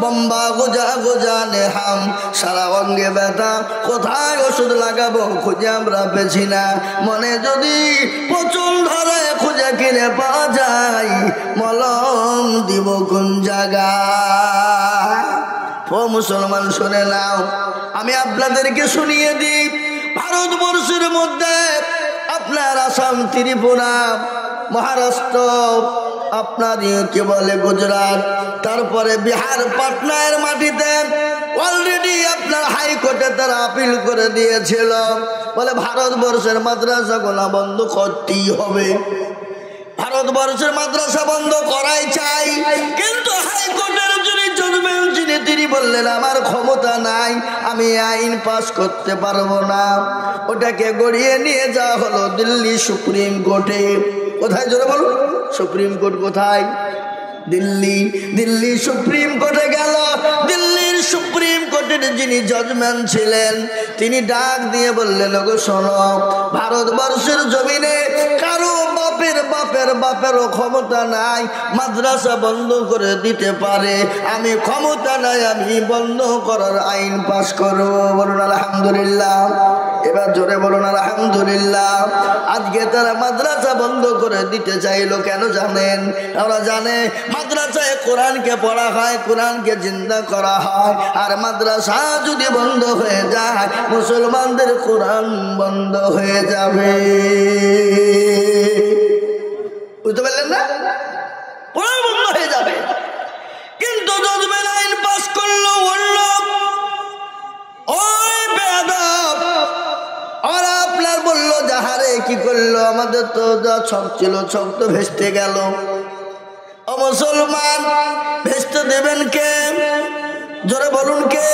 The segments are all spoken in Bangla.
বম্বা গোজা গোজানে হাম, সারা অঙ্গে ব্যথা, কোথায় ওষুধ লাগাবো খুঁজে আমরা পেছি না। মনে যদি পচন ধরে খুঁজে কিনে পাওয়া যায়, মলম দিব কোন জায়গায়? ও মুসলমান শুনে নাও, আমি আপনাদেরকে শুনিয়ে দিই, ভারতবর্ষের মধ্যে আপনার আসাম, ত্রিপুরা, মহারাষ্ট্র, আপনার কি বলে গুজরাট, তারপরে বিহার, পাটনার মাটিতে অলরেডি আপনার হাইকোর্টে তারা আপিল করে দিয়েছিল, বলে ভারতবর্ষের মাদ্রাসাগুলো বন্ধ করতেই হবে, ভারতবর্ষের মাদ্রাসা বন্ধ করাই চাই। কিন্তু হাইকোর্টের যিনি জজমেন্ট তিনি বললেন আমার ক্ষমতা নাই, আমি আইন পাস করতে পারবো না। ওটাকে গড়িয়ে নিয়ে যাওয়া হলো দিল্লি সুপ্রিম কোর্টে। কোথায় জোরে বলুন? সুপ্রিম কোর্ট কোথায়? দিল্লি। দিল্লি সুপ্রিম কোর্টে গেল। দিল্লির সুপ্রিম কোর্টের যিনি জজমেন্ট ছিলেন তিনি ডাক দিয়ে বললেন, ওগো শোনো, ভারতবর্ষের জমিনে কারো বাপেরও ক্ষমতা নাই মাদ্রাসা বন্ধ করে দিতে পারে, আমি ক্ষমতা নাই, আমি বন্ধ করার আইন পাস করব। বলুন আলহামদুলিল্লাহ। এবার জোরে বলুন আলহামদুলিল্লাহ। আজকে তারা মাদ্রাসা বন্ধ করে দিতে চাইলো কেন জানেন? ওরা জানে মাদ্রাসায় কোরআনকে পড়া হয়, কোরআনকে জিন্দা করা হয়, আর মাদ্রাসা যদি বন্ধ হয়ে যায় মুসলমানদের কোরআন বন্ধ হয়ে যাবে। বুঝতে পারলেন না? কোরআন বন্ধ হয়ে যাবে। কিন্তু জজমেন্ট আইন পাস করলো বলল, ওই বেয়াদব, ওরা আপনার বললো যাহারে কি করলো, আমাদের তো যা ছক ছিল ছক তো ভেস্তে গেল। ও মুসলমান, ভেস্তে দেবেন কে? জোরে বলুন কে?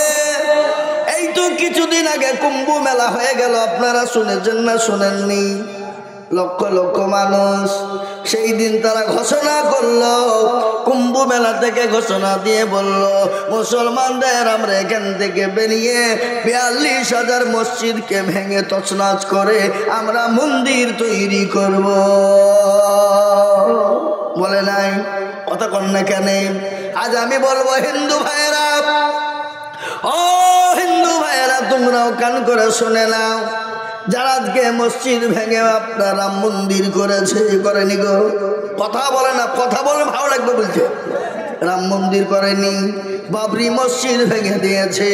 এই তো কিছুদিন আগে কুম্ভ মেলা হয়ে গেল, আপনারা শুনেছেন না শুনেননি? লক্ষ লক্ষ মানুষ, সেই দিন তারা ঘোষণা করলো, কুম্ভ মেলা থেকে ঘোষণা দিয়ে বলল, মুসলমানদের আমরা এখান থেকে বেরিয়ে 42,000 মসজিদকে ভেঙে তছনছ করে আমরা মন্দির তৈরি করব। বলে নাই? কথা কন না কেন? আজ আমি বলবো হিন্দু ভাইয়েরা, ও হিন্দু ভাইয়েরা, তোমরাও কান করে শুনে নাও, যারা আজকে মসজিদ ভেঙে আপনার রাম মন্দির করেছে, করেনি গো? কথা বলে না, কথা বলে ভালো লাগবে বলছে। রাম মন্দির করেনি, বাবরি মসজিদ ভেঙে দিয়েছে।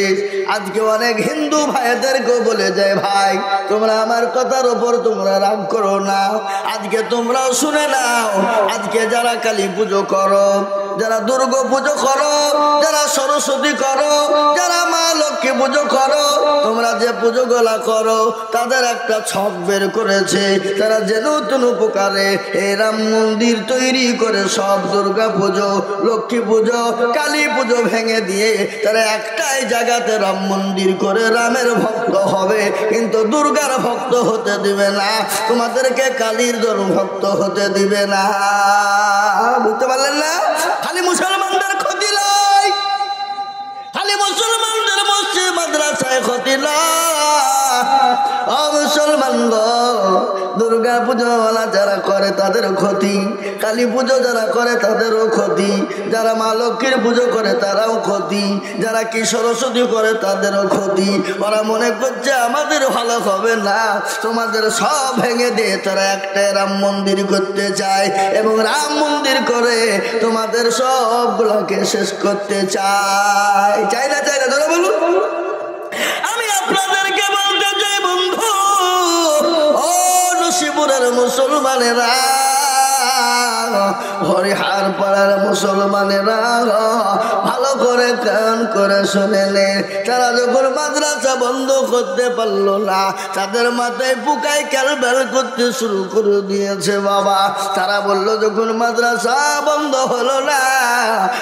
আজকে অনেক হিন্দু ভাইদেরকে বলে যায়, ভাই তোমরা আমার কথার উপর তোমরা রাগ করো না, আজকে তোমরাও শুনে নাও, আজকে যারা কালী পুজো করো, যারা দুর্গা পুজো করো, যারা সরস্বতী করো, যারা মা লক্ষ্মী পুজো করো, তোমরা যে পুজো গুলা করো তাদের একটা ছক বের করেছে, তারা যে নতুন উপকারে এই রাম মন্দির তৈরি করে সব দুর্গা পুজো, লক্ষ্মী পুজো, কালী পুজো ভেঙে দিয়ে তারা একটাই জায়গাতে রাম মন্দির করে রামের ভক্ত হবে, কিন্তু দুর্গার ভক্ত হতে দিবে না, তোমাদেরকে কালীর ভক্ত হতে দিবে না। বুঝতে পারলেন না? খালি মুসলমানদের ক্ষতি নয়, খালি মুসলমানদের মসজিদ মাদ্রাসায় ক্ষতি নয়, মুসলমান গো, দুর্গা পুজো যারা করে তাদের ক্ষতি, কালী পুজো যারা করে তাদেরও ক্ষতি, যারা মা লক্ষ্মীর পুজো করে তারাও ক্ষতি, যারা কি সরস্বতী করে তাদেরও ক্ষতি। ওরা মনে করছে আমাদের ভালো হবে না, তোমাদের সব ভেঙে দিয়ে তারা একটা রাম মন্দির করতে চায়, এবং রাম মন্দির করে তোমাদের সবগুলোকে শেষ করতে চায়। চাই না? চাই না? ধরে বলুন। আমি আপনাদেরকে বলতে চাই বন্ধু, ও নসিপুরের মুসলমানেরা, হরিহার পাড়ার মুসলমানেরা, ভালো করে কান করে শুনেলে, তারা যখন মাদ্রাসা বন্ধ করতে পারলো না, তাদের মাথায় পুকায় ক্যালবেল করতে শুরু করে দিয়েছে বাবা। তারা বললো যখন মাদ্রাসা বন্ধ হলো না,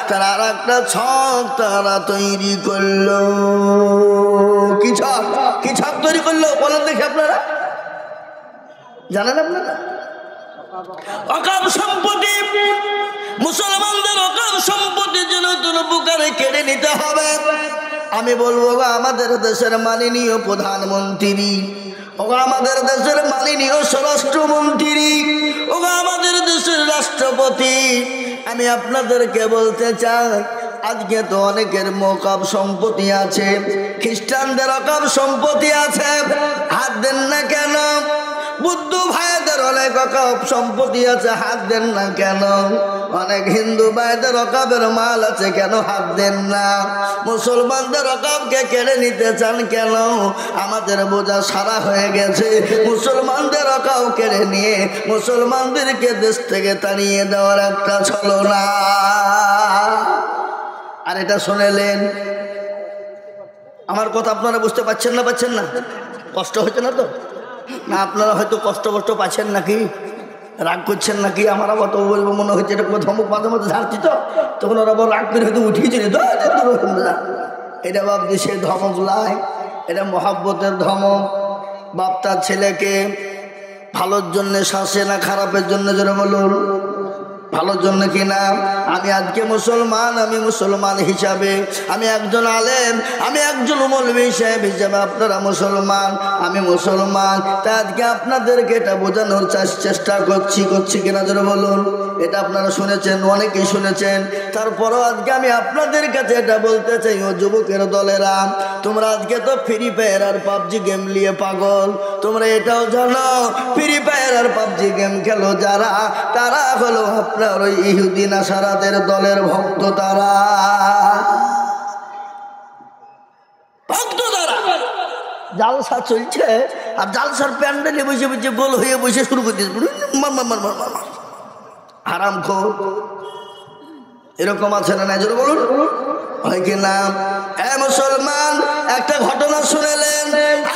তারা আর একটা ছক তারা তৈরি করলো। কি ছক? কি ছক তৈরি করলো বলেন দেখি আপনারা? জানেন আপনারা? অকাম সম্পত্তি, মুসলমানদের অকাম সম্পত্তি যেন কোনো প্রকারে কেড়ে নিতে হবে। আমি বলবো আমাদের দেশের মাননীয় প্রধানমন্ত্রী, আমাদের দেশের মাননীয় স্বরাষ্ট্রমন্ত্রী, আমাদের দেশের রাষ্ট্রপতি, আমি আপনাদেরকে বলতে চাই, আজকে তো অনেকের ওয়াকফ সম্পত্তি আছে, খ্রিস্টানদের ওয়াকফ সম্পত্তি আছে, হাত দেন না কেন? বুদ্ধ ভাইদের অনেক ওয়াকফ সম্পত্তি আছে, হাত দেন না কেন? অনেক হিন্দু ভাইদের ওয়াকফের মাল আছে, কেন হাত দেন না? মুসলমানদের ওয়াকফকে কেড়ে নিতে চান কেন? আমাদের বোঝা সারা হয়ে গেছে, মুসলমানদের ওয়াকফ কেড়ে নিয়ে মুসলমানদেরকে দেশ থেকে তাড়িয়ে দেওয়ার একটা ছলনা। আর এটা শুনেলেন, আমার কথা আপনারা বুঝতে পারছেন না? পাচ্ছেন না? কষ্ট হচ্ছে না তো? না আপনারা হয়তো কষ্ট পাচ্ছেন নাকি, রাগ করছেন নাকি? আমার আবার তো বলবো মনে হচ্ছে এটা ধমক মাঝে মাঝে ঝাড়ছি, তো তখন ওরা আবার রাগ করে হয়তো উঠিয়েছিল। এটা ভাবছি সে ধমক লাই, এটা মহাব্বতের ধমক। বাপ তার ছেলেকে ভালোর জন্যে শাসে না খারাপের জন্য? জোরে বলুন, ভালোর জন্য কিনা? আমি আজকে মুসলমান, আমি মুসলমান হিসাবে, আমি একজন আলেম, আমি একজন মৌলবী সাহেব হিসাবে, আপনারা মুসলমান, আমি মুসলমান, তাই আজকে আপনাদেরকে এটা বোঝানোর চেষ্টা করছি কিনা? জোরে বলুন। এটা আপনারা শুনেছেন, অনেকেই শুনেছেন, তারপরও আজকে আমি আপনাদের কাছে এটা বলতে চাই, ও যুবকের দলেরা, তোমরা আজকে তো ফ্রি ফায়ার আর পাবজি গেম নিয়ে পাগল। তোমরা এটাও জানো ফ্রি ফায়ার আর পাবজি গেম খেলো যারা, তারা হলো আপনার ওই ইহুদি নাসারাদের দলের ভক্ত। তারা ভক্ত, তারা জালসা চলছে, আর জালসার প্যান্ডেলে বসে বসে গোল হয়ে বসে শুরু করে দিয়েছে হারাম খোর। এরকম আছে না? জোরে বলুন, হয় কি না? মুসলমান, একটা ঘটনা শুনেলেন,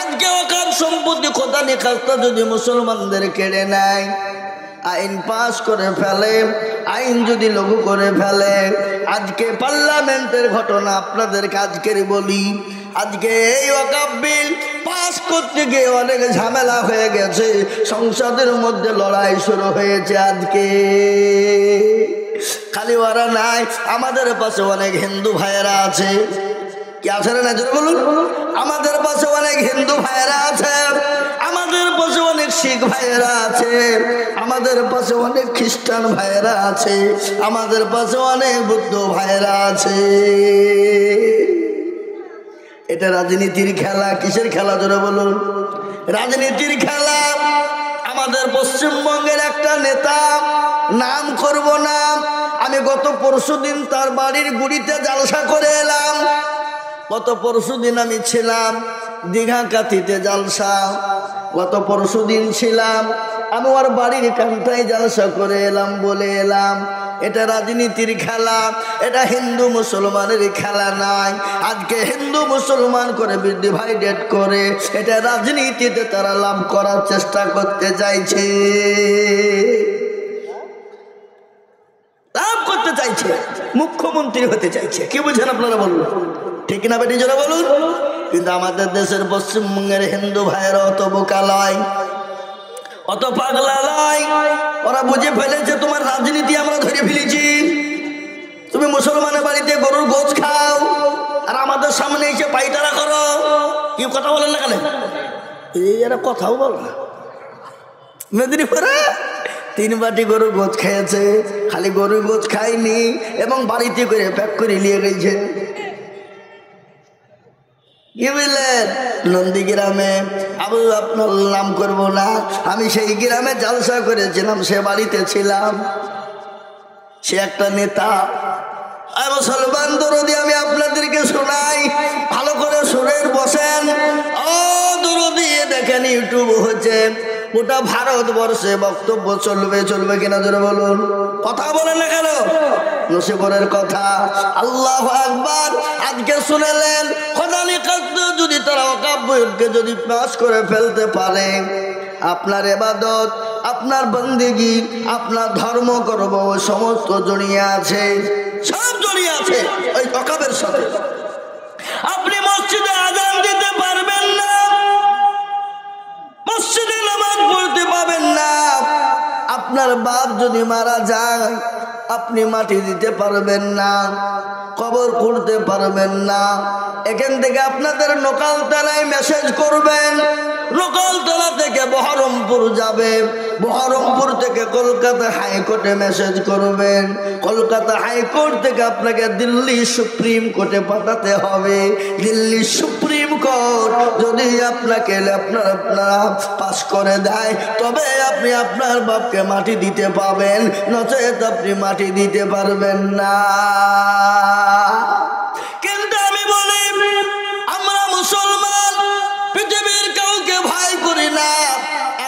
আজকে ওয়াকফ সম্পত্তি খোদা নিখাস্তা যদি মুসলমানদের কেড়ে নেয়, আইন পাস করে ফেলে, আইন যদি লঘু করে ফেলে, আজকে পার্লামেন্টের ঘটনা আপনাদেরকে আজকের বলি, আজকে এই ওয়াকফ বিল পাস করতে গিয়ে অনেক ঝামেলা হয়ে গেছে, সংসদের মধ্যে লড়াই শুরু হয়েছে। আজকে খালি ওরা নাই, আমাদের পাশে অনেক হিন্দু ভাইয়েরা আছে, কি আছে না? জোরে বলুন। আমাদের পাশে অনেক হিন্দু ভাইয়েরা আছে, আমাদের পাশে অনেক শিখ ভাইয়েরা আছে, আমাদের পাশে অনেক খ্রিস্টান ভাইয়েরা আছে, আমাদের পাশে অনেক বৌদ্ধ ভাইয়েরা আছে। এটা রাজনীতির খেলা। কিসের খেলা? জোরে বলুন, রাজনীতির খেলা। আমাদের পশ্চিমবঙ্গের একটা নেতা, নাম করব না, আমি গত পরশুদিন তার বাড়ির গুড়িতে জালসা করে এলাম। গত পরশুদিন আমি ছিলাম দীঘা কাতিতে জালসা, গত পরশুদিন ছিলাম, আমি ওর বাড়ির কান্তায় জালসা করে এলাম, বলে এলাম এটা রাজনীতির খেলা, এটা হিন্দু মুসলমানের খেলা নাই। আজকে হিন্দু মুসলমান করে ডিভাইডেড করে এটা রাজনীতিতে তারা লাভ করার চেষ্টা করতে চাইছে, লাভ করতে চাইছে, মুখ্যমন্ত্রী হতে চাইছে। কি বুঝেন আপনারা? বলুন ঠিক না বেটি? জোরে বলুন। কিন্তু আমাদের দেশের পশ্চিমবঙ্গের হিন্দু ভাইয়েরা অত বোকা লয়, অত পাগলা লয়, ওরা বুঝে ফেলেছে তোমার রাজনীতি আমরা ধরে ফেলেছি। তুমি মুসলমানের বাড়িতে গরুর গোছ খাও আর আমাদের সামনে এসে পাইতারা করো। কি কথা বলেন না কেন? এরা কথাও বল না। মেদিনীপুরে 3 বাটি গরুর গোছ খেয়েছে, খালি গরুর গোছ খায়নি এবং বাড়িতে করে প্যাক করে নিয়ে গেছে। কি বললেন? নন্দীগ্রামে, আপনার নাম করবো না, আমি সেই গ্রামে জালসা করেছিলাম, সে বাড়িতে ছিলাম, সে একটা নেতা। মুসলমান দরদি আমি আপনাদেরকে শোনাই, ভালো করে শুনেন, বসেন। ও দরদি দেখেন, ইউটিউব হচ্ছে, গোটা ভারতবর্ষে বক্তব্য চলবে কিনা? জোরে বলুন। কথা বলেন না কেন? নসিবরের কথা। আল্লাহু আকবার। আজকে শুনেলেন, খোদা নিখাস্ত যদি তারা ওয়াকফ বিলকে যদি পাস করে ফেলতে পারে, আপনার ইবাদত, আপনার বন্দেগী, আপনার ধর্ম করব সমস্ত জড়িয়ে আছে, সব জড়িয়ে আছে ওই ওয়াকফের সাথে। আপনি মসজিদে আযান দিতে পারবেন না, মসজিদে নামাজ পড়তে পাবেন না। আপনার বাপ যদি মারা যায়, আপনি মাটি দিতে পারবেন না, কবর করতে পারবেন না। এখান থেকে আপনাদের নকালতলায় মেসেজ করবেন, নকালতলা থেকে বহরমপুর যাবে, বহরমপুর থেকে কলকাতা হাইকোর্টে মেসেজ করবেন, কলকাতা হাইকোর্ট থেকে আপনাকে দিল্লি সুপ্রিম কোর্টে পাঠাতে হবে। দিল্লি সুপ্রিম কোর্ট যদি আপনাকে আপনারা পাস করে দেয় তবে আপনি আপনার বাপকে মাটি দিতে পাবেন, নচেত আপনি মাটি দিতে পারবেন না। কিন্তু আমি বলি আমরা মুসলমান পৃথিবীর কাউকে ভয় করি না,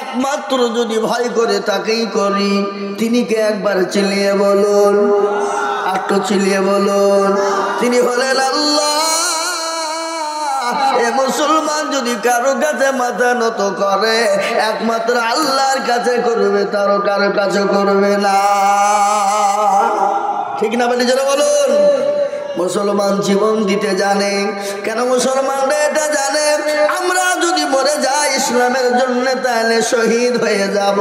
একমাত্র যদি ভয় করে তাকেই করি। তিনি কে একবার চিলিয়ে বলুন, একটু চিলিয়ে বলুন, তিনি হলেন আল্লাহ। এ মুসলমান যদি কারো কাছে মাথা নত করে একমাত্র আল্লাহর কাছে করবে, তারও কারো কাছে করবে না। ঠিক না বলি যারা বলুন? মুসলমান জীবন দিতে জানে। কেন মুসলমানরা এটা জানে? আমরা যদি মরে যাই ইসলামের জন্য তাহলে শহীদ হয়ে যাব,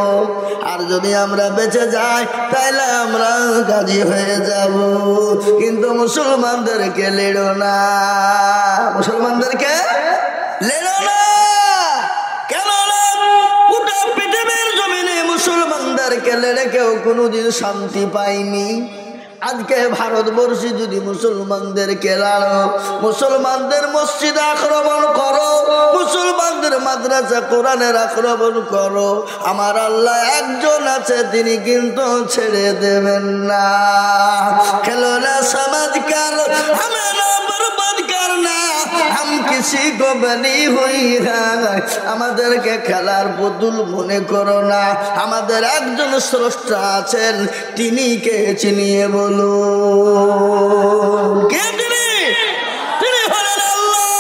আর যদি আমরা বেঁচে যাই তাহলে আমরা গাজী হয়ে যাব। কিন্তু মুসলমানদেরকে লেড়ো না, মুসলমানদেরকে লেড়ো না। কেন না? গোটা পৃথিবীর জমিনে মুসলমানদেরকে লেড়ে কেউ কোনোদিন শান্তি পায়নি। আজকে ভারতবর্ষে যদি মুসলমানদেরকে লাড়ো, মুসলমানদের মসজিদ আক্রমণ করো, মুসলমানদের মাদ্রাসা কোরআনের আক্রমণ করো, আমার আল্লাহ একজন আছে, তিনি কিন্তু ছেড়ে দেবেন না। খেলো না সমাজ কার হামে না বরবাদ করনা, হাম কিসি কো বনি হুই হ্যায়। আমাদেরকে খেলার পুতুল মনে করো না, আমাদের একজন স্রষ্টা আছেন, তিনি কে চিনিয়ে বলুন। কে তিনি? তিনি হলেন আল্লাহ।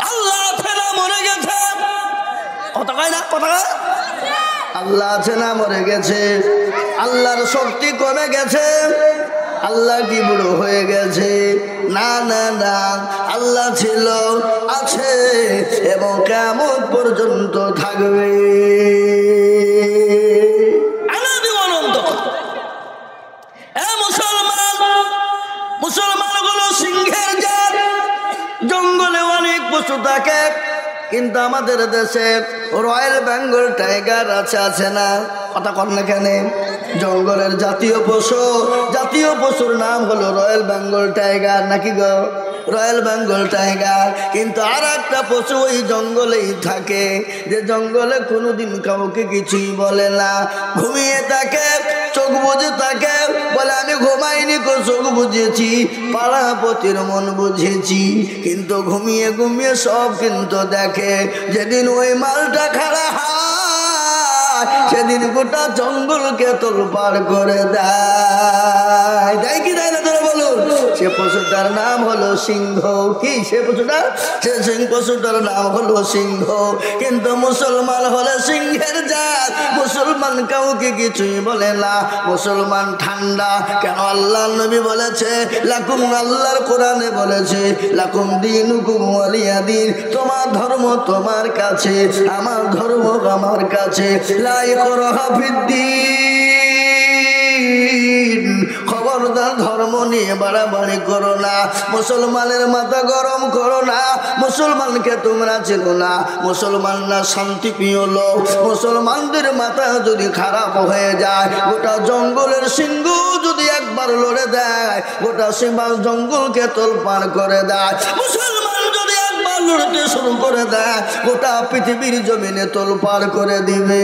আল্লাহ আছে না মরে গেছে? কথা কয় না, কথা কয়? আল্লাহ আছে না মরে গেছে? আল্লাহর শক্তি কমে গেছে? আল্লাহ কি বুড়ো হয়ে গেছে? না না না, আল্লাহ ছিল, আছে এবং কিয়ামত পর্যন্ত থাকবে। মুসলমানগুলো সিংহের জাত, জঙ্গলে অনেক পশু থাকে, কিন্তু আমাদের দেশে রয়্যাল বেঙ্গল টাইগার আছে না? কথা কর না কেন? জঙ্গলের জাতীয় পশু, জাতীয় পশুর নাম হলো রয়্যাল বেঙ্গল টাইগার, নাকি গো? Royal Bengal tiger. কিন্তু আর একটা পশু ওই জঙ্গলেই থাকে, যে জঙ্গলে কোনোদিন কাউকে কিছুই বলে না, ঘুমিয়ে থাকে, চোখ বুঝে থাকে, বলে আমি ঘুমাইনি কো, চোখ বুঝেছি, পাড়াপতির মন বুঝেছি। কিন্তু ঘুমিয়ে ঘুমিয়ে সব কিন্তু দেখে। যেদিন ওই মালটা খাড়া হয় সেদিন গোটা জঙ্গলকে তোলপাড় করে দেয়। দেয় কি দেয় না তোরা বলুন? সে পশুটার নাম হলো সিংহ। কি সে পশুটা? সে পশুটার নাম হলো সিংহ। কিন্তু মুসলমান হলে সিংহের জাত, মুসলমান কাউকে কিছুই বলে না, মুসলমান ঠান্ডা। কেন? আল্লাহ নবী বলেছে লাকুম, আল্লাহর কোরআনে বলেছে লাকুম দীনুকুম ওয়ালিয়া দীন, তোমার ধর্ম তোমার কাছে, আমার ধর্ম আমার কাছে। লা ইকরাহা ফিদ্দীন, খবরদার ধর্ম নিয়ে বাড়াবাড়ি করো না, মুসলমানের মাথা গরম করো না। মুসলমানকে তোমরা ছিল না, মুসলমানরা শান্তিপ্রিয় লোক। মুসলমানদের মাথা যদি খারাপ হয়ে যায়, গোটা জঙ্গলের সিংহ যদি একবার লড়ে দেয়, গোটা সিংহ জঙ্গলকে তোলপাড় করে দেয়। মুসলমান যদি একবার লড়তে শুরু করে দেয়, গোটা পৃথিবীর জমিনে তোলপাড় করে দিবে।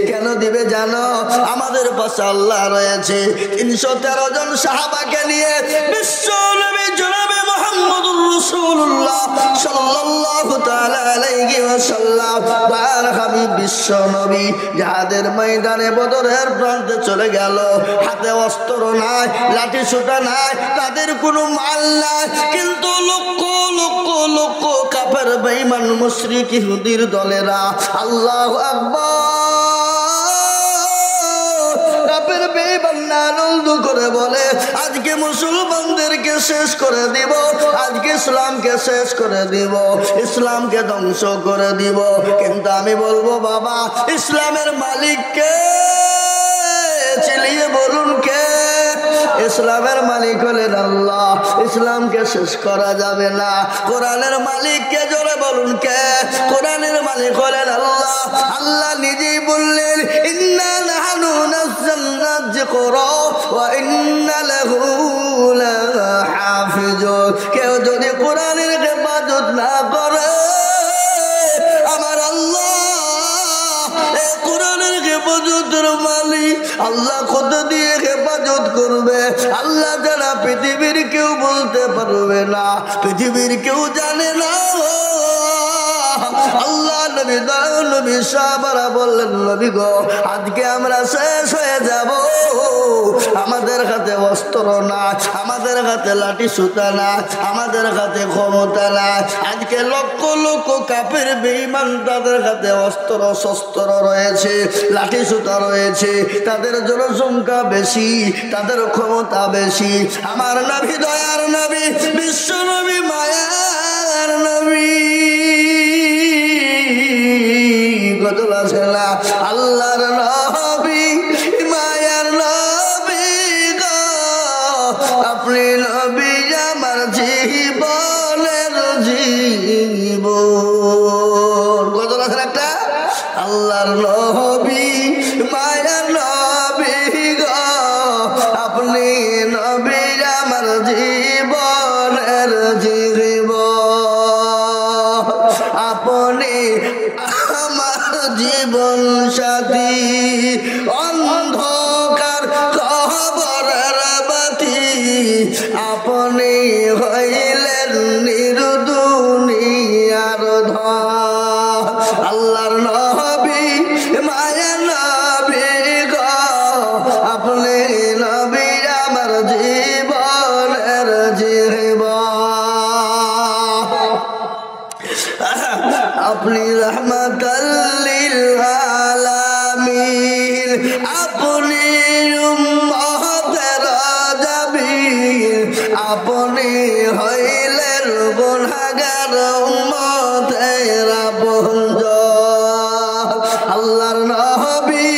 কেন দিবে জানো? আমাদের পাশে আল্লাহ রয়েছে। 313 জন সাহাবাকে নিয়ে বিশ্ব নবী জনাবে মুহাম্মদুর রাসূলুল্লাহ সাল্লাল্লাহু তাআলা আলাইহি ওয়াসাল্লাম দয়ার হাবিব বিশ্ব নবী জিহাদের ময়দানে বদরের প্রান্তে চলে গেল। হাতে অস্ত্র নাই, লাঠি সোঁটা নাই, তাদের কোনো মাল নাই, কিন্তু লক্ষ লক্ষ লক্ষ কাফের বেঈমান মুশরিক ইহুদির দলেরা আল্লাহু আকবার কাফের বেঈমান আনন্দ করে বলে আজকে মুসলমানদেরকে শেষ করে দিব, আজকে ইসলামকে শেষ করে দিব, ইসলামকে ধ্বংস করে দিব। কিন্তু আমি বলবো বাবা, ইসলামের মালিক কে? ইসলামের মালিক হলেন আল্লাহ, ইসলামকে শেষ করা যাবে না। কোরআনের মালিক কে? জোরে বলুন কে? কোরআনের মালিক হলেন আল্লাহ। আল্লাহ নিজেই বললেন ইন্না নাহনু নাযালনা যিকরা ওয়া ইন্না লাহু লাহাফিজুন। কেউ যদি কোরআনের হেফাজত না করে, আমার আল্লাহ এই কোরআনের হেফাজতের মালিক আল্লাহ কত দিয়ে হেফাজত করবে আল্লাহ জানা পৃথিবীর কেউ বলতে পারবে না, পৃথিবীর কেউ জানে না। আল্লাহ নবী নবী সাহাবারা বললেন নবী গো আজকে আমরা শেষ হয়ে যাব, আমাদের হাতে অস্ত্র না, আমাদের হাতে লাঠি সুতা না, আমাদের হাতে ক্ষমতা না। আজকে লক্ষ লক্ষ কাফের বেঈমান তাদের হাতে অস্ত্র শস্ত্র রয়েছে, লাঠি সুতা রয়েছে, তাদের জনসংখ্যা বেশি, তাদের ক্ষমতা বেশি। আমার নবী দয়ার নবী বিশ্ব নবী মায়ার নবী আল্লাহর নবী মায়ার নবী গো আপনি নবী আমার জীবনের জীবন। কত আছে একটা আল্লাহর নবী মায়ার নবী গো আপনি নবী আমার জীবনের জীবন, আপনি জীবন সাথী অন্ধকার কবরের বাতি, আপনি হইলেন নির্দুনিয়ার ধন। আল্লাহর নবী মায়া নবী গো আপনি নবী আমার জীবনের জীবন, আপনি রহমতুল লিল আলামিন, আপনি উম্মতের জামিল, আপনি হইলেন গুনাহগার উম্মতের আপনজন। আল্লাহর নবী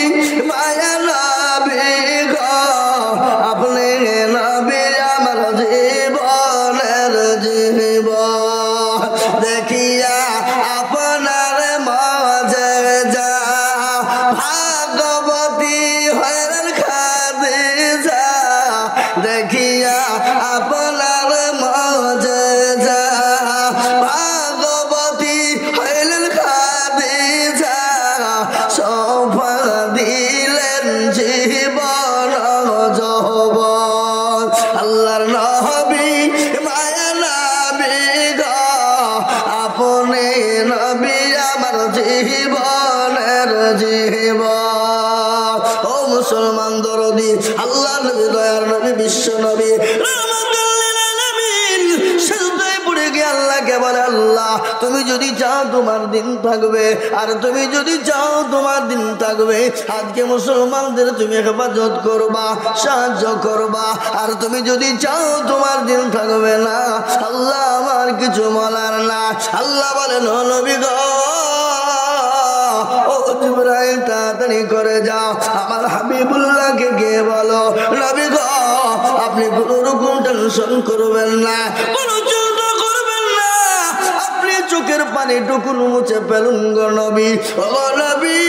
মায়া নবী গো আপনি নবী আমার জীবনের জীবন। দেখিয়া আপনার মজেজা ভাগবতী হলেন খাদিজা, দেখিয়া আপনার মজেজা ভাগবতী হলেন খাদিজা, সৌফা দিলেন জীবন যৌবন। আল্লাহর নবী মায়া নবী গো আপনি নবী আমার জীবনের জীবন। ও মুসলমান দরদি আল্লাহ নবী দয়ার নবী বিশ্ব নবী আল্লাহকে বলে আল্লাহ তুমি যদি চাও তোমার দিন থাকবে, আর তুমি যদি চাও তোমার দিন থাকবে আজকে মুসলমানদের তুমি হেফাজত করবা, সাহায্য করবা। আর তুমি যদি চাও তোমার দিন থাকবে না, আল্লাহ আমার কিছু বলার না। আল্লাহ বলেন ও নবী গো ও জিবরাইল তাড়াতাড়ি করে যাও আমার হাবিবুল্লাহকে গিয়ে বলো নবী গো আপনি কোনো রকম টেনশন করবেন না, কোনো চিন্তা করবেন না, আপনি চোখের পানি টুকুন মুছে ফেলুন গো নবী। ও নবী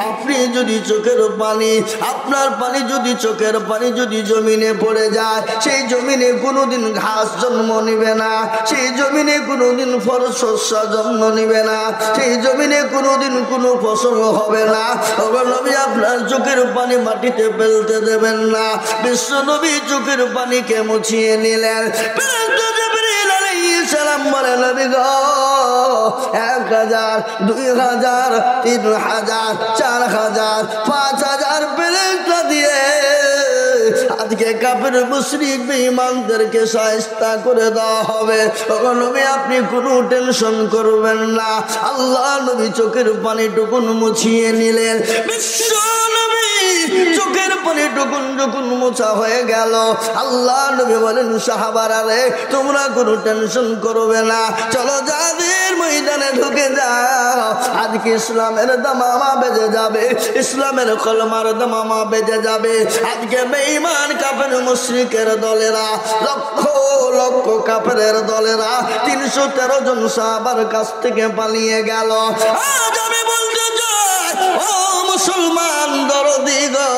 আপনি যদি চোখের পানি আপনার পানি যদি চোখের পানি যদি জমিনে পড়ে যায়, সেই জমিনে কোনোদিন ঘাস জন্ম নিবে না, সেই জমিনে কোনোদিন ফল শস্য জন্ম নিবে না, সেই জমিনে কোনোদিন কোনো ফসল হবে না। নবী আপনার চোখের পানি মাটিতে ফেলতে দেবেন না। বিশ্ব নবী চোখের পানিকে মুছিয়ে নিলেন। সালাম বলে নবী গো 1000 2000 3000 4000 5000 ফেরেশতা দিয়ে আজকে কাফের মুশরিক বেঈমানদেরকে শায়েস্তা করে দেওয়া হবে। ও নবী আপনি কোনো টেনশন করবেন না। আল্লাহ নবী চোখের পানিটুকু মুছিয়ে নিলেন। বিশ্ব নবী চোখের পানিটুকু যখন মোছা হয়ে গেল, আল্লাহ নবী বলেন সাহাবারা রে তোমরা কোনো টেনশন করবে না, চলো যাদের ময়দানে ঢুকে যাও, আজকে ইসলামের দামামা বেজে যাবে, ইসলামের কলমার দামামা বেজে যাবে। আজকে বেঈমান কাফের মুশরিকের দলেরা, লক্ষ লক্ষ কাফেরের দলেরা 313 জন সাহাবার কাছ থেকে পালিয়ে গেল। আজ আমি বলতে চাই, ও মুসলমান দরদি গো,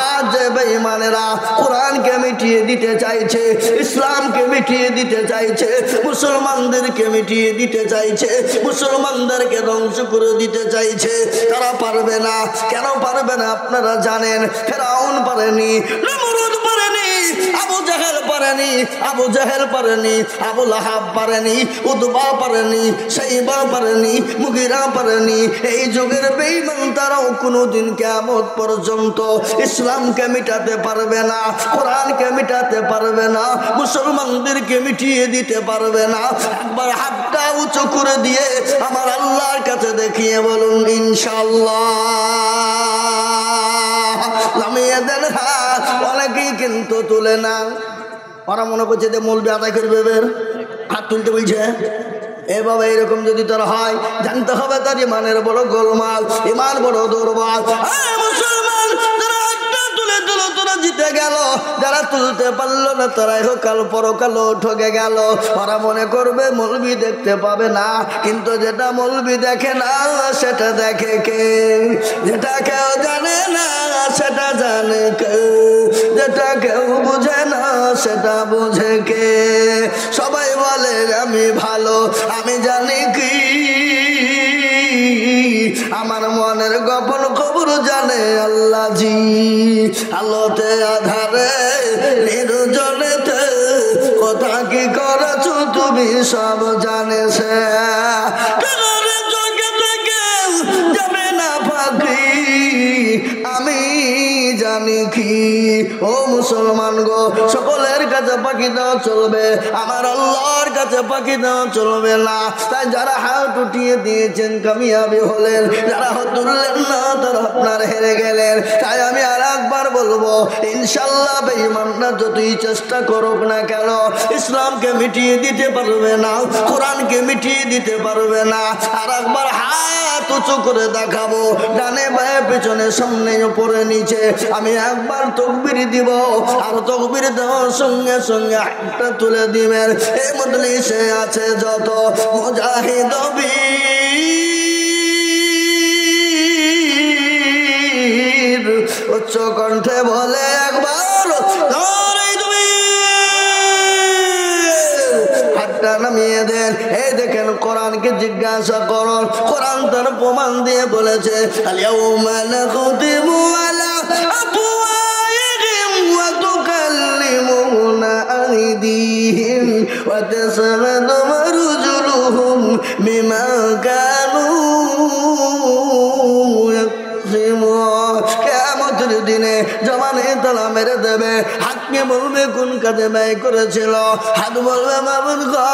আজ বেঈমানেরা কোরআনকে মিটিয়ে দিতে চাইছে, ইসলামকে মিটিয়ে দিতে চাইছে, মুসলমানদেরকে মিটিয়ে দিতে চাইছে, মুসলমানদেরকে ধ্বংস করে দিতে চাইছে। তারা পারবে না। কেন পারবে না আপনারা জানেন? ফেরাউন পারেনি, নমরুদ পারেনি, আবু জাহেল পারেনি, আবু জাহেল পারেনি, আবু লাহাব পারেনি, উতবা পারেনি, শাইবা পারেনি, মুগিরা পারেনি। এই যুগের বেঈমান তারাও কোনোদিন কিয়ামত পর্যন্ত ইসলামকে মিটাতে পারবে না, কোরআনকে মিটাতে পারবে না, মুসলমানদেরকে মিটিয়ে দিতে পারবে না। একবার হাতটা উঁচু করে দিয়ে আমার আল্লাহর কাছে দেখিয়ে বলুন ইনশাআল্লাহ। নামিয়ে দেন হাত। অনেকেই কিন্তু তুলে না, ওরা মনে করছে যে মৌলবি আদায় করবে, বের হাত তুলতে বলছে। এ বাবা, এরকম যদি তোর হয় জানতে হবে তার ইমানের বড় গোলমাল, ইমান বড় দুর্বল। মুসলমান যারা হাতটা তুলে দিল তোরা জিতে গেল, যারা তুলতে পারলো না তারা কাল পরকাল ঠকে গেল। ওরা মনে করবে মৌলবি দেখতে পাবে না, কিন্তু যেটা মৌলবি দেখে না সেটা দেখে কে? যেটা কেউ জানে না সেটা জানে কে? যেটা কেউ বুঝে না সেটা বুঝে কে? সবাই বলে আমি ভালো, আমি জানি কি আমার মনের গোপন খবর জানে আল্লাহ জি। আলোতে আধারে নির্জনেতে কথা কি করেছো তুমি সব জানে সে। চোখে থেকে যাবে না পাখি, আমি জানি কি। ও মুসলমান গো, সকলের কাছে পাখি দেওয়া চলবে, আমার আল্লাহর কাছে পাখি দেওয়া চলবে না। তাই যারা হাত উঠিয়ে দিয়েছেন কামিয়াবি হলেন, যারা হাত তুললেন না তারা আপনার হেরে গেলেন। তাই আমি আর একবার বলবো, ইনশাল্লাহ বেঈমানরা যতই চেষ্টা করুক না কেন ইসলামকে মিটিয়ে দিতে পারবে না, কোরআনকে মিটিয়ে দিতে পারবে না। আর একবার হাত উঁচু করে দেখাবো, ডানে বায়ে পেছনে সামনে উপরে নিচে। আমি একবার তাকবীর দিব, আর তাকবীর দেওয়ার সঙ্গে সঙ্গে হাতটা তুলে দিবেন। এই মজলিসে আছে যত মুজাহিদ বীর, উচ্চ কণ্ঠে বলে একবার হাতটা নামিয়ে দেন। এই দেখেন কোরআনকে জিজ্ঞাসা করুন, কোরআন তার প্রমাণ দিয়ে বলেছে আল-ইয়াউমা নাখতিমু আলা আফওয়াহিহিম ওয়া তুকাল্লিমুনা আইদিহিম ওয়া তাশহাদু আরজুলুহুম বিমা কানু ইয়াকসিমুন। কিয়ামতের দিনে জবানে তালা মেরে দেবে, হাতকে বলবে কোন কাজে ব্যয় করেছিল, হাত বলবে মাবুদ গো,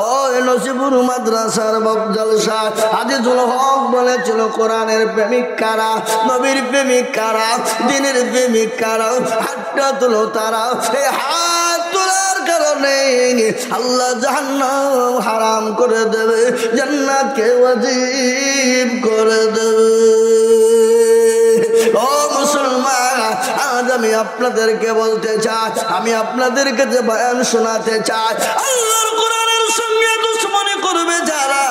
ও নসিবুর মাদ্রাসার জলসা আজিজুল হক বলেছিল কোরআনের প্রেমিক কারা, নবীর প্রেমিক কারা, দ্বীনের প্রেমিক কারা, হাতটা তুলো তারা। এই হাত তোলার কারণে আল্লাহ জাহান্নাম হারাম করে দেবে, জান্নাতকে ওয়াজিব করে দেবে। ও মুসলমান, আজ আমি আপনাদেরকে বলতে চাই, আমি আপনাদেরকে যে বয়ান শোনাতে চাই, আল্লাহর কোরআনের সঙ্গে দুশমনি করবে যারা,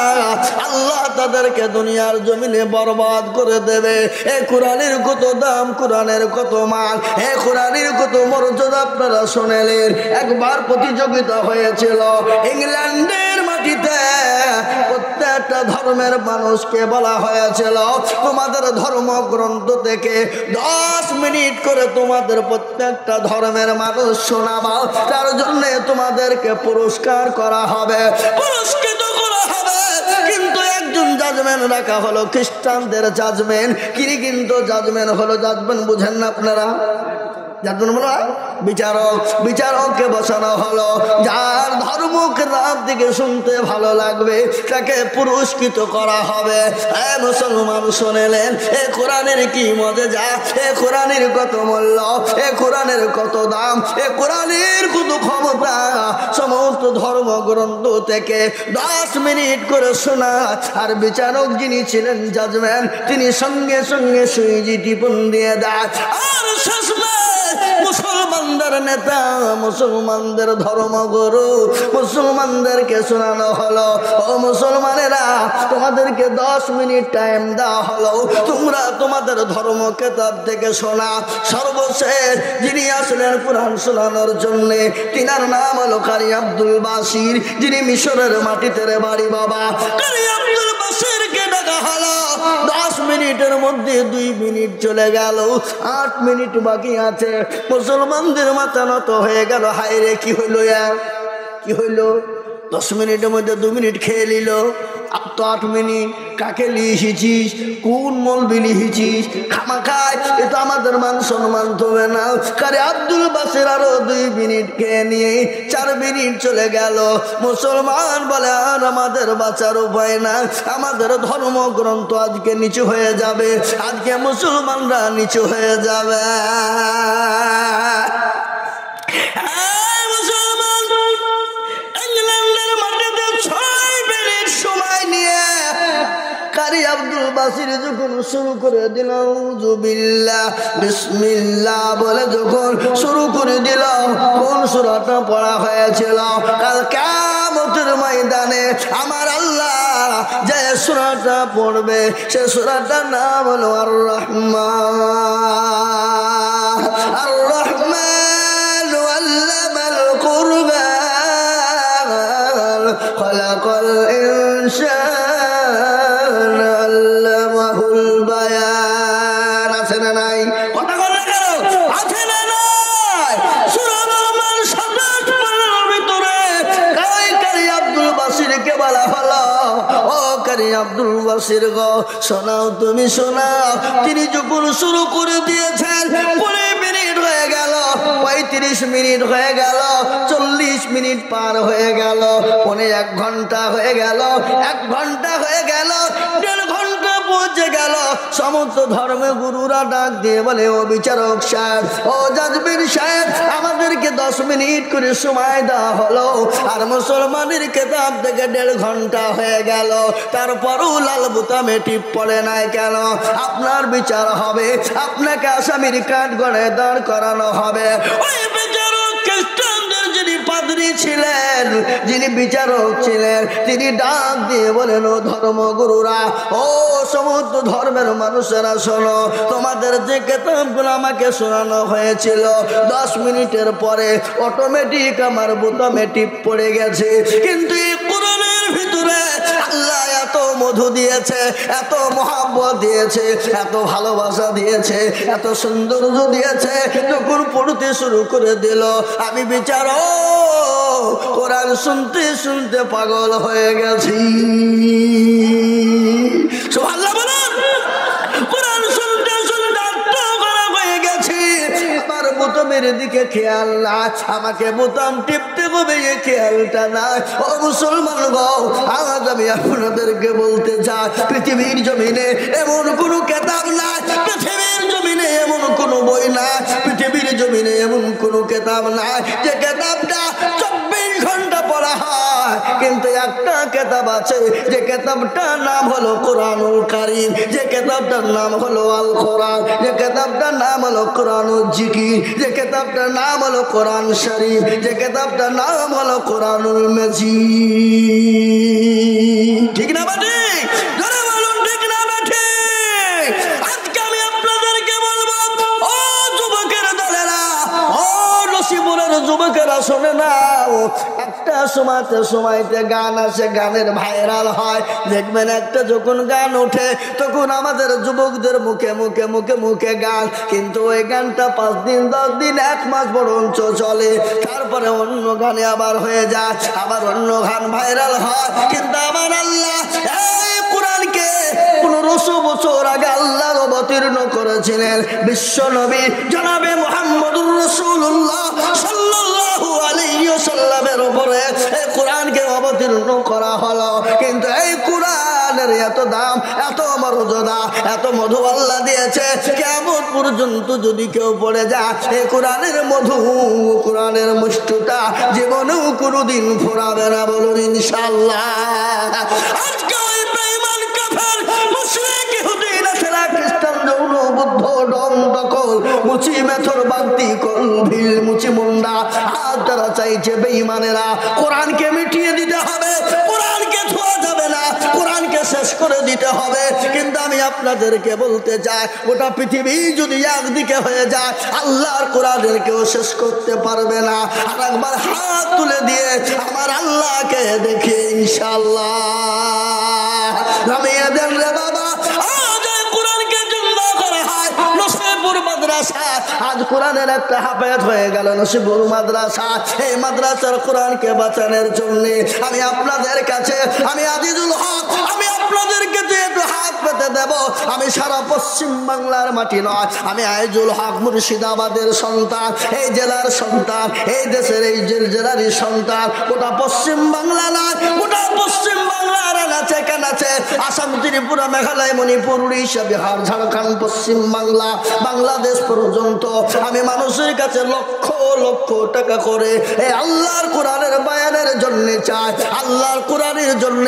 আল্লাহ তাদেরকে দুনিয়ার জমিনে বরবাদ করে দেবে। এই কোরআনের কত দাম, কোরআনের কত মান, এই কোরআনের কত মর্যাদা আপনারা শুনেলেন। একবার প্রতিযোগিতা হয়েছিল ইংল্যান্ডের মাটিতে, প্রত্যেকটা ধর্মের মানুষকে বলা হয়েছিল তোমাদের ধর্মগ্রন্থ থেকে 10 মিনিট করে তোমাদের প্রত্যেকটা ধর্মের মানুষ শোনাবা, তার জন্য তোমাদেরকে পুরস্কার করা হবে, পুরস্কৃত করা হবে। কিন্তু একজন জাজমেন্ট রাখা হলো, খ্রিস্টানদের জাজমেন্ট। কিন্তু জাজমেন্ট হলো, জাজমেন্ট বুঝেন না আপনারা? যার জন্য বলা বিচারক, বিচারককে বসানো হলো। যার ধর্ম কেতাব থেকে শুনতে ভালো লাগবে তাকে পুরস্কৃত করা হবে। হ্যাঁ মুসলমান শুনেলেন, এ কোরআনের কি মজা, এ কোরআনের কত মূল্য, এ কোরআনের কত দাম, এ কোরআনের কত ক্ষমতা। সমস্ত ধর্মগ্রন্থ থেকে 10 মিনিট করে শোনা, আর বিচারক যিনি ছিলেন জাজম্যান, তিনি সঙ্গে সঙ্গে সুইজি টিপুন দিয়ে দেয়। আর মুসলমানদের নেতা, মুসলমানদের ধর্মগুরু, মুসলমানদেরকে শোনানো হলো, ও মুসলমানেরা তোমাদেরকে 10 মিনিট টাইম দেওয়া হলো, তোমরা তোমাদের ধর্ম কেতাব থেকে শোনা। সর্বশেষ যিনি আসলেন কোরআন শোনানোর জন্য, তিনার নাম হলো কারি আব্দুল বাসির, যিনি মিশরের মাটিতে বাড়ি। বাবা কারি আব্দুল বাসিরকে ডাকা হলো। 10 মিনিটের মধ্যে 2 মিনিট চলে গেল, 8 মিনিট বাকি আছে। মুসলমানদের মাথা নত হয়ে গেল, হায় রে কি হইল, কি হইল? 10 মিনিটের মধ্যে 2 মিনিট খেয়ে নিল, আর তো 8 মিনিট। কাকে লিখেছিস? কোন মলবি লিখেছিস? খামাখায় এ তো আমাদের মান সম্মান তবে না। কারে আব্দুল বাসির আরো 2 মিনিট খেয়ে নিয়ে 4 মিনিট চলে গেল। মুসলমান বলে আর আমাদের বাঁচার উপায় না, আমাদের ধর্মগ্রন্থ আজকে নিচু হয়ে যাবে, আজকে মুসলমানরা নিচু হয়ে যাবে। আব্দুল বাসির যখন শুরু করে দিল উযুবিল্লাহ বিসমিল্লাহ বলে যখন শুরু করে দিল, কোন সূরাটা পড়া হয়েছিল? কাল কিয়ামতের ময়দানে আমার আল্লাহ যে সূরাটা পড়বে সে সূরাটার নাম হলো আর রহমান। আর রহমান আল্লামাল কুরআন খালাকাল ইনসান আল্লামাহুল বায়ান। আছে না নাই? কথা বলে কেন? আছে না নাই? সূরা রহমান 27 পারার ভিতরে কারি আব্দুল বাসিরকে বলা হলো, ও কারি আব্দুল বাসির গো শোনাও, তুমি শোনাও। তিনি যখন শুরু করে দিয়েছেন 20 মিনিট হয়ে গেল, 35 মিনিট হয়ে গেল, 40 মিনিট পার হয়ে গেল, 1 ঘন্টা হয়ে গেল, 1 ঘন্টা হয়ে গেল, 1.5 ঘন্টা পৌঁছে গেল। সমস্ত ধর্মের গুরুরা ডাক দিয়ে বলে, ও বিচারক সাহেব, ও জাজবির সাহেব, আমাদেরকে 10 মিনিট করে সময় দেওয়া হলো, আর মুসলমানের কেতাব থেকে 1.5 ঘন্টা হয়ে গেল, তারপরও লাল বোতামে টিপ পড়ে নাই কেন? আপনার বিচার হবে, আপনাকে আসামির কাঠ গড়ে দাঁড় করানো হবে। ওই বিচারক খ্রিস্টানদের যিনি পাদ্রী ছিলেন, যিনি বিচারক ছিলেন, তিনি ডাক দিয়ে বলেন, ও ধর্মগুরুরা, ও সমস্ত ধর্মের মানুষেরা শোনো, তোমাদের যে কেতাবগুলো আমাকে শোনানো হয়েছিল 10 মিনিটের পরে অটোমেটিক আমার বোতামে টিপ পড়ে গেছে, কিন্তু এই কোরআনের ভিতরে আল্লাহ এত মধু দিয়েছে, এত মহব্বত দিয়েছে, এত ভালোবাসা দিয়েছে, এত সৌন্দর্য দিয়েছে। যখন পড়তে শুরু করে দিল, আমি বিচারক কোরআন শুনতে শুনতে পাগল হয়ে গেছি। সুবহানাল্লাহ বলেন। কোরআন শুনতে শুনতে আত্মগোলা হয়ে গেছি। আমার বোতামের দিকে খেয়াল না, আমাকে বোতাম টিপতে হবে এই খেয়ালটা না। ও মুসলমান গো, আজ আমি আপনাদেরকে বলতে চাই, পৃথিবীর জমিনে এমন কোনো কেতাব না, পৃথিবীর জমিনে এমন কোনো বই না, পৃথিবীর জমিনে এমন কোনো কেতাব না যে কেতাবটা 24 ঘন্টা পড়া হয়। কিন্তু একটা কেতাব আছে, যে কেতাবটার নাম হলো কোরআনুল কারীম, যে কেতাবটার নাম হলো আল কোরআন, যে কেতাবটার নাম হলো কোরআনুল জিকির, যে কেতাবটার নাম হলো কোরআন শরীফ, যে কেতাবটার নাম হলো কোরআনুল মাজিদ। ঠিক না বাটি? যারা বলুন ঠিক না বাটি? আজকে আমি আপনাদেরকে বলবো, ও যুবকের দলেরা, ও নসিপুরের যুবকেরা শোনে নাও। একটা সময়তে গান আসে, গানের ভাইরাল হয়, দেখবেন একটা যখন গান ওঠে তখন আমাদের যুবকদের মুখে মুখে মুখে মুখে গান, কিন্তু ওই গানটা 5 দিন 10 দিন 1 মাস বরঞ্চ চলে, তারপরে অন্য গানে আবার হয়ে যায়, আবার অন্য গান ভাইরাল হয়। কিন্তু আমার আল্লাহ এই কোরআনকে 1500 বছর আগে আল্লাহর অবতীর্ণ অবতীর্ণ করেছিলেন বিশ্ব নবী জনাবে মুহাম্মদুর রাসূলুল্লাহ সাল্লাল্লাহু আলাইহি ওয়াসাল্লামের উপরে এই কোরআনকে অবতীর্ণ করা হলো। কিন্তু এই কোরআনের এত দাম, এত মর্যাদা, এত মধু আল্লাহ দিয়েছে, কিয়ামত পর্যন্ত যদি কেউ পড়ে যায় এই কোরআনের মধু, কোরআনের মুষ্টিটা জীবনেও কোনোদিন ফোরাবে না। বলুন ইনশাআল্লাহ। আজকে ওই বেঈমান কাফের মুশরিক ইহুদি নাসারা খ্রিস্টান যৌন বুদ্ধ ডন দখল মুচি মেথর বাগদি কল ভিল মুচি মুন্ডা আজ তারা চাইছে বেঈমানেরা কোরআনকে মিটিয়ে দিতে হবে, কোরআনকে ছোঁয়া যাবে না, কোরআনকে শেষ করে দিতে হবে। কিন্তু আমি আপনাদেরকে বলতে চাই গোটা পৃথিবী যদি একদিকে হয়ে যায় আল্লাহর কোরআনের কেউ শেষ করতে পারবে না। আর একবার হাত তুলে দিয়ে আমার আল্লাহকে দেখে ইনশাআল্লাহ নামিয়ে দেন রে বাবা। আজ কোরআনের একটা হাফেজ হয়ে গেল নসিবুর মাদ্রাসা। এই মাদ্রাসার কোরআনকে বাঁচানোর জন্য আমি আপনাদের কাছে, আমি আজিজুল হক, আমি আপনাদেরকে যে একটু হাত পেতে দেব। আমি সারা পশ্চিম বাংলার মাটি নয়, আমি আইজুল হক মুর্শিদাবাদের সন্তান, এই জেলার সন্তান, এই দেশের এই জেলারই সন্তান। গোটা পশ্চিম বাংলা নয়, গোটা পশ্চিম বাংলার নাচে কানাচে আসাম, ত্রিপুরা, মেঘালয়, মণিপুর, উড়িষ্যা, বিহার, ঝাড়খণ্ড, পশ্চিম বাংলা, বাংলাদেশ পর্যন্ত আমি মানুষের কাছে লক্ষ লক্ষ টাকা করে এই আল্লাহর কোরআনের বায়ানের জন্য চাই। আল্লাহর কোরআনের জন্য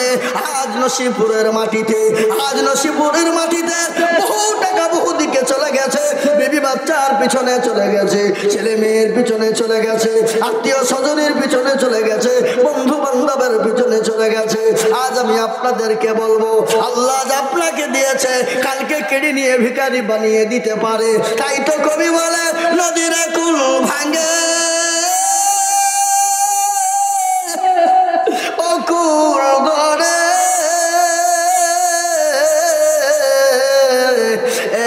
আজ নসিপুরের মাটিতে, আজ নসিপুরের মাটিতে বহু টাকা বহু দিকে চলে গেছে। বেবি বাচ্চার পিছনে চলে গেছে, ছেলে মেয়ের পিছনে চলে গেছে, আত্মীয় স্বজনের পিছনে চলে গেছে, বন্ধু বান্ধবের পিছনে চলে গেছে। আজ আমি আপনাদেরকে বলবো আল্লাহ আপনাকে দিয়েছে, কালকে কেড়ে নিয়ে ভিখারি বানিয়ে দিতে পারে। তাই তো কবি বলে নদীর কুল ভাঙে ও কুল গড়ে,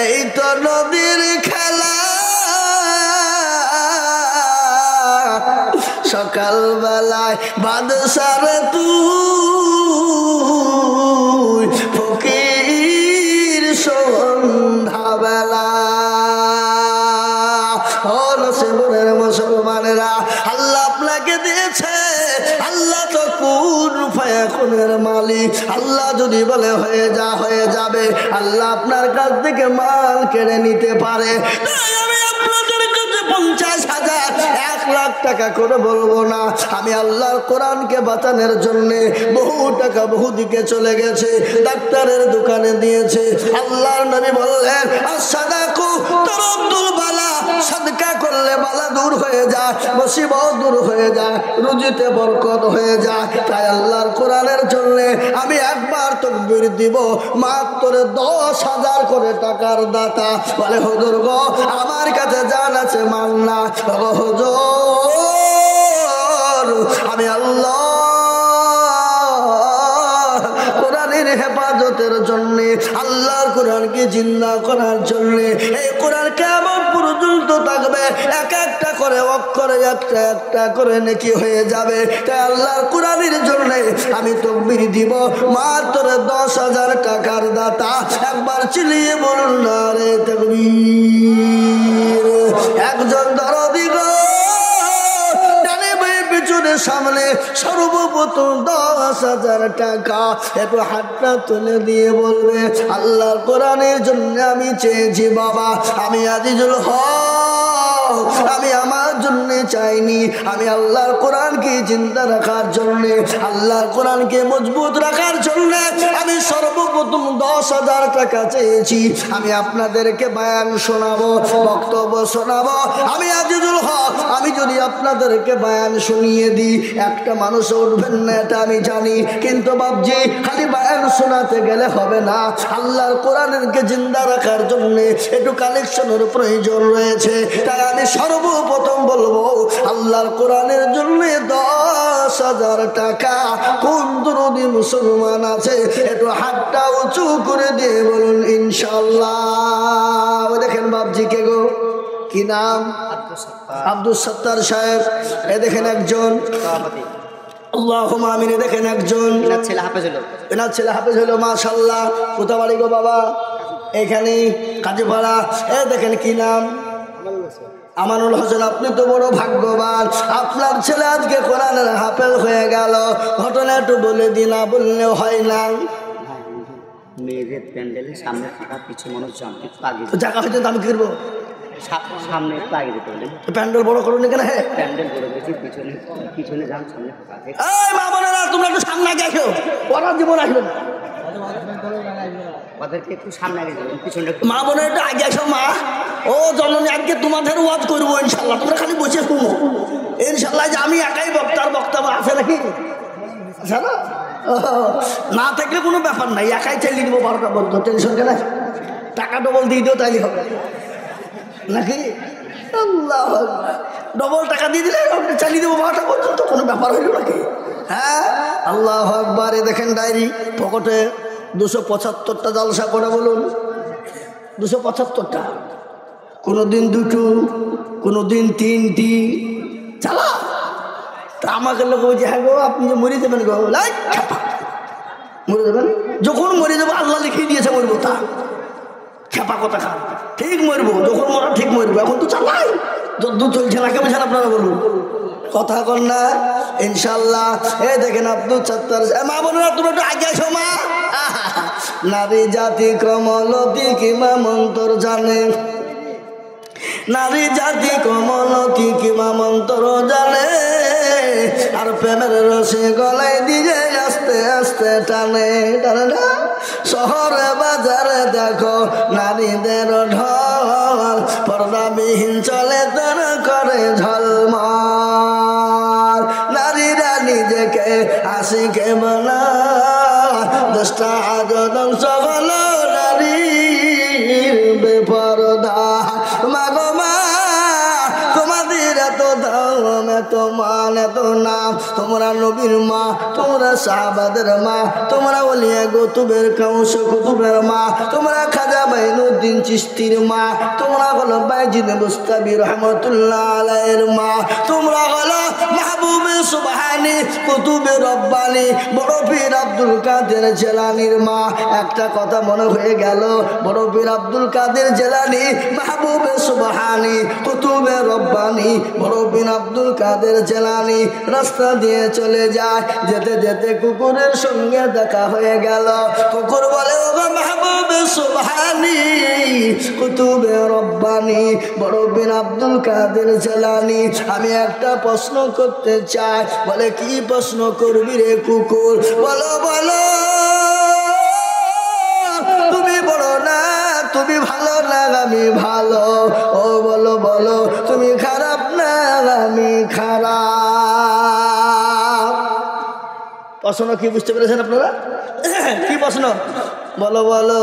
এই তো নদীর খেলা সকালবেলায় বাদশার তুই ফকির সন্ধ্যাবেলা। মুসলমানেরা আল্লাহ আপনাকে দিয়েছে, আল্লাহ তো কুন ফায়াকুনের মালিক। আল্লাহ যদি বলে হয়ে যা হয়ে যাবে, আল্লাহ আপনার কাছ থেকে মাল কেড়ে নিতে পারে। তাই আমি আপনাদের কাছে 50,000 1 লাখ টাকা করে বলবো না। আমি আল্লাহর কোরআনকে বাঁচানোর জন্য বহু টাকা বহু দিকে চলে গেছে, ডাক্তারের দোকানে দিয়েছে। আল্লাহর নবী বললেন আস-সাদাকু তারাদ্দুল বালা, সাদকা করলে বালা দূর হয়ে যায়, মুসিবত দূর হয়ে যায়, রুজিতে বরকত হয়ে যায়। তাই আল্লাহর কোরআনের জন্য আমি একবার তাকবীর দিব, মাত্র 10,000 করে টাকার দাতা বলে হুজুর গো আমার কাছে জান আছে মান না, হুজুর আমি আল্লাহ কোরআনের হেফাজতের জন্য, আল্লাহর কোরআনকে জিন্দা করার জন্য এই কোরআন কিয়ামত পর্যন্ত থাকবে। এক একটা করে অক্ষরে একটা একটা করে নেকি হয়ে যাবে। তাই আল্লাহর কোরআনের জন্য আমি তাকবীর দিব, মাত্র 10,000 টাকার দাতা। একবার চিল্লিয়ে বলুন না রে তাকবীর। একজন দরদি গো পিছনে সামনে সর্বপ্রথম 10,000 টাকা একটু হাতটা তুলে দিয়ে বলবে আল্লাহর কোরআনের জন্য আমি চেয়েছি বাবা, আমি আজিজুল হক, আমি আমার জন্য চাইনি, আমি আল্লাহর কোরআনকে জিন্দা রাখার জন্য, আল্লাহর কোরআনকে মজবুত রাখার জন্য আমি সর্বপ্রথম 10,000 টাকা চেয়েছি। আমি আপনাদেরকে বয়ান শোনাবো, বক্তব্য শোনাবো। আমি আজিজুল হক, আমি যদি আপনাদেরকে বয়ান শুনিয়ে দিই একটা মানুষ উঠবেন না এটা আমি জানি, কিন্তু বাবজি খালি বয়ান শোনাতে গেলে হবে না। আল্লাহর কোরআনকে জিন্দা রাখার জন্য একটু কালেকশনের প্রয়োজন রয়েছে। তাই আমি সর্বপ্রথম বলবো আল্লাহর কোরআনের জন্য 10,000 টাকা কোন দরদি মুসলমান আছে একটু হাতটা উঁচু করে দিয়ে বলুন ইনশাআল্লাহ। দেখেন বাবজি কে গো, কি নাম? আব্দুল সত্তার সাহেব। এ দেখেন একজন, আল্লাহুম্মা আমিন। দেখেন একজন, এনার ছেলে হাফেজ হলো, মাশাআল্লাহ। কোথা বাড়ি গো বাবা? এখানে কাজীপাড়া। দেখেন কি নাম? আমানুল হোসেন। আপনি তো বড় ভাগ্যবান, আপনার ছেলে আজকে কোরআনের হাফেজ হয়ে গেল। ঘটনা একটু বলে দিন, না বললেও হয় না। মেয়েদের প্যান্ডেলের সামনে থাকা কিছু মানুষ জায়গা হয়তো আমি কি করবো? সামনে একটু আগে যেতে বলে। প্যান্ডেল বড় করুন কেন? হ্যাঁ, প্যান্ডেল বড় করেছি, পিছনে পিছনে যান, সামনে ফাঁকা। এই মা বোনেরা, তোমরা একটু সামনে আগে আসো, পড়ার জীবন আসবে না। ওদেরকে একটু সামনে আগে যাবেন, পিছনে মা বোনের একটু আগে আসো। মা ও জননী, আজকে তোমাদের ওয়াজ করবো ইনশাল্লাহ, তোমরা খালি বসে শুনো ইনশাল্লাহ। যে আমি একাই বক্তার বক্তব্য আছে নাকি? জানো না থাকলে কোনো ব্যাপার নাই, একাই চালিয়ে দেবো 12টা বন্ধ, টেনশন কেন? টাকা ডবল দিয়ে দিও তাইলে হবে নাকি? আল্লাহ, ডবল টাকা দিয়ে দিলে চালিয়ে দেবো 12টা পর্যন্ত, কোনো ব্যাপার হইল নাকি? হ্যাঁ, আল্লাহ আকবার। দেখেন ডায়েরি পকেটে 275টা জালসা করে, বলুন 275টা। কোনোদিন 2টো, কোনোদিন 3টি চালা। তা আমাকে লোক বলছে, হ্যাঁ গো আপনি যে মরে যাবেন গো, মরে যাবেন। যখন মরে যাবো আল্লাহ লিখিয়ে দিয়েছে মরবো, তা খেপা কথা খা, ঠিক মরবো যখন মরা ঠিক মরবো। এখন তো চালাই, যদ্দূর চলছে না, কেমন আপনারা বলুন, কথা কর না ইনশাল্লাহ। দেখেন আব্দুল সত্তার। মা বোনেরা তুমি একটু আগে আসো মা। নারী জাতি কমলতি কিমা মন্তর জানে, নারী জাতি কমলতি কিমা মন্তর জানে, আর প্রেমের রসে গলায় দিয়ে আস্তে আস্তে টানে টানে না। শহরে বাজারে দেখো নারীদের ঢল, পর্দাবিহীন চলে তার করে ঝলমল। নারীরা নিজেকে আশিকে বলা, দশটা আজ ধ্বংস হলো নারীর বেপরদা। মাগো মা, তোমাদের এত দাম, এত মান, এত নাম, তোমরা নবীর মা, তোমরা সাহাবাদের মা, তোমরা ওলিয়া কুতুবের কাউস কুতুবের মা, তোমরা খাজা মাইনুদ্দিন চিশতির মা, তোমরা হলো বাইজিদ বুস্তাবি রহমতুল্লাহ আলাইহির মা, তোমরা হলো মাহবুবে সুবহানি কুতুবে রব্বানি বড় পীর আব্দুল কাদের জেলানির মা। একটা কথা মনে হয়ে গেল, বড় পীর আব্দুল কাদের জেলানি, মাহবুবে সুবহানি কুতুবে রব্বানি, বড় পীর আব্দুল কাদের জেলানি রাস্তা দিয়ে চলে যায়। যেতে যেতে কুকুরের সঙ্গে দেখা হয়ে গেল। কুকুর বলে, ও মাহবুবে সুবহানি কুতুবে রব্বানি, বড় পীর আব্দুল কাদের জেলানি, আমি একটা প্রশ্ন করতে চাই। বলে, কি প্রশ্ন করবি রে কুকুর? বলো বলো, তুমি বড় না তুমি ভালো না আমি ভালো? ও বলো বলো, তুমি খারাপ না আমি খারাপ? প্রশ্ন কি বুঝতে পেরেছেন আপনারা? কি প্রশ্ন? বলো বলো।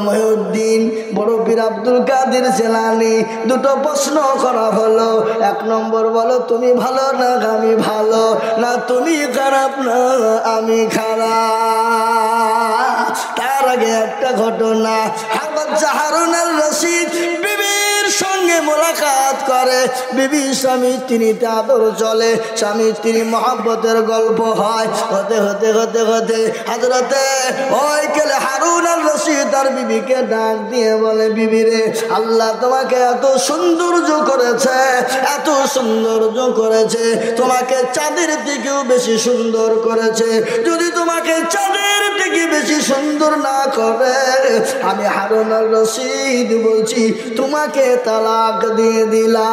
মহিউদ্দিন বড় পীর আব্দুল কাদের জেলানি দুটো প্রশ্ন করা হলো। 1 নম্বর, বলো তুমি ভালো না আমি ভালো? না তুমি খারাপ না আমি খারাপ? তার আগে একটা ঘটনা। হযরত হারুনুর রশিদ বিবির সঙ্গে মোলাকাত করে। বিবি স্বামী স্ত্রীতে আদর চলে, স্বামী স্ত্রী মহব্বতের গল্প হয়। হতে হতে হতে হতে হযরতে ওই কেলে হারুনুর রশিদ তার বিবিকে ডাক দিয়ে বলে, বিবি রে, আল্লাহ তোমাকে এত সৌন্দর্য করেছে, এত সৌন্দর্য করেছে, তোমাকে চাঁদের থেকেও বেশি সুন্দর করেছে। যদি তোমাকে চাঁদের থেকে বেশি সুন্দর না করে, আমি হারুনুর রশিদ বলছি তোমাকে তালাক দিয়ে দিলাম।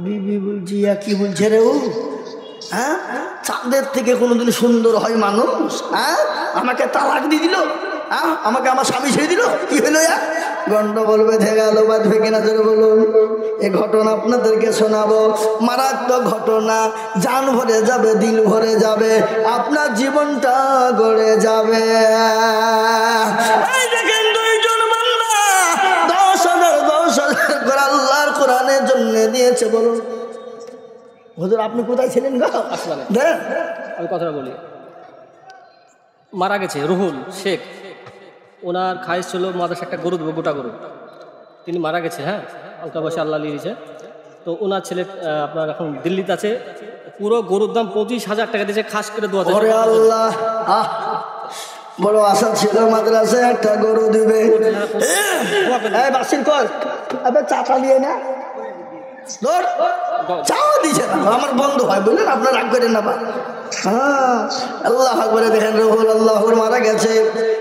বিবি বলছি, কি বলছে রে ও? হ্যাঁ, চাঁদের থেকে কোনোদিন সুন্দর হয় মানুষ? হ্যাঁ, আমাকে তালাক দিয়ে দিল, হ্যাঁ, আমাকে আমার স্বামী ছেড়ে দিল, কি হলো? গন্ডগোল বেঁধে গেল, বাঁধবে কিনা জোরে বলুন। এই ঘটনা আপনাদেরকে শোনাবো, মারাত্মক ঘটনা। জান ভরে যাবে, দিল ভরে যাবে, আপনার জীবনটা গড়ে যাবে। দেখেন, 2 জন বান্দা 10,000 করে আল্লাহর কোরআনের জন্য দিয়েছে। বলুন হুজুর, আপনি কোথায় ছিলেন গো? আমি কথাটা বলি। মারা গেছে রুহুল শেখ, ওনার খাইশ ছিল মাদ্রাসা একটা গরু দেবো, গোটা গরু। তিনি মারা গেছে, হ্যাঁ, অল্প বয়সে আল্লাহ লিয়েছে। তো ওনার ছেলে আপনার এখন দিল্লিতে আছে, পুরো গরুর দাম 25,000 টাকা দিয়েছে, খাস করে 2,000। আল্লাহ, বড় আশা ছিল মাদ্রাসায় একটা গরু দিবে। বাসির কর চাটা দিয়ে না চাও দিছে না, আমার বন্ধ হয় বুঝলেন, আপনার রাগ করেন না। হ্যাঁ, আল্লাহ আকবার। দেখেন রুহুল আল্লাহর মারা গেছে,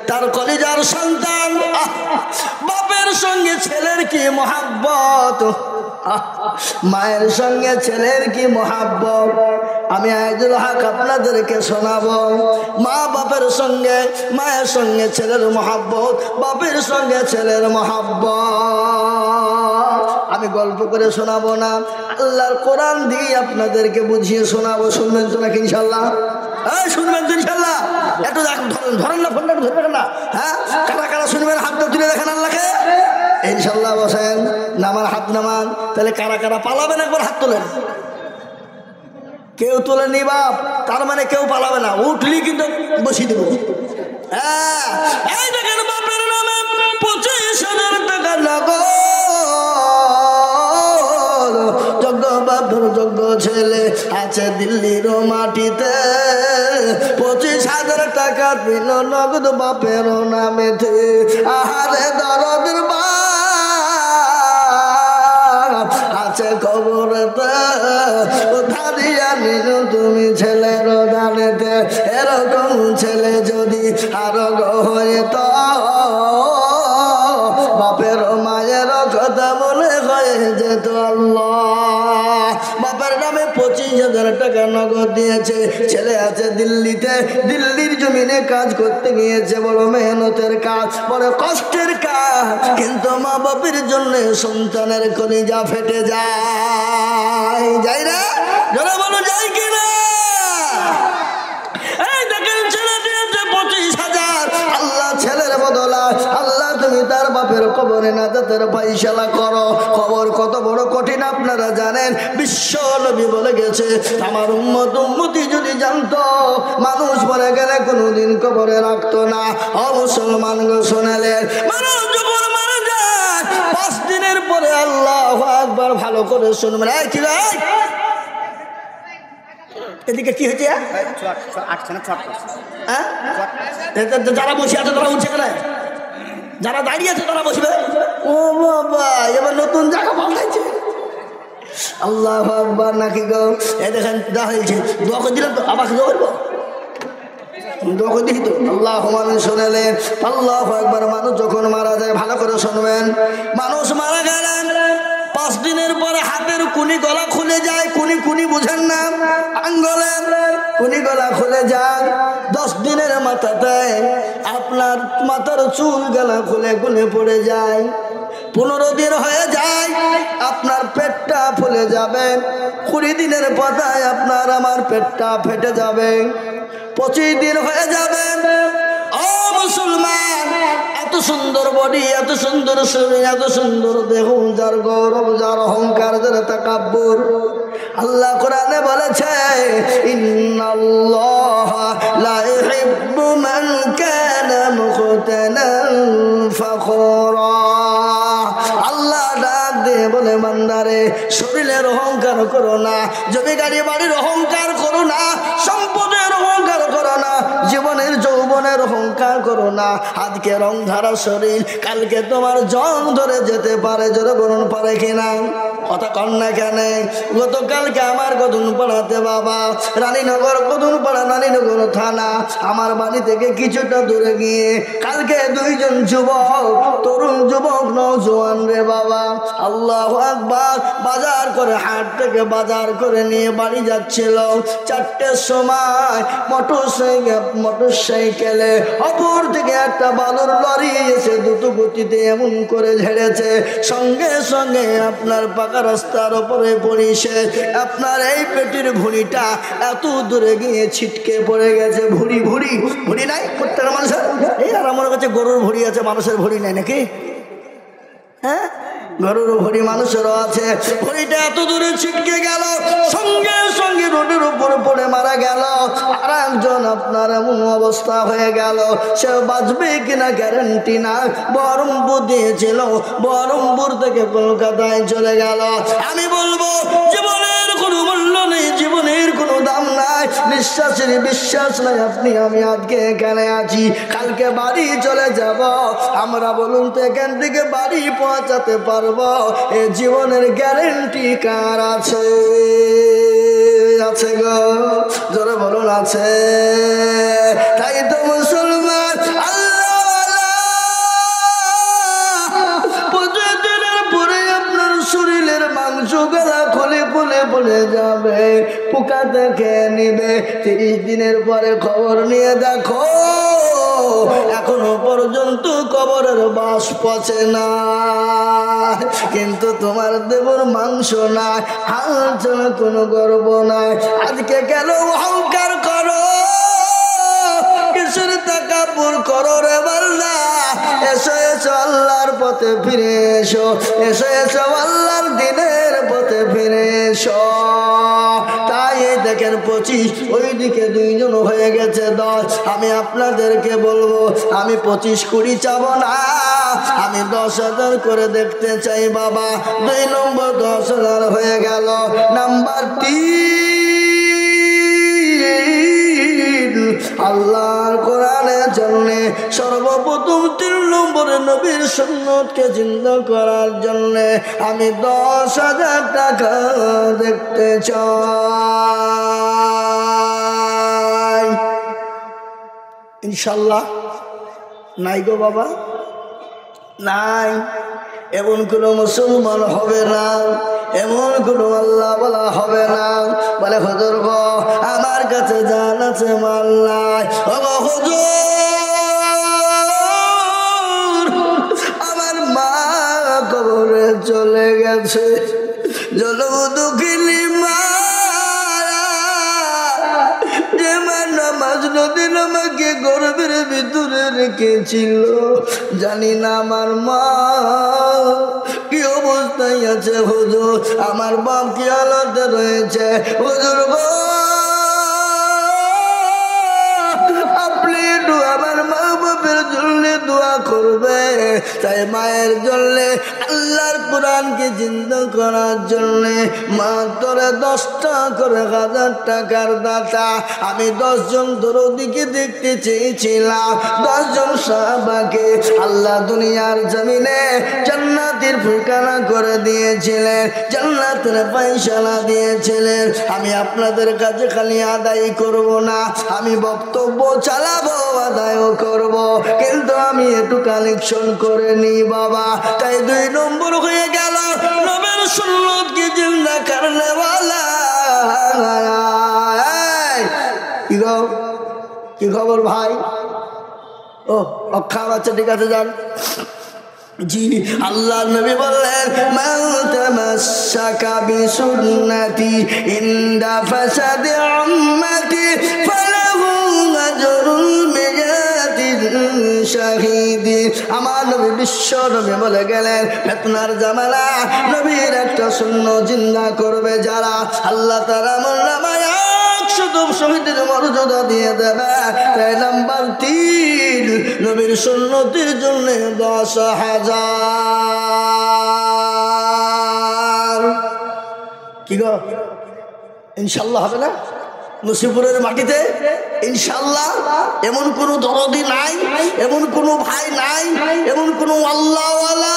তার কলিজার সন্তান। বাপের সঙ্গে ছেলের কি মহাব্বত, মায়ের সঙ্গে ছেলের কি মহাব্বত। আমি আইজুল হক আপনাদেরকে শোনাবো মা বাপের সঙ্গে, মায়ের সঙ্গে ছেলের মহাব্বত, বাপের সঙ্গে ছেলের মহাব্বত। আমি গল্প করে শোনাবো না, আল্লাহর কোরআন দিয়ে আপনাদেরকে বুঝিয়ে শোনাবো। শুনবেন তো নাকি ইনশাল্লাহ? হ্যাঁ শুনবেন তো ইনশাল্লাহ? একটু ধরেন না, ফোনটা একটু ধরবেন না। হ্যাঁ, কারা কারা শুনবেন হাতটা তুলে দেখেন আল্লাহকে। ইনশাল্লাহ বসেন, নামার হাত নামান। তাহলে কারা কারা পালাবেন একবার হাত তোলেন। কেউ তোলেনি বাপ, তার মানে কেউ পালাবে না, উঠলি কিন্তু বসিয়ে দেবো। হ্যাঁ, এই দেখেন বাপের নামে 25,000 টাকা নগদ, যোগ্য বাপের যোগ্য ছেলে আছে দিল্লির মাটিতে। 25,000 টাকা দিল নগদ বাপের নামেতে। আহারে দরদের বাপ আছে খবরেতে, কোথা দিয়া নিল তুমি ছেলের দানেতে। এরকম ছেলে যদি আরো হইত, বাপের মায়ের কথা মনে হয়ে যেত। আল্লাহ বাপের নামে 25,000 টাকা নগদ দিয়েছে। ছেলে আছে দিল্লিতে, দিল্লির জমিনে কাজ করতে গিয়েছে, বড় মেহনতের কাজ, বড় কষ্টের কাজ, কিন্তু মা বাপের জন্য সন্তানের কলিজা ফেটে যায়। যাই না? যারা বলো যাই কিনা? এই দেখেন ছেলে দিয়েছে 25,000, আল্লাহ ছেলের বদলা, আল্লাহ তুমি তার বাপের কবরে নাজাতের ফায়সালা করো। খবর কত বড় কঠিন আপনারা জানেন। বিশ্ব নবী বলে গেছে, আমার উম্মত উম্মতি যদি জানতো মানুষ মরে গেলে কোনোদিন কবরে রাখতো না। ও মুসলমান গো শোনালেন, মানুষ যখন মারা যায় 5 দিনের পরে আল্লাহু আকবার, ভালো করে শুনবেন। এই কি রে, এদিকে কি হয়েছে? যারা বসে আছে তারা উঠছে কেন? যারা দাঁড়িয়ে আছে তারা বসবে। ও বাবা, এবার নতুন জায়গা পাল্টাইছে। আল্লাহু আকবার নাকি গো? এই দেখেন যা হয়েছে, দোয়া করে দিলাম তো, আবার দোয়া করবো, দোয়া করে দিই তো। আল্লাহু আমিন শোনালেন। আল্লাহু আকবার। মানুষ যখন মারা যায়, ভালো করে শুনবেন, মানুষ মারা গেলেন 5 দিনের পরে হাতের কুনি গলা খুলে যায়। কুনি কুনি বুঝেন না? আঙ্গুলের কুনি গলা খুলে যায়। 10 দিনের মাথাতে আপনার মাথার চুল গলা খুলে খুলে পড়ে যায়। 15 দিন হয়ে যায়, আপনার পেটটা ফুলে যাবে। 20 দিনের পাতায় আপনার আমার পেটটা ফেটে যাবে। 25 দিন হয়ে যাবে। ও মুসলমান, এত সুন্দর বডি, এত সুন্দর শরীর, এত সুন্দর দেহ, যার গৌরব, যার অহংকার, যার তাকাব্বুর, আল্লাহ কোরআনে বলেছে, ইন্নাল্লাহা লা ইউহিব্বু মান কানা মুখতালান ফাখুরা। আল্লাহ ডাক দিয়ে বলে, বান্দারে শরীরের অহংকার করো না, জমি গাড়ি বাড়ির অহংকার করো না, সম্পদের অহংকার করো না, জীবনের যৌবনের অহংকার করো না। আজকে রং ধারা শরীর, কালকে তোমার জং ধরে যেতে পারে। জোরে বলুন পারে কিনা? কথা কন না কেন? গতকালকে আমার কদুন পাড়াতে বাবা, রানীনগর কদুন পাড়া, রানীনগর থানা, আমার বাড়ি থেকে কিছুটা দূরে গিয়ে কালকে 2 জন যুবক, তরুণ যুবক, নওজোয়ান রে বাবা, আল্লাহু আকবার, বাজার করে, হাট থেকে বাজার করে নিয়ে বাড়ি যাচ্ছিল। 4টের সময় মোটরসাইকেলে অপর থেকে একটা বালুর লরি এসে দ্রুত গতিতে এমন করে ঝেড়েছে, সঙ্গে সঙ্গে আপনার পাকা রাস্তার উপরে পড়িছে। আপনার এই পেটের ভুঁড়িটা এত দূরে গিয়ে ছিটকে পড়ে গেছে। ভুঁড়ি ভুঁড়ি ভুঁড়ি নাই প্রত্যেকটা মানুষের। এই আর আমার কাছে গরুর ভুঁড়ি আছে, মানুষের ভুঁড়ি নাই নাকি? হ্যাঁ, গরুর ভুঁড়ি মানুষেরও আছে। ভুঁড়িটা এত দূরে ছিটকে গেল, সঙ্গে সঙ্গে রোডের উপর পড়ে মারা গেল। আর একজন আপনার এমন অবস্থা হয়ে গেল, সে বাঁচবে কিনা গ্যারান্টি না। বহরমপুর দিয়েছিল, বহরমপুর থেকে কলকাতায় চলে গেল। আমি বলবো জীবনের কোনো মূল্য নেই, জীবনের কোনো দাম নাই, নিঃশ্বাসের বিশ্বাস নাই। আপনি আমি আজকে এখানে আছি, কালকে বাড়ি চলে যাব। আমরা বলুন তো এখান থেকে বাড়ি পৌঁছাতে পারবো? এ জীবনের গ্যারেন্টি কার আছে? আছে গো, জোরে বলুন আছে। তাই তো মুসলমান শরীরের মাংস গলা খুলে খুলে পড়ে যাবে, পোকা দেখে নিবে। 30 দিনের পরে খবর নিয়ে দেখো এখনো পর্যন্ত কবরের বাস পচে না, কিন্তু তোমার দেবর মাংস নাই, হাল কোনো গর্ব নাই। আজকে কেন অহংকার করো, কিসের তাকাব্বুর করো রে বান্দা? এসো এসো আল্লাহর পথে ফিরে এসো, এসো এসো আল্লাহর দিনের পথে ফিরে এসো। তাই দেখেন 25, ওইদিকে 2 জন হয়ে গেছে 10। আমি আপনাদেরকে বলবো, আমি 25-20 চাবো না, আমি 10,000 করে দেখতে চাই বাবা। 2 নম্বর 10,000 হয়ে গেল। নাম্বার 3, আল্লাহর কোরআনের জন্য সর্বপ্রথম 3 নম্বরে নবীর সুন্নতকে জিন্দা করার জন্য আমি 10,000 টাকা দেখতে চাই। ইনশাল্লাহ নাই গো বাবা, নাই। এমন কোনো মুসলমান হবে না, এমন কোনো আল্লাহ বলা হবে না বলে হুজুর গো আমার কাছে জান আছে মাল নাই। ও গো হুজুর আমার মা কবরে চলে গেছে, জনম দুঃখিনী মা, যে মা নামাজ নদীন আমাকে গর্বের ভিতরে রেখেছিল, জানি না আমার মা কি অবস্থায় আছে। হুজুর আমার বাপ কি হালতে রয়েছে। হুজুর গো আপনি একটু আমার মা বাপের জন্য দোয়া করবে। তাই মায়ের জন্য আল্লাহর কোরআনকে জিন্দা করার জন্য মাত্র 10টা করে 1000 টাকার দাতা আমি 10 জন দরদিকে দেখতে চেয়েছিলাম। 10 জন সাহাবাকে আল্লাহ দুনিয়ার জমিনে জান্নাতের ঠিকানা করে দিয়েছিলেন, জান্নাতের ফায়সালা দিয়েছিলেন। আমি আপনাদের কাছে খালি আদায় করব না, আমি বক্তব্য চালাবো, আদায়ও করব, কিন্তু আমি একটু কালেকশন করে নি বাবা। তাই 2 নম্বর হয়ে গেল নবীর সুন্নাত কি জিন্দা করনে ওয়ালা। কি খবর ভাই? ও অক্ষার আছে, ঠিক আছে যান। জি আল্লাহ নবী বললেন মান তামাসসাকা বিসুন্নতি ইনদা ফাসাদি উম্মতি ফালাহু আজরুল মিয়াতিন শাহীদিন। আমার নবী বিশ্ব নবী বলে গেলেন ফিতনার জামানা নবীর একটা সুন্নাত জিন্দা করবে যারা, আল্লাহ তাআলা মোল্লামায় শহীদের মর্যাদা দিয়ে দেবে। তাই নাম্বার 3 নবীর সুন্নতের জন্য 10,000। কি গো ইনশাল্লাহ হবে না? নসিপুরের মাটিতে ইনশাল্লাহ এমন কোনো দরদি নাই, এমন কোনো ভাই নাই, এমন কোনো আল্লাহওয়ালা।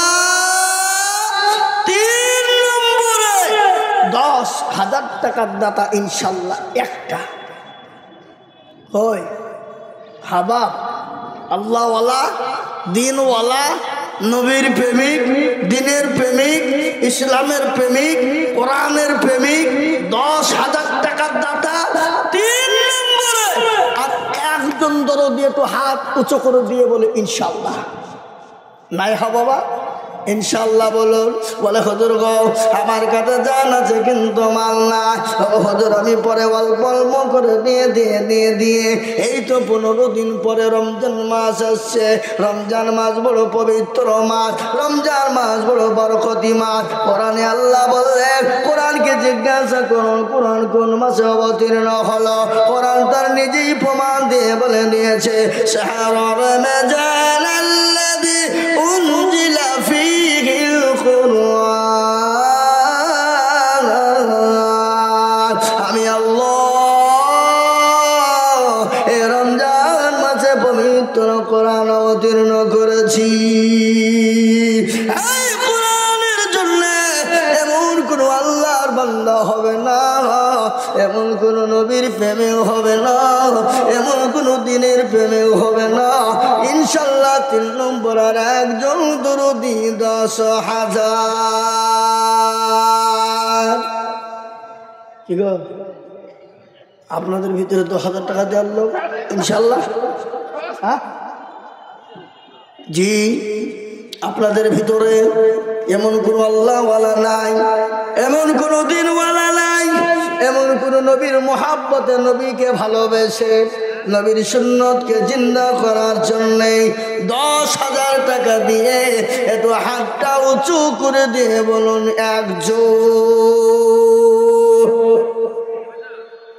3 নম্বরে 10,000 টাকার দাতা ইনশাল্লাহ একটা হয়। হাবাব আল্লাহওয়ালা, দিনওয়ালা, নবীর প্রেমিক, দিনের প্রেমিক, ইসলামের প্রেমিক, কোরআনের প্রেমিক, 10,000 টাকার দাতা 3 নম্বরে। আর একজন দরদি একটু হাত উঁচু করে দিয়ে বলে ইনশাল্লাহ। নাই হা বাবা ইনশাল্লাহ বলুন। বলে হুজুর গো আমার কাছে জান আছে কিন্তু মাল না। হুজুর আমি পরে অল্প অল্প করে দিয়ে এই তো 15 দিন পরে রমজান মাস আসছে। রমজান মাস বড় পবিত্র মাস, রমজান মাস বড় বরকতি মাস। কোরআনে আল্লাহ বললেন কোরআনকে জিজ্ঞাসা করুন কোরআন কোন মাসে অবতীর্ণ হলো। কোরআন তার নিজেই প্রমাণ দিয়ে বলে দিয়েছে শাহরুর রমজান আল্লাযী উনজিলা ফীহিল কুরআন। এই কোরআনের জন্য এমন কোন আল্লাহর বান্দা হবে না, এমন কোন নবীর প্রেমেও হবে না, এমন কোন দিনের প্রেমেও হবে না। ইনশাল্লাহ 3 নম্বর আর একজন দরুদি 10,000। কি গো, আপনাদের ভিতরে 10,000 টাকা দেওয়ার লোক ইনশাল্লাহ? হ্যাঁ জি, আপনাদের ভিতরে এমন কোন আল্লাহওয়ালা নাই, এমন কোন দিনওয়ালা নাই, এমন কোন নবীর মোহাব্বতে নবীকে ভালোবেসে নবীর সুন্নতকে জিন্দা করার জন্যে 10,000 টাকা দিয়ে একটু হাতটা উঁচু করে দিয়ে বলুন একজন।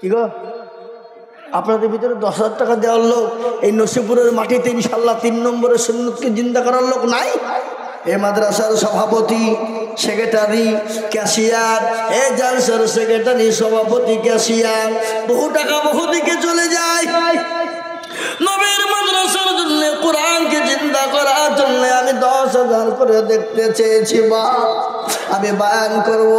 কি গো, আপনাদের ভিতরে 10,000 টাকা দেওয়ার লোক এই নসিপুরের মাটিতে ইনশাল্লাহ 3 নম্বরের সুন্নতকে জিন্দা করার লোক নাই? এই মাদ্রাসার সভাপতি, সেক্রেটারি, ক্যাশিয়ার, এই জালসার সেক্রেটারি, সভাপতি, ক্যাশিয়ার, বহু টাকা বহু দিকে চলে যায়। নবীর মাদ্রাসার জন্য, কোরআনকে জিন্দা করার জন্য আমি 10,000 করে দেখতে চেয়েছি। বা আমি বায়ান করব,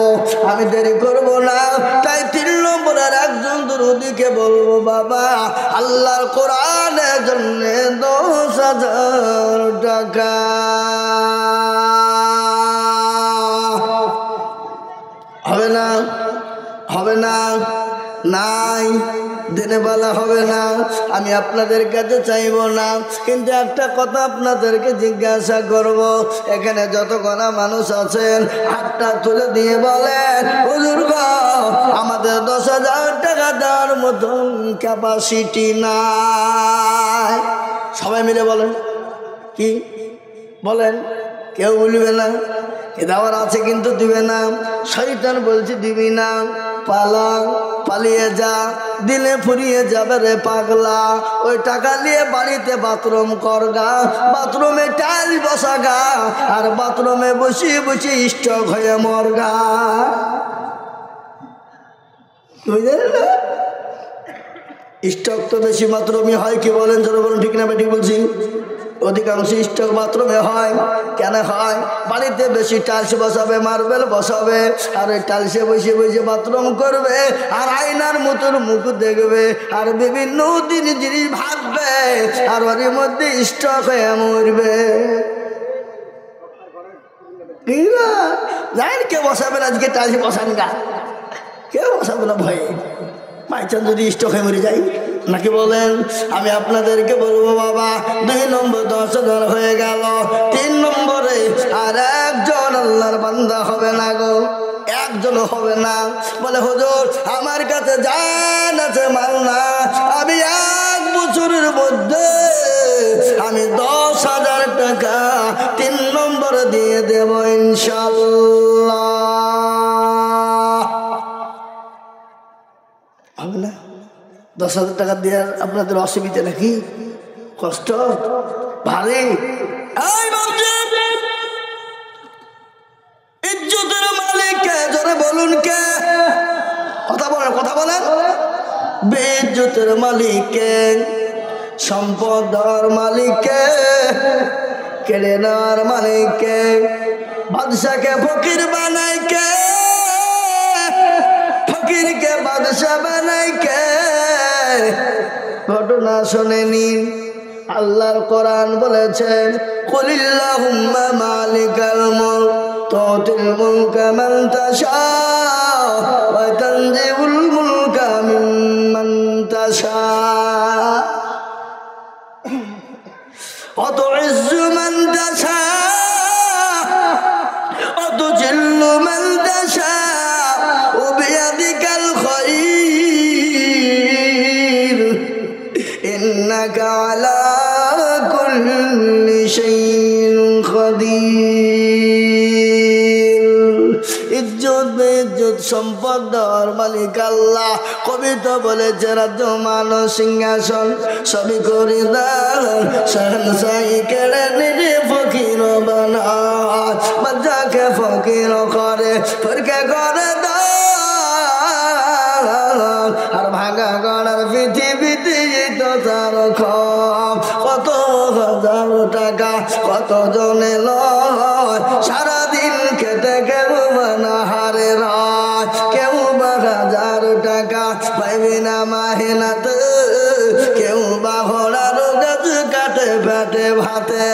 আমি দেরি করব না। তাই 3 নম্বরের একজন দরুদিকে বলবো, বাবা আল্লাহর কোরআনের জন্য 10,000 টাকা। হবে না? হবে না? নাই, দিনে বেলা হবে না। আমি আপনাদের কাছে চাইব না, কিন্তু একটা কথা আপনাদেরকে জিজ্ঞাসা করব। এখানে যত গণা মানুষ আছেন হাতটা তুলে দিয়ে বলেন, হুজুর গো, আমাদের 10,000 টাকা দেওয়ার মতন ক্যাপাসিটি নাই। সবাই মিলে বলেন, কি বলেন? কেউ বলবে না এ দেওয়ার আছে কিন্তু দিবে না। শয়তান বলছে দিবি না, পালা, পালিয়ে যা, দিলে ফুরিয়ে যাবে রে পাগলা। ওই টাকা নিয়ে বাড়িতে বাথরুম করগা, বাথরুমে টাইল বসাগা, আর বাথরুমে বসিয়ে বসিয়ে স্টক হয়ে মরগা। বুঝলেন না? স্টক তো বেশি বাথরুমে হয়, কি বলেন? যারা বলেন ঠিক না বেঠিক বলছি? অধিকাংশ স্টক বাথরুমে হয়। কেন হয়? বাড়িতে বেশি টাইলস বসাবে, মার্বেল বসাবে, আর ওই টাইলসে বসে বসে বাথরুম করবে, আর আয়নার মতন মুখ দেখবে, আর বিভিন্ন জিনিস ভাববে, আর ওর মধ্যে স্টক হয়ে মরবে। জানেন কে বসাবেন আজকে টাইলস? বসান গা, কেউ বসাবে না ভয়ে। মাইচান যদি স্টক হয়ে মরে যাই, নাকি বলেন? আমি আপনাদেরকে বলবো, বাবা 2 নম্বর 10,000 হয়ে গেল। 3 নম্বরে আর একজন আল্লাহর বান্দা হবে না গো, একজনও হবে না। বলে হুজুর আমার কাছে জান আছে, মাল না, আমি 1 বছরের মধ্যে আমি 10,000 টাকা 3 নম্বর দিয়ে দেব ইনশাল্লাহ। হবে না? 10,000 টাকা দেওয়ার আপনাদের অসুবিধা নাকি? কষ্ট ভারী? ইজ্জতের মালিক কে? জোরে বলুন কে? কথা বলেন, কথা বলেন। বেইজ্জতের মালিক কে? সম্পদের মালিক কে? কেড়ে নেওয়ার মালিক কে? বাদশাকে ফকির বানায় কে? ফকিরকে বাদশা বানায় কে? ঘটনা শোনেনি? আল্লাহর কোরআন বলেছেন, কুলিল্লাহুম্মা মালিকাল মুলক তুতিল মুলকা মান তাশা ওয়া তানজিউল মুলকা মিম্মান তাশা ওয়া তুইজ্জু মান তাশা ওয়া তুজিল্লু মান তাশা ওয়া বিয়াদিকাল খায়র ইন্নাকা আলা কুল্লি শাইইন কাদির। ইজ্জত বেইজ্জত সম্পদ দেওয়ার মালিক আল্লাহ। কবিতা বলেছে, রাজ্য মানো সিংহাসন সবই করে দান, শাহনশাহী কেড়ে নিয়ে ফকির বানায়। বাচ্চাকে ফকির করে, ফকির করে দান, আর ভাঙা গড়ার পৃথিবীতে তো তার কত 1,000 টাকা কত জনে লয় সারাদিন খেটে কেউ বানাহারে রাত কেউ 1000 টাকা পাইবে না মাহেনাতে কেউ বা ঘোড়ার গাছ কাটে পেটে ভাতে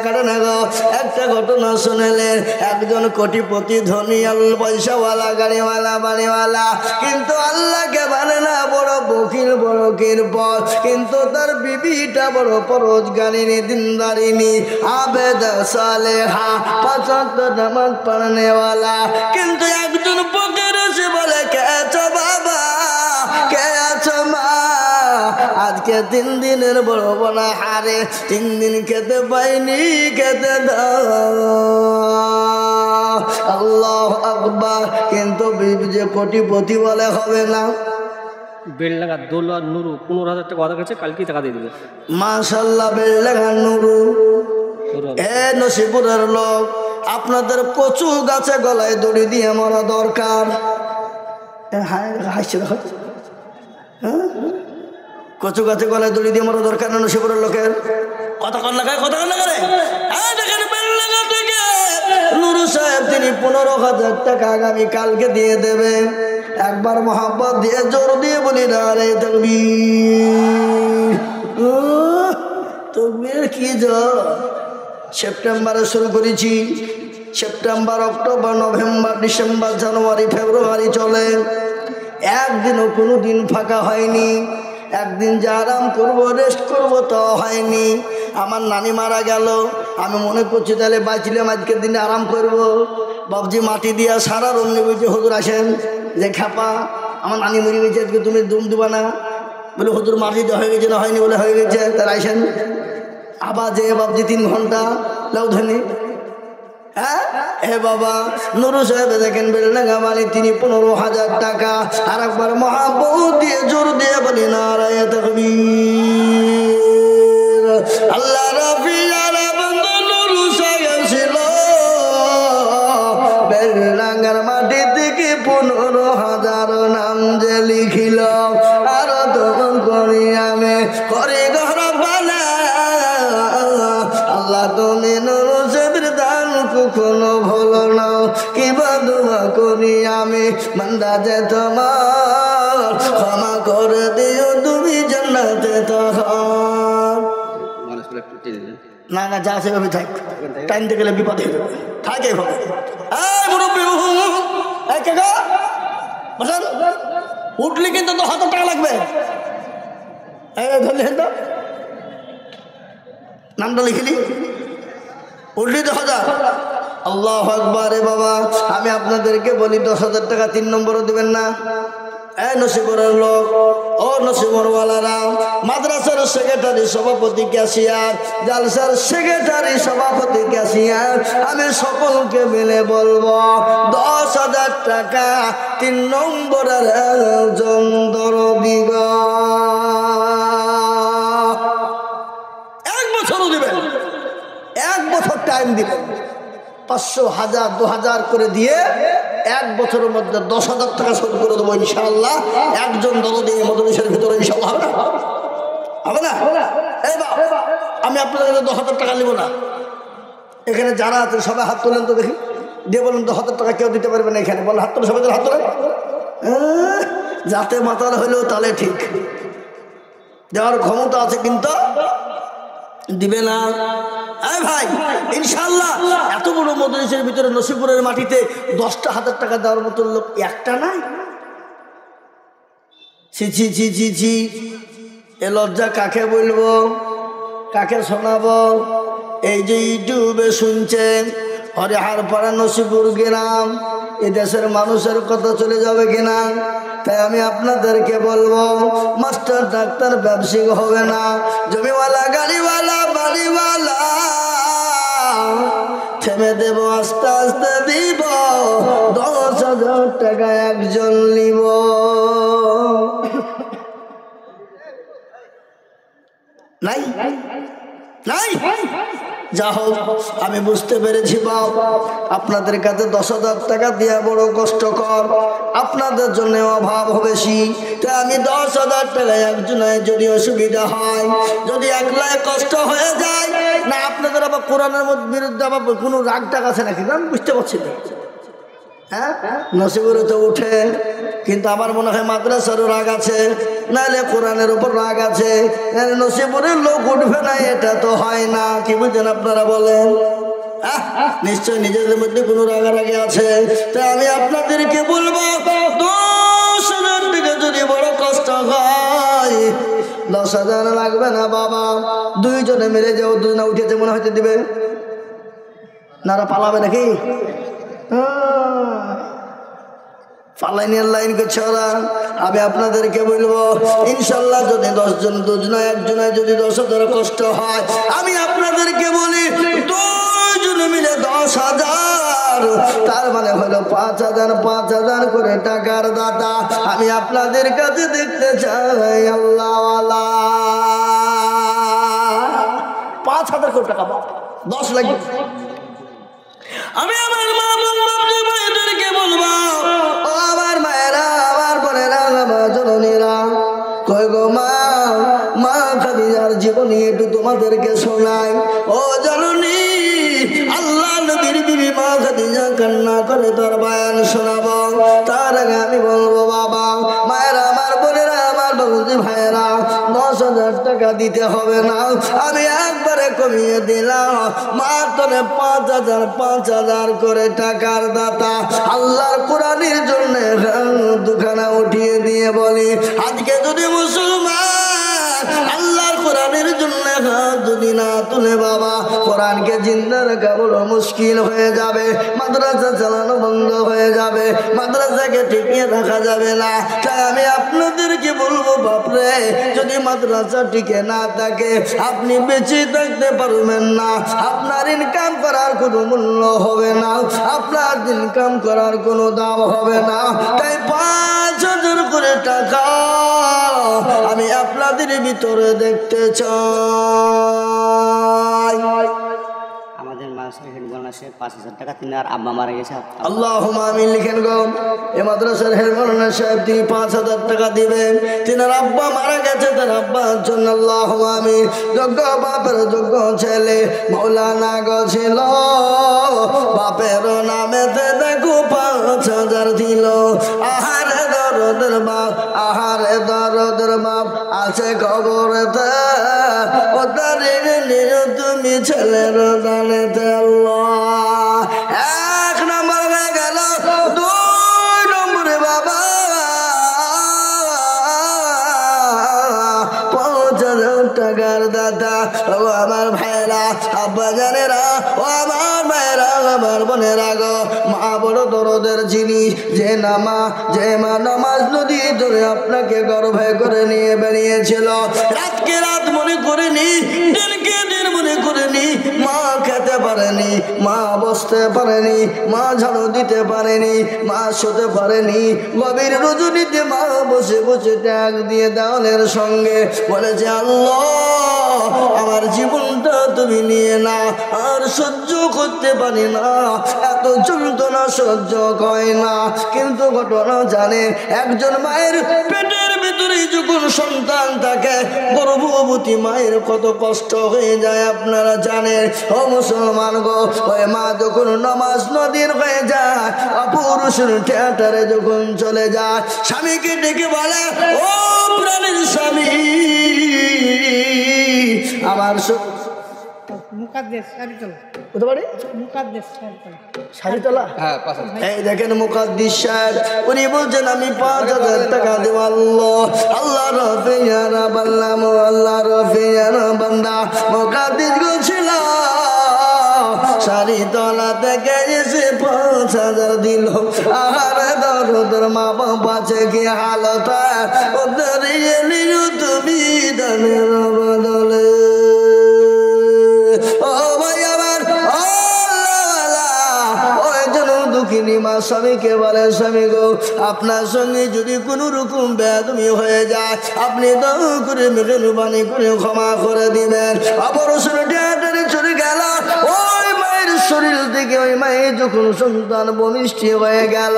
কাটে না গো। একটা ঘটনা শুনেলেন একজন কোটিপতি ধনী পয়সাওয়ালা গাড়িওয়ালা বাড়িওয়ালা কিন্তু আল্লাহকে মানে না বড় বকির বড় কিরপর কিন্তু তার বিবিটা বড় পরোজগারিনী দিনদারিনী আবেদ সালেহা 5 ওয়াক্ত নামাজ পড়নেওয়ালা কিন্তু একজন ফকির এসে বলে কে আছো বাবা কে আছো মা আজকে 3 দিনের বড় বোনা হারে 3 দিন খেতে পাইনি খেতে দাও আল্লাহ আকবার কিন্তু বিবি যে কোটিপতি বলে হবে না বেলডাঙ্গা দোলা নুরু 15,000 টাকা ওদের কাছে কালকে টাকা দিয়ে দেবে মাশাআল্লাহ বেলডাঙ্গা নুরু এ নসিপুরের লোক আপনাদের কচু গাছে গলায় দড়ি দিয়ে মরা দরকার হাসছে দেখো কচু গাছে গলায় দড়ি দিয়ে মরা দরকার না নসিপুরের লোকের কতক্ষণ লাগায় নুরু সাহেব তিনি 15,000 টাকা আগামী কালকে দিয়ে দেবেন একবার মোহাম্মত দিয়ে জোর দিয়ে বলি না রে তকবীর কি জোর সেপ্টেম্বরে শুরু করেছি September October November December January February চলে একদিনও কোনো দিন ফাঁকা হয়নি একদিন যে আরাম করবো রেস্ট করবো তো হয়নি আমার নানি মারা গেল আমি মনে করছি তাহলে বাঁচলাম আজকের দিনে আরাম করব বাবজি মাটি দিয়া সারা রমনি বলছে হুজুর আসেন যে খাপা আমার নানি মরে গেছে আজকে তুমি দুম দিবা না বলে হুজুর মাটি দেওয়া হয়ে গেছে না হয়নি বলে হয়ে গেছে তার আসেন আবার যে বাবজি 3 ঘন্টা লাউ ধনি হ্যাঁ হে বাবা নুরু সাহেব দেখেন বেলডাঙ্গা মানে তিনি 15,000 টাকা আর একবার মহাব্বত দিয়ে জোর দিয়ে বলি নারায়ে তাকবীর আল্লাহ রাব্বি আলা বন্ধু নুরু সাহেব ছিল বেলডাঙ্গার মাটি থেকে 15,000 নাম যে লিখিল আর তখন করি আমি করে ঘর বানা আল্লাহ তুমি নুরু সাহেবের দান কখনো ভুলো না কিবা দোয়া করি আমি বান্দা যে তোমার ক্ষমা করে দিও তুমি জান্নাতে তখন না না যা সেভাবে থাক টাইমতে গেলে বিপদ হয়ে যাবে থাকে হবে উঠলি কিন্তু তো 1,000 টাকা লাগবে ধরলেন তো নামটা লিখিলি উঠলি 10,000 আল্লাহু আকবার রে বাবা আমি আপনাদেরকে বলি 10,000 টাকা 3 নম্বরও দিবেন না এ নসিবরের লোক ও নসিবরওয়ালারা মাদ্রাসার সেক্রেটারি সভাপতি ক্যাশিয়ার জালসার সেক্রেটারি সভাপতি ক্যাশিয়ার আমি সকলকে মিলে বলবো 10,000 টাকা 3 নম্বরের একজন দরদি গো 1 বছরও দিবেন 1 বছর টাইম দিবেন 500 1000 2000 করে দিয়ে 1 বছরের মধ্যে 10,000 টাকা শোধ করে দেবো ইনশাআল্লাহ একজন দরদি মজলিসের ভিতরে ইনশাআল্লাহ হবে না এই বাবা আমি আপনাদের কাছে 10,000 টাকা নিব না এখানে যারা আছে সবাই হাত তোলেন তো দেখি দিয়ে বলেন 10,000 টাকা কেউ দিতে পারবে না এখানে বল হাত তোলে সবাই হাত তোলেন যাতে মাতাল হইলেও তাহলে ঠিক দেওয়ার ক্ষমতা আছে কিন্তু দিবে না ভাই ইনশাআল্লাহ এত বড় মজলিসের ভিতরে নসিপুরের মাটিতে 10,000 টাকা দেওয়ার মতো লোক একটা নাই ছি ছি ছি ছি ছি এ লজ্জা কাকে বলবো কাকে শোনাবো এই যে ইউটিউবে শুনছেন হরিহারপাড়া নসিপুর গ্রাম এ দেশের মানুষের কথা চলে যাবে কিনা তাই আমি আপনাদেরকে বলবো মাস্টার ডাক্তার ব্যবসায়িক হবে না জমিওয়ালা গাড়িওয়ালা বাড়িওয়ালা থেমে দেব আস্তে আস্তে দিব 10,000 টাকা একজন নিব নাই নাই যা হোক আমি বুঝতে পেরেছি বাপ, আপনাদের কাছে 10,000 টাকা দেওয়া বড় কষ্টকর, আপনাদের জন্য অভাব বেশি। তাই আমি 10,000 টাকায় একজনের যদি অসুবিধা হয়, যদি একলাই কষ্ট হয়ে যায় না, আপনাদের আবার কোরআনের বিরুদ্ধে আবার কোনো রাগ টাগ আছে নাকি? আমি বুঝতে পারছি না। হ্যাঁ, নসিবের তো উঠে, কিন্তু আমার মনে হয় মাদ্রাসারও রাগ আছে, নাহলে কোরআনের উপর রাগ আছে। নসিবের লোক উঠবে না, এটা তো হয় না। কি বুঝছেন আপনারা বলেন? নিশ্চয় নিজেদের মধ্যে কোনো রাগারাগি আছে। তাই আমি আপনাদেরকে বলবো 10,000 টাকা যদি বড় কষ্ট হয়, 10,000 লাগবে না বাবা, দুইজনে মিলে যাও। দুজনে উঠেছে মনে হয়তো দিবে না, পালাবে নাকি? পালাই নিয়ে লাইন করছে ওরা। আমি আপনাদেরকে বলবো ইনশাল্লাহ যদি 10 জন, 2 জন, 1 জনের যদি 10,000 কষ্ট হয়, আমি আপনাদেরকে বলি 2 জনে মিলে 10,000, তার মানে হলো 5,000 5,000 করে টাকার দাতা। আমি আপনাদের কাছে দেখতে চাই আল্লাহওয়ালা 5,000 করে টাকা, 10 লাগবে। আমি আমার মা ভাইদেরকে বলবো, ও আমার মায়েরা, আমার বোনেরা, আমার জননীরা, কই গো মা, মা খাদিজার জীবনী একটু তোমাদেরকে শোনাই। ও জননী, আল্লাহ নবীর বিবি মা খাদিজা কান্না করে তার বয়ান শোনাবো। তার আগে আমি বলবো বাবা, মায়েরা, আমার বোনেরা, আমার বাবুজি ভাইয়েরা, 10,000 টাকা দিতে হবে না, আমি একবারে কমিয়ে দিলাম, মাত্র 5,000 5,000 করে টাকার দাতা। আল্লাহর কোরআনের জন্য দুখানা উঠিয়ে দিয়ে বলি, আজকে যদি মুসলমান আল্লাহর কোরআনের জন্য যদি না তুলে বাবা, কোরআনকে জিন্দা রাখা বড় মুশকিল হয়ে যাবে, মাদ্রাসা চালানো বন্ধ হয়ে যাবে, মাদ্রাসাকে টিকিয়ে রাখা যাবে না। তাই আমি আপনাদেরকে বলবো বাপরে, যদি মাদ্রাসা টিকে না থাকে আপনি বেঁচে থাকতে পারবেন না, আপনার ইনকাম করার কোনো মূল্য হবে না, আপনার ইনকাম করার কোনো দাম হবে না। তাই 5,000 করে টাকা আমি আপনাদের ভিতরে দেখতে চাই। আমাদের মাদ্রাসার হেড মাওলানা শেখ 5,000 টাকা তিনি আর আব্বা মারা গেছে। আল্লাহুম্মা আমিন লিখেন গো। এই মাদ্রাসার হেড মাওলানা সাহেব তিনি 5,000 টাকা দিবেন। তিনার আব্বা মারা গেছে, তার আব্বার জন্য আল্লাহুম্মা আমিন। যোগ্য বাপের যোগ্য ছেলে মাওলানা গো ছিল, বাপের নামেতে দেখো 5,000 দিল। আহারে দরদের বাপ, আহারে দরদের বাপ আছে কবরেতে, ও তারিনে নিয়ে তুমি ছেলের দানেতে। আল্লাহ 1 নম্বর হয়ে গেল। 2 নম্বরে বাবা 5,000 টাকার দাতা। ও আমার ভাইরা, আব্বা জানেরা, ও আমার ভাইরা, আমার বোনেরা গো, মা বড় দরদের জিনিস। যে মা নামাজ নদী ধরে আপনাকে গর্ভে করে নিয়ে বেরিয়েছিল, রাতকে রাত মনে করেনি, দিনকে দিন মনে করেনি, মা খেতে পারেনি, মা বসতে পারেনি, মা ঝাড়ু দিতে পারেনি, মা শুতে পারেনি। গভীর রজনীতে মা বসে বসে ট্যাগ দিয়ে দেওয়ালের সঙ্গে বলেছে, আল্লাহ আমার জীবনটা তুমি নিয়ে না, আর সহ্য করতে পারি না, এত যন্ত্রণা সহ্য হয় না। কিন্তু ঘটনা জানে, একজন মায়ের পেটের ভিতরে যখন সন্তান থাকে, গর্ভবতী মায়ের কত কষ্ট হয়ে যায় আপনারা জানেন। ও মুসলমান গো, ওই মা যখন নামাজ নদীর হয়ে যায়, পুরুষের থিয়েটারে যখন চলে যায়, স্বামীকে ডেকে বলে, ও প্রাণের স্বামী আমার এই দেখেন মুকাদ্দিস সাহেব, উনি বলছেন আমি 5,000 টাকা দেব। আল্লাহ রফিয়ানা বললাম, আল্লাহ রফিয়ানা বান্দা মুকাদ্দিস গেছিল, শাড়ি তলা থেকে এসে 5,000 দিল। আহারে দরদের মা বাবাছে কি হালত, ওদের নিয়ে তুমি দানের বদলে। ও ভাই আমার, ওই জন্য দুঃখিনী মা স্বামীকে বলে, স্বামী গো, আপনার সঙ্গে যদি কোনো রকম বেয়াদবি হয়ে যায়, আপনি দয়া করে মেহরবানি করে ক্ষমা করে দিবেন। অপারেশন থিয়েটারে চলে গেল, শরীর থেকে ওই মায়ের যখন সন্তান ভূমিষ্ঠ হয়ে গেল,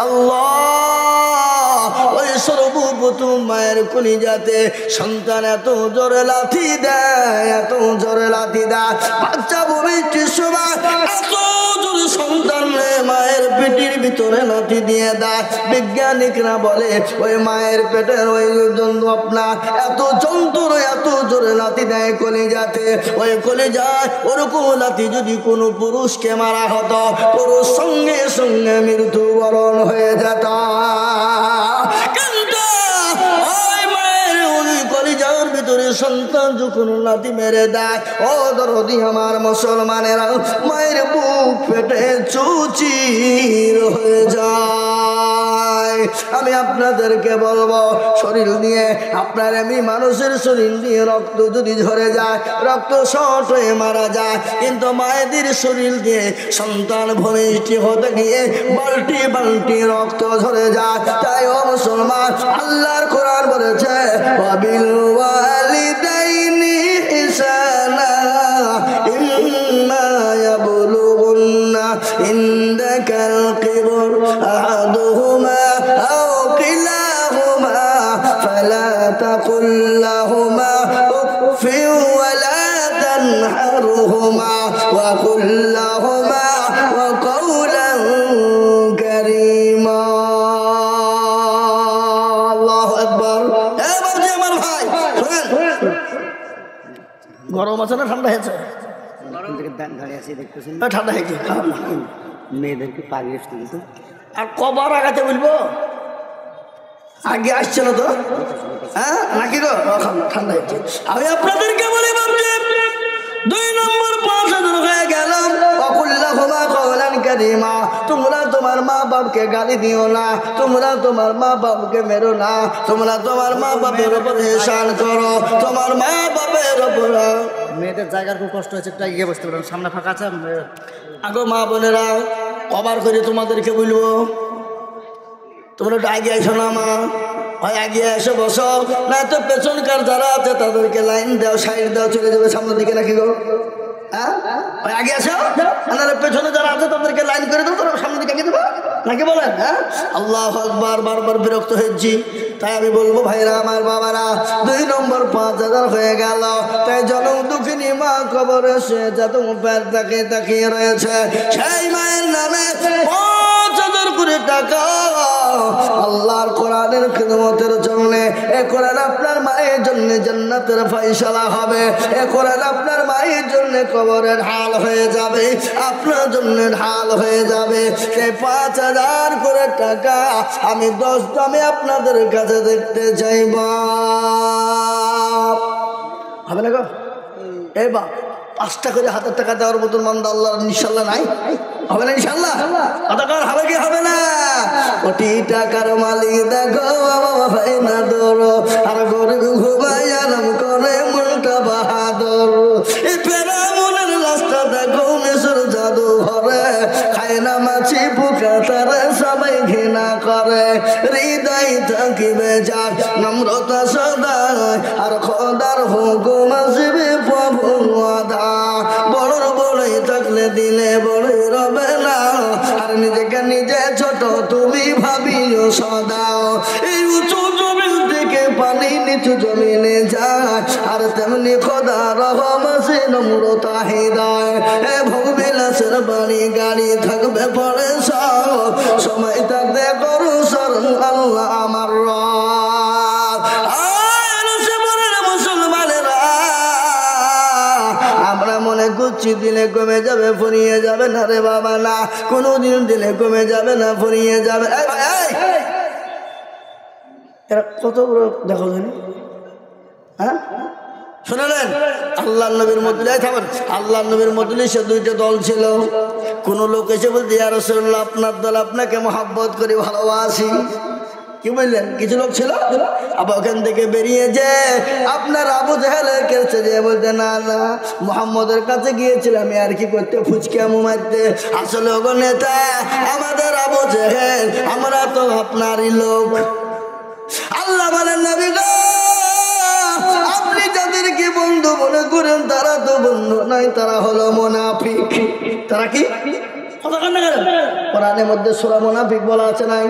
আল্লাহ ওই সর্বপ্রথম মায়ের কলিজাতে সন্তান এত জোরে লাথি দেয়, এত জোরে লাথি দেয়, বাচ্চা ভূমিষ্ঠের সময় এত জোরে সন্তান মায়ের পেটের ভিতরে লাথি দিয়ে দেয়। বিজ্ঞানিকরা বলে ওই মায়ের পেটের ওই জন্তু আপনার এত যন্ত্র এত জোরে লাথি দেয় কলিজাতে, ওই কলিজায় ওরকম লাথি যদি কোনো পুরুষকে মারা হতো, পুরুষ সঙ্গে সঙ্গে মৃত্যুবরণ হয়ে যেত। কিন্তু ওই মায়ের ওই কলিজার ভিতরে সন্তান যখন লাথি মেরে দেয়, ও দরদি আমার মুসলমানেরা, মায়ের বুক পেটে চুচির হয়ে যায়। আমি আপনাদেরকে বলবো, শরীর নিয়ে আপনার এমনি মানুষের শরীর দিয়ে রক্ত যদি ঝরে যায়, রক্ত শর্ট হয়ে মারা যায়, কিন্তু মায়েদের শরীর দিয়ে সন্তান ভূমিষ্ঠ হতে গিয়ে বাল্টি বাল্টি রক্ত ঝরে যায়। তাই ও মুসলমান, আল্লাহর কোরআন বলেছে ওয়াবিল ওয়ালিদাইনি ইহসানা ইম্মা ইয়াবলুগুন্না ইনদাকাল কিবর আহাদুহুমা আও কিলাহুমা ফালা তাকুল লাহুমা উফিন ওয়ালা তানহারহুমা ওয়া কুল লাহুমা ওয়া কওলান কারীমা। আল্লাহু আকবার। এবার যে আমার ভাই শুনেন, গরম আছে না ঠান্ডা হয়েছে? দাঁড়িয়ে আছি দেখতেছেন, ঠান্ডা হয়েছে। মেয়েদেরকে পাগিয়ে আসতে কিন্তু আর কবার আগাতে বলবো? আগে আসছে না তো, হ্যাঁ নাকি গো? ঠান্ডা হয়েছে। আমি আপনাদেরকে বলি বাবজি, 2 নম্বর 5,000 হয়ে গেল। ওয়াকুল্লাহুমা কওলান কারীমা, তোমরা তোমার মা বাপকে গালি দিও না, তোমরা তোমার মা বাপকে মেরো না, তোমরা তোমার মা বাপের উপর ihsan করো, তোমার মা বাপের উপর। মেয়েদের জায়গার খুব কষ্ট হয়েছে, একটু এগিয়ে বসতে পারেন, সামনে ফাঁকা আছে। আগো মা বোনেরা, কবার করে তোমাদেরকে বলবো, তোমরা একটু আগে এসো না মা, হয় আগে এসে বসো, না তো পেছনকার যারা আছে তাদেরকে লাইন দাও, সাইড দাও, চলে যাবে সামনের দিকে নাকি গো? হ্যাঁ ওই আগে আসো, আপনারা পেছনে যারা আছে তাদেরকে লাইন করে দেবো, তোরা সামনের দিকে আগে দেবো নাকি বলেন? হ্যাঁ আল্লাহু আকবার। বারবার বিরক্ত হয়েছি, তাই আমি বলবো ভাইরা আমার বাবারা, 2 নম্বর 5,000 হয়ে গেল। তাই জনম দুঃখিনী মা কবরে সে যত মুখের তাকিয়ে তাকিয়ে রয়েছে, সেই মায়ের নামে 5,000 করে টাকা আল্লাহর কোরআনের খিদমতের জন্য। এ কোরআন আপনার মায়ের জন্য জান্নাতের ফয়সালা হবে, এ কোরআন আপনার মায়ের জন্য কবরের ঢাল হয়ে যাবে, আপনার জন্য ঢাল হয়ে যাবে। সেই 5,000 করে টাকা আমি 10 দামে আপনাদের কাছে দেখতে চাইব, হবে না গো? এই বা 5টা করে হাতের টাকা দেওয়ার মতন মান্দা আল্লাহ ইনশাল্লাহ নাই, হবে না ইনশাল্লাহ? টাকার হবে কি হবে না? কোটি টাকার মালিক দেখো ভাই না ধরো, আর গরিব ঘুমাই আরাম করে মনটা বাহাদুর। এই পেরা মনের রাস্তা দেখো মিশর জাদু ঘরে, খায় না মাছি পোকা তারে সবাই ঘৃণা করে। হৃদয় থাকিবে যার নম্রতা সদায়, আর খোদার হুকুম আসবে প্রভু আদা। বড়র বড়ই থাকলে দিলে বড়ই রবে না, আর নিজেকে নিজে ছোট তুমি ভাবিও সদা। এই উঁচু জমিন থেকে পানি নিচু জমিনে যায়, আর তেমনি খোদা রহম আছে নম্রতা হৃদয়। এ ভোগবিলাসের বাড়ি গাড়ি থাকবে পরে সব, সময় থাকতে করু স্মরণ আল্লাহ আমার রব। আমরা মনে করছি দিলে কমে যাবে, ফুরিয়ে যাবে না রে বাবা, না কোনোদিন দিলে কমে যাবে না, ফুরিয়ে যাবে। এরা কত বড় দেখো জানি, হ্যাঁ শুনলেন? আল্লাহ নবীর মজলিসে থাকবেন, আল্লাহ নবীর মজলিসে 2টা দল ছিল। কোন লোক এসে বলছে ইয়া রাসূলুল্লাহ, আপনার দল আপনাকে মহব্বত করে ভালোবাসি। কি বললেন? কিছু লোক ছিল। আবার ওখান থেকে বেরিয়ে যে আপনার আবু জাহেলের কাছে যে বলতে, না না মুহাম্মদের কাছে গিয়েছিলাম আর কি করতে, ফুচকা মারতে। আসলে ওগো নেতা আমাদের আবু জাহেল, আমরা তো আপনারই লোক। আল্লাহ বলেন নবী গো, আপনি যাদেরকে বন্ধু মনে করেন তারা তো বন্ধু নাই, তারা হলো মুনাফিক। তারা কি কোরআনের মধ্যে সূরা মুনাফিক বলা আছে নাই?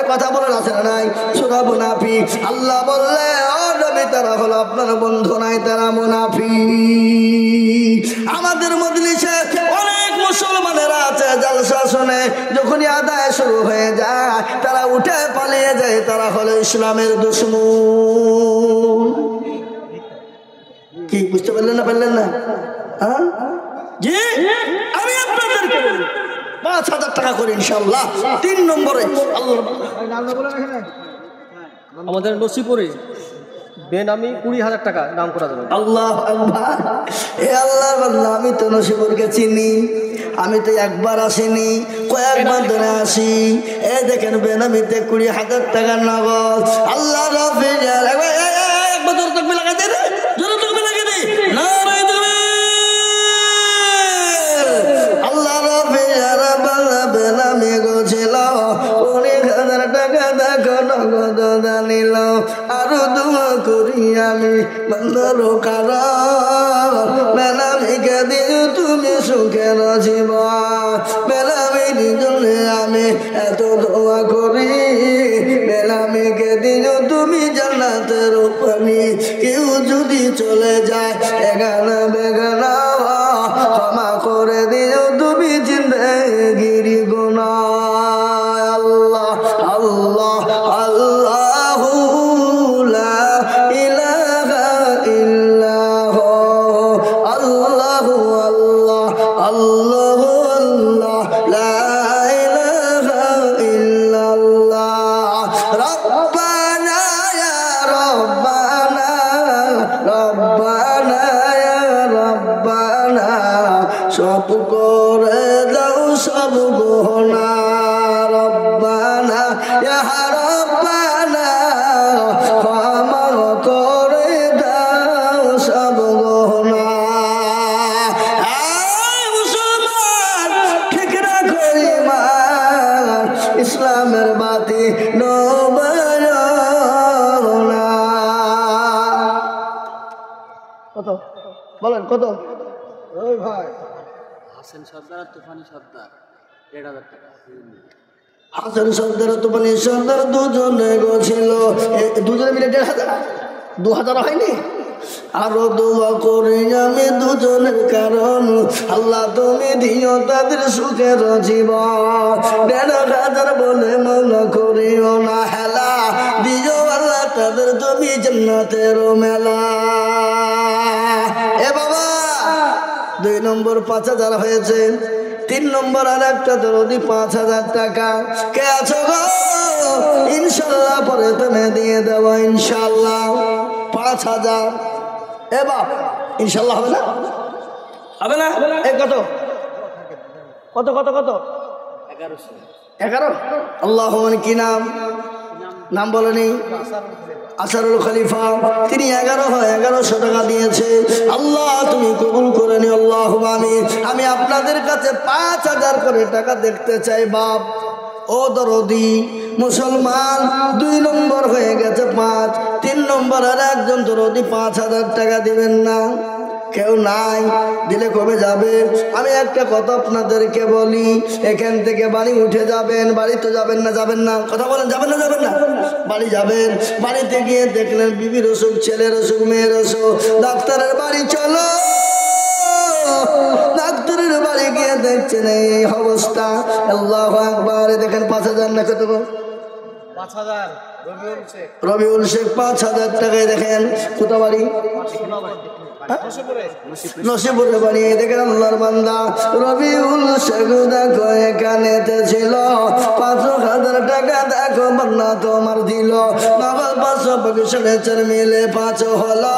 কথা বলার আছে না নাই? সূরা মুনাফিক আল্লাহ বললে ও নবী তারা হলো আপনার বন্ধু নাই, তারা মুনাফিক। আমাদের মজলিসে অনেক মুসলমানেরা আছে জলসা শুনে যখনই আদায় শুরু হয়ে যায় তারা উঠে পালিয়ে যায়, তারা হলো ইসলামের দুশমন। কি বুঝতে পারলেন না? পারলেন না? হ্যাঁ জি, আমি আপনাদেরকে 5,000 টাকা করে ইনশাআল্লাহ 3 নম্বরে আমাদের নসিপুরে বেনামি 20,000 টাকা দাম করা যাবে। আল্লাহ আকবার। এ আল্লাহর বান্দা, আমি তো নসিপুরকে চিনি, আমি তো একবার আসিনি, কয়েকবার ধরে আসি। এই দেখেন বেনামিতে 20,000 টাকা নগদ। আল্লাহ রাব্বি একবার জোরে তাকবীর লাগাই দে, জোরে তাকবীর লাগাই দে, নারায়ে তাকবীর। আল্লাহ রাব্বি বেনামি গোছিল 20,000 টাকা দেখো নগদ জানিল। আরো দোয়া করি আমি বন্ধর কারণ বেনামিকে দিও তুমি সুখের জীবন। বেনামির জন্য আমি এত দোয়া করি, বেনামিকে দিও তুমি জান্নাতের পানি। কেউ যদি চলে যায় এগানা বেগানা ক্ষমা করে দিও তুমি জিন্দেগির গুনাহ। আল্লাহ আল্লাহ আল্লাহু লা ইলাহা ইল্লাহ, আল্লাহু আল্লাহ আল্লাহু আল্লাহ লা ইলাহা ইল্লাল্লাহ। রব্বানা ইয়া রব্বানা, রব্বানা ইয়া রব্বানা, সব করে দাও সব গহনা। রব্বানা ইয়া রব্বানা, ক্ষমা করে দাও সব গহনা। মুসলমান ঠিক রাখো ঈমান, ইসলামের বাতি নবায়না। কত বলেন কত? ওই ভাই হাসান সর্দার আর তুফানি সর্দার 1,500 টাকা। হাসান সর্দার তুফানি সর্দার দুজনে গছিল, দুজনে মিলে 1,500, 2,000 হয়নি? আরো দোয়া করি আমি দুজনের কারণ আল্লাহ তুমি দিও তাদের সুখের জীবন। 1,500 বলে মনে করিও না হেলা, দিও আল্লাহ তাদের তুমি জান্নাতের মেলা। এ বাবা 2 নম্বর 5,000 হয়েছে, 3 নম্বর আর একটা দরদি 5,000 টাকা। কে আছো গো? ইনশাল্লাহ পরে তুমি দিয়ে দেবো ইনশাল্লাহ 5,000। এ বাপ ইনশাল্লাহ হবে না? হবে না? এ কত কত কত কত? 11। আল্লাহ কি নাম? নাম বলেনি? আসারুল খলিফা। তিনি 1100 টাকা দিয়েছে। আল্লাহ তুমি কবুল করে নি, আল্লাহ আমিন। আমি আপনাদের কাছে 5,000 করে টাকা দেখতে চাই বাপ। ও দরদি মুসলমান 2 নম্বর হয়ে গেছে 5, 3 নম্বর আর একজন দরদি 5,000 টাকা দিবেন না? কেউ নাই? দিলে কবে যাবে? আমি একটা কথা আপনাদেরকে বলি, এখান থেকে বাড়ি উঠে যাবেন, বাড়ি তো যাবেন না? যাবেন না? কথা বলেন, যাবেন না? যাবেন না? বাড়ি যাবেন, বাড়িতে গিয়ে দেখলেন বিবির অসুখ, ছেলের অসুখ, মেয়ের অসুখ, ডাক্তারের বাড়ি চলো। ডাক্তারের বাড়ি গিয়ে দেখছেন এই অবস্থা। আল্লাহু আকবার। দেখেন 5,000 না কত? 5,000। রবিউল শেখ 5,000 টাকায়। দেখেন কোথা বাড়ি? নসিপুরে বাড়ি। দেখেন আল্লাহর বান্দা রবিউল শেখ দেখো এখানে ছিল 5,000 টাকা। দেখো বান্দা তোমার দিল নগদ 500 4 মিলে 5 হলো।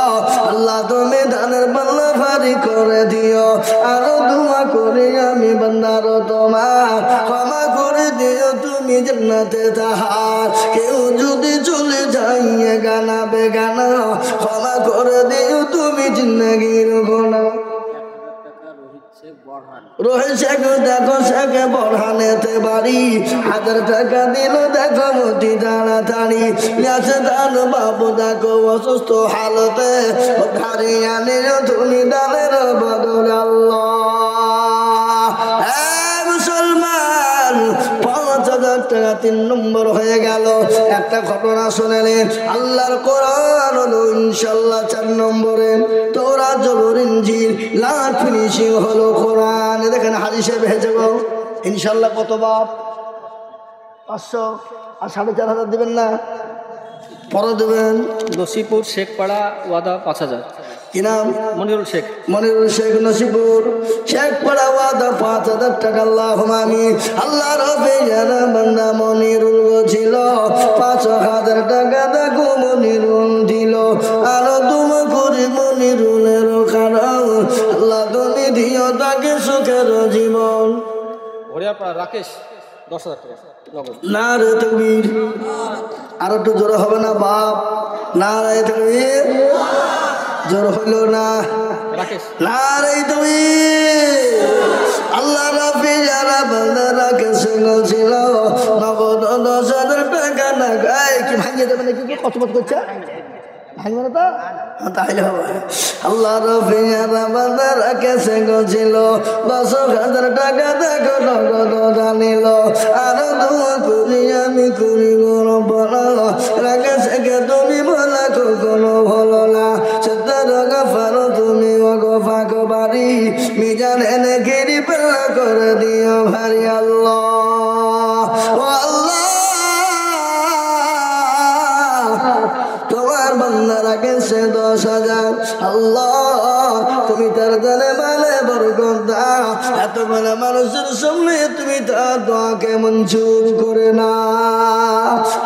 আল্লাহ তুমি ধানের পাল্লা ভারী করে দিও। আরো দোয়া করি আমি বান্দার তোমার, ক্ষমা করে দিও তুমি জান্নাতে তাহার। কেউ যদি চলে যাই গানা বেগানা, ক্ষমা করে দিও তুমি জিন্দেগির গুনাহ। 1,000 টাকা রোহিত শেখ বড়হাট। রোহে শেখ দেখো শেখ বরহানেতে বাড়ি 1000 টাকা দিল দেখো মতি তাড়াতাড়ি আছে দান বাবু দেখো অসুস্থ হালতে ধারে আনে তুমি দানের বদল আল্লাহ। মুসলমান 5000 টাকা 3 নম্বর হয়ে গেল। একটা ঘটনা শুনেলে আল্লাহর কোরআন হলো ইনশাআল্লাহ 4 নম্বরে, তাওরাত জবুর ইনজিল লাস্ট ফিনিশিং হলো কোরআন। দেখেন হাদিসে ভেজে গো ইনশাআল্লাহ কত বাপ 500 আর 4500 দিবেন না, পরে দেবেন। নসিপুর শেখপাড়া ওয়াদা 5000। কি নাম? মনিরুল শেখ। মনিরুল শেখ নসিপুর শেখপাড়া ওয়াদা 5000 টাকা। আল্লাহুম্মা আমিন। আল্লাহ রবে যারা বান্দা মনিরুল ছিল 5000 টাকা দেখো মনিরুল দিল। আর তুমি করি মনিরুলের কারণ আল্লাহ তুমি দিও তাকে সুখের জীবন। হরিয়াপাড়া রাকেশ 10000 টাকা নগদ। নারে তাকবীর, আর একটু জোর হবে না বাপ? নারে তাকবীর, জোর হইল না। রাকেশ নারে তাকবীর। আল্লাহ রাব্বি যারা বান্দা রাকেশ ছিল নগদ 10000 টাকা না গায় কি ভাঙিয়ে দেবে নাকি? কত কত করছে ভাঙবে না তো? তাহলে হবে। আল্লাহ রাব্বি যারা বান্দা রাকেশ ছিল 10000 টাকা দেখো নগদ জানিল। আর দোয়া করি আমি করি রব্বানা রাকেশকে তুমি বলা কখনো ভালো না। সত্তর গফার তুমি গফাক বাড়ি মিজান এনে গিরি পেলা করে দিও ভারি আল্লাহ। ও আল্লাহ তোমার বান্দারা গেছে 10,000। আল্লাহ তুমি তার জানে মানে বরকত দাও। এত বড় মানুষের সামনে তুমি তার দোয়াকে মঞ্জুর করে না।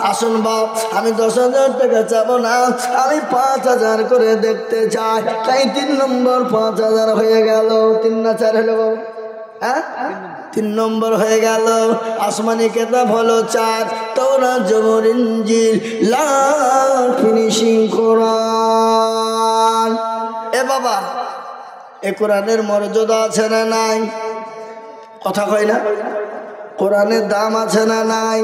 আসুন বাপ, আমি 10,000 টাকা চাবো না, আমি 5,000 করে দেখতে চাই। তাই 3 নম্বর 5,000 হয়ে গেল। 3 না 4 হলো বাবু? হ্যাঁ 3 নম্বর হয়ে গেল। আসমানি কেতাব হলো 4, তাওরাত জবুর ইনজিল লাস্ট ফিনিশিং কোরআন। এ বাবা, এ কোরআনের মর্যাদা আছে না নাই? কথা কয় না? কোরআনের দাম আছে না নাই?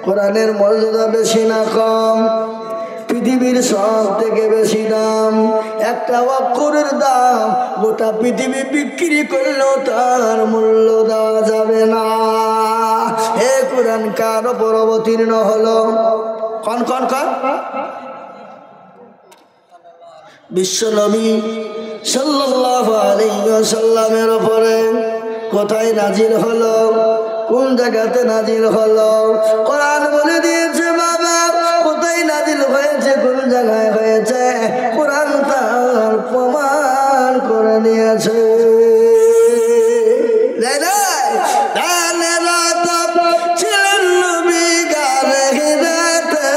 কোরআনের মর্যাদা বেশি না কম? পৃথিবীর সব থেকে বেশি দাম। একটা অক্ষরের দাম গোটা পৃথিবী বিক্রি করলেও তার মূল্য দেওয়া যাবে না। হে কোরআন কার উপর অবতীর্ণ হলো? কন কন কন? বিশ্ব নবী সাল্লাল্লাহু আলাইহি ওয়াসাল্লামের উপরে। কোথায় নাজিল হলো? কোন জায়গাতে নাজিল হলো? কোরআন বলে দিয়েছে বাবা কোথায় নাজিল হয়েছে, কোন জায়গায় হয়েছে। কোরআন তার প্রমাণ করে দিয়েছে। ছিলেন নবী গারে হিদাতে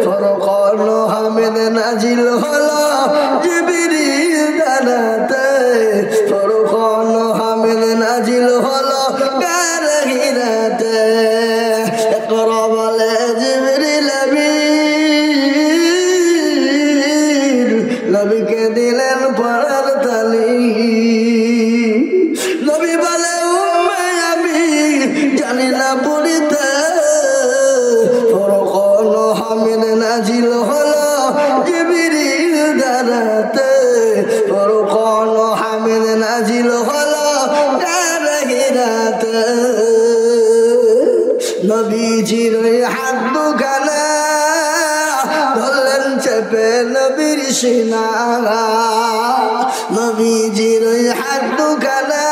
ফরকান হামিদ নাজিল হলো জিবরিল জানাতে। ফরকান হামিদ নাজিল হলো গারে হিদাতে। ইকরা বলে জিবরিল আমিন নবীকে দিলেন পড়ার তালিম। নবী বলে উম্মে আমি জানি না পড়িতে। ফরকান হামিদ নাজিল হলো জিবরিল দ্বারাতে। ফরকান হামিদ নাজিল হলো গারে হিরাতে। নবীজির হাত দুখানা ধরলেন চেপে নবীর সিনা। নবীজির হাত দুখানা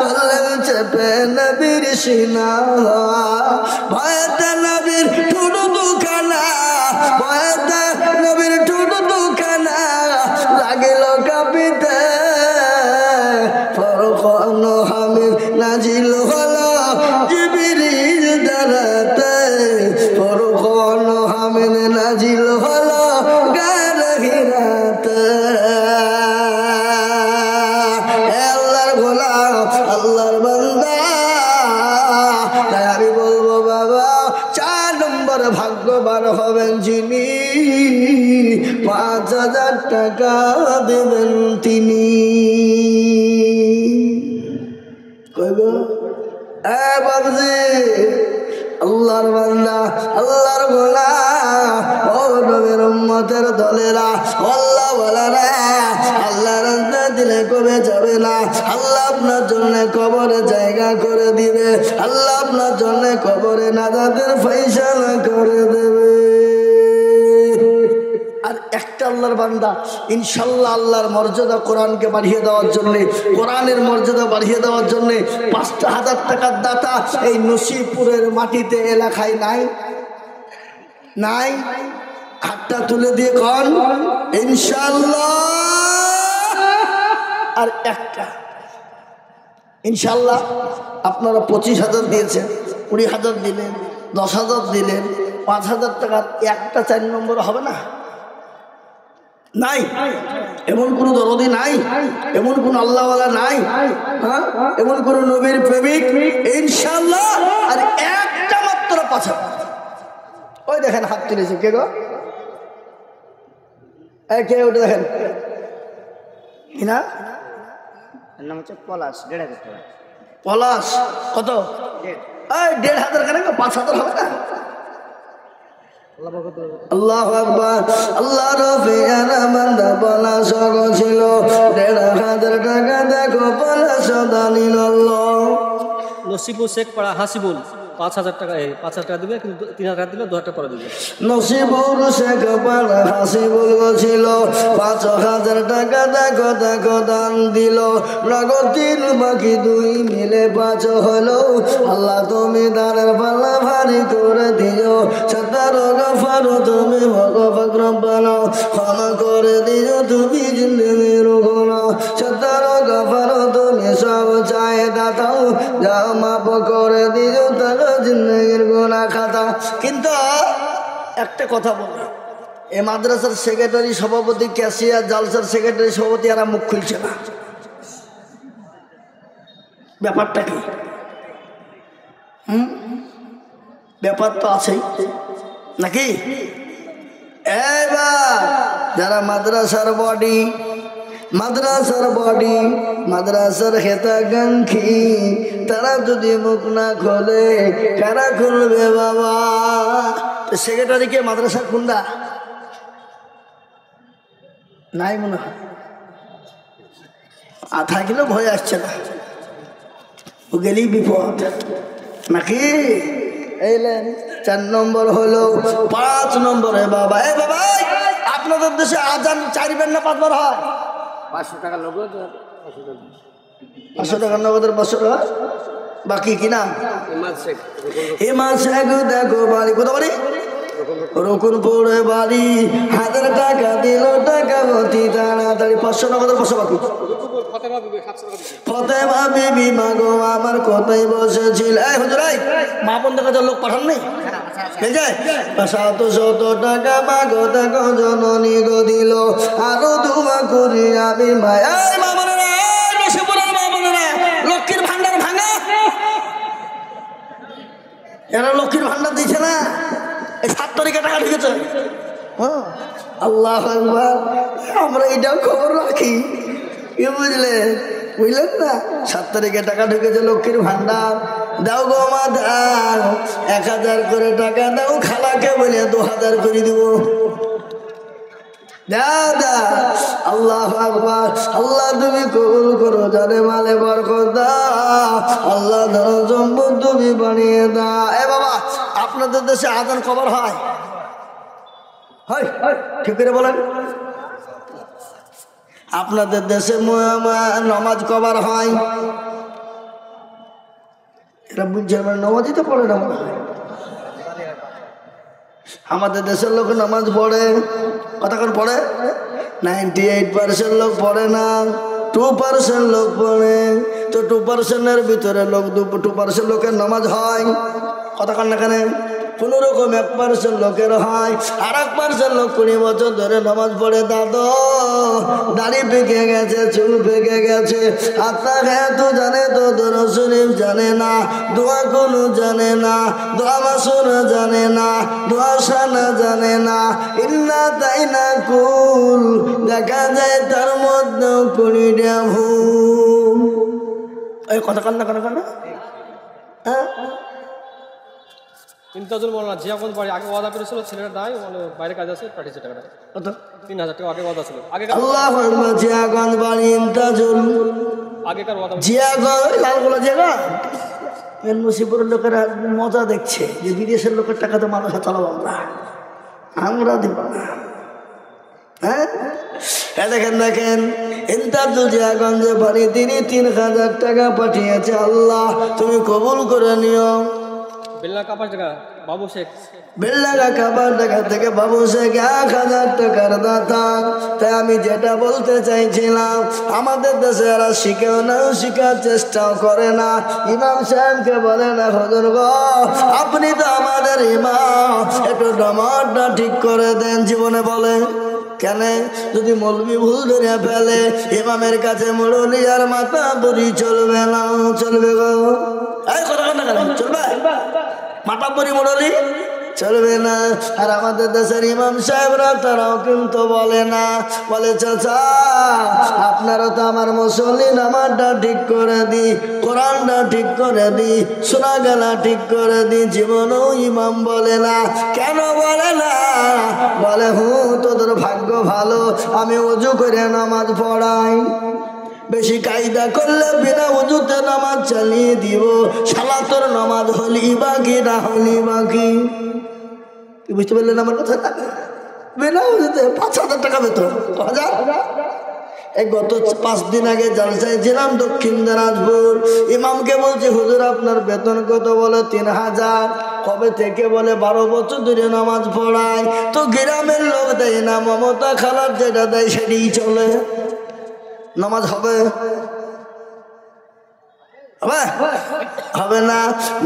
ধরলেন চেপে নবীর সিনা। ভয়তে নবীর ঠোঁট দুখানা, ভয়তে নবীর ঠোঁট দুখানা লাগিল কাঁপিতে। ফরকান হামিদ নাজিল হলো জিবরিল দ্বারাতে। ফরকান হামিদ নাজিল হলো গারে হিরাতে। আল্লাহর গোলাম, আল্লাহর বান্দা, তাই আমি বলবো বাবা 4 নম্বর ভাগ্যবান হবেন যিনি 5,000 টাকা দেবেন তিনি। কই গো এ বাবজি আল্লাহর বান্দা আল্লাহর গোলাম ও নবীর উম্মতের দলেরা আল্লাহ ওয়ালারা আল্লাহ রাস্তা দিলে কবে যাবে না আল্লাহ আপনার জন্য কবরে জায়গা করে দিবে আল্লাহ আপনার জন্য কবরে নাজাতের ফয়সালা করে দেবে আর একটা আল্লাহর বান্দা ইনশাল্লাহ আল্লাহর মর্যাদা কোরআনকে বাড়িয়ে দেওয়ার জন্য কোরআনের মর্যাদা বাড়িয়ে দেওয়ার জন্য ৫,০০০ টাকার দাতা এই নসিবপুরের মাটিতে এলাকায় নাই নাই হাতটা তুলে দিয়ে কন ইনশাল্লাহ আর একটা ইনশাল্লাহ আপনারা ২৫,০০০ দিয়েছেন ২০,০০০ দিলেন ১০,০০০ দিলেন ৫,০০০ টাকার একটা ৪ নম্বর হবে না নাই এমন কোন দরদি নাই এমন কোন আল্লাহওয়ালা নাই হ্যাঁ এমন কোন নবীর প্রেমিক ইনশাআল্লাহ আর একটা মাত্র ৫,০০০ ওই দেখেন হাত তুলেছে কে গো কে ওটা দেখেন কি না নাম হচ্ছে পলাশ ১,৫০০ টাকা পলাশ কত ১,৫০০ কেন ৫,০০০ হবে না আল্লাহু আকবার আল্লাহ রফিয়ানা বান্দা পলাশ ছিল ১,৫০০ টাকা দেখো পলাশ দানিল নসিবুল শেখ পাড়া হাসিবুল ৫,০০০ টাকা ৫,০০০ টাকা দিবে কিন্তু ৩,০০০ টাকা দিলে ২,০০০ টাকা পরে দিবে নসিবুল শেখ পাড়া হাসিবুল ছিল ৫,০০০ টাকা দেখো দেখো দান দিল নগদ ৩ বাকি ২ মিলে ৫ হলো আল্লাহ তুমি দানের পাল্লা ভারী করে দিও সত্তর গফার তুমি ভগবান রব্বানা ক্ষমা করে দিও তুমি জিন্দেগির গুনাহ সত্তর গফার তুমি সব চায় দাতাও যা মাফ করে দিও তার জিন্দেগির গুনাহ খাতা কিন্তু একটা কথা বলি এই মাদ্রাসার সেক্রেটারি সভাপতি ক্যাশিয়ার জালসার সেক্রেটারি সভাপতি এরা মুখ খুলছে না ব্যাপারটা কি ব্যাপার তো আছেই নাকি এবার যারা মাদ্রাসার বডি মাদ্রাসার হেতাকাঙ্ক্ষী তারা যদি মুখ না খোলে কারা খুলবে বাবা সেক্রেটারিকে মাদ্রাসার কুন্দা নাই মনে হয় থাকলেও ভয় আসছে না ও গেলেই বিপদ নাকি এইলেন ৪ নম্বর হলো ৫ নম্বরে বাবা বাবা আপনাদের দেশে আজান ৪ বার না ৫ বার হয় ৫০০ টাকা নগদ ৫০০ টাকা নগদের ৫০০ টাকা বাকি কি নাম ইমাম শেখ দেখো বাড়ি কোথা বাড়ি রকুনপুরে বাড়ি ১,০০০ টাকা দিল টাকা অতি তাড়াতাড়ি ৫০০ নগদের ৫০০ বাকি ফতেমা বিবি মাগো আমার কোথায় বসেছিল এই হুজুর এই মা বোনদের কাছে লোক পাঠান নেই ঠিক আছে ৭০০ টাকা মাগো দেখো জননী গো দিল আরো দুমা করি আমি মায়া মা বোনেরা নসিবপুরের মা বোনেরা লক্ষ্মীর ভান্ডার ভাঙা এরা লক্ষ্মীর ভান্ডার দিচ্ছে না এই ৭ তারিখে টাকা ঢুকেছে আল্লাহু আকবার আমরা এটাও খবর রাখি কি বুঝলেন না ৭ তারিখে টাকা ঢুকেছে লক্ষ্মীর ভান্ডার দাও গো মা দাও ১,০০০ করে টাকা দাও খালাকে বলে ২,০০০ করে দিব দাদা আল্লাহু আকবার আল্লাহ তুমি কবুল করো জানে মালে বরকত দাও আল্লাহ ধন সম্পদ তুমি বানিয়ে দাও এ বাবা আপনাদের দেশে আজান কবর হয় ঠিক করে বলেন আপনাদের দেশে নামাজ কবার হয় এরা বুঝছে নামাজই তো পড়ে না আমাদের দেশের লোক নামাজ পড়ে কতক্ষণ পড়ে 98% লোক পড়ে না 2% লোক পড়ে তো 2%-এর ভিতরে লোক 2% লোকের নামাজ হয় কতক্ষণ না কেন কোন রকম 1% লোকের হয় আর 1% লোক 20 বছর ধরে নামাজ পড়ে দাদু দাড়ি পেকে গেছে চুল পেকে গেছে আত্মা তো জানে তো দরুদ শরীফ জানে না দোয়া কোনো জানে না দোয়া মাসুর জানে না দোয়া সানা জানে না ইল্লা তাইনা কুল দেখা যায় তার মধ্যে 20টা ভুল এই কথা কান্না হ্যাঁ ইমতাজুল মৌলানা জিয়াগঞ্জ বাড়ি আগে ওয়াদা করেছিল, ছেলেটা নাই, মানে বাইরে কাজ আছে, পাঠিয়েছে টাকাটা। কত? 3000 টাকা আগে ওয়াদা ছিল। আল্লাহু আকবার। জিয়াগঞ্জ বাড়ি ইমতাজুল, আগেকার ওয়াদা। জিয়াগঞ্জ লালগোলা জায়গা। মুসিপুরের লোকেরা মজা দেখছে যে বিদেশের লোকের টাকাতে মানুষ চালাবো আমরা দিব না। হ্যাঁ দেখেন ইমতাজুল জিয়াগঞ্জে বাড়ি, তিনি 3000 টাকা পাঠিয়েছে। আল্লাহ তুমি কবুল করে নিও। বেল্লা কাপাস টাকা বাবু শেখ, বেল্লাগা কাবার টাকা থেকে বাবু শেখ 1000 টাকার দাতা। তাই আমি যেটা বলতে চাইছিলাম, আমাদের দেশে এরা শিখেও না, শিখার চেষ্টাও করে না। ইমাম সাহেবকে বলে না, হুজুর গো আপনি তো আমাদের ইমাম, একটু নামাজটা ঠিক করে দেন। জীবনে বলে কেন? যদি মৌলবি ভুল ধরে ফেলে, ইমামের কাছে মুরলি আর মাথা বুড়ি চলবে না। চলবে গো? এই কথা কেন চলবে? মাথা বুড়ি মুরলি চলবে না। আর আমাদের দেশের ইমাম সাহেবরা তারাও কিন্তু বলে না, বলে চাচা আপনারা তো আমার মুসল্লি, নামাজটা ঠিক করে দি, কোরআনটা ঠিক করে দি, শোনা গেলা ঠিক করে দি। জীবনেও ইমাম বলে না। কেন বলে না? বলে তোদের ভাগ্য ভালো, আমি ওযু করে নামাজ পড়াই। বেশি কায়দা করলে বিনা উজুতে নামাজ চালিয়ে দিব। শালা তোর নামাজ হলি বাকি না হলি বাকি। বুঝতে পারলেন আমার কথা? বিনা উজুতে 5000 টাকা বেতন। এই গত 5 দিন আগে জালসায় ছিলাম দক্ষিণ দিনাজপুর। ইমামকে বলছি হুজুর আপনার বেতন কত? বলে 3000। কবে থেকে? বলে 12 বছর ধরে নামাজ পড়ায়। তো গ্রামের লোক দেয় না, মমতা খালার যেটা দেয় সেটাই চলে। নামাজ হবে? হবে না।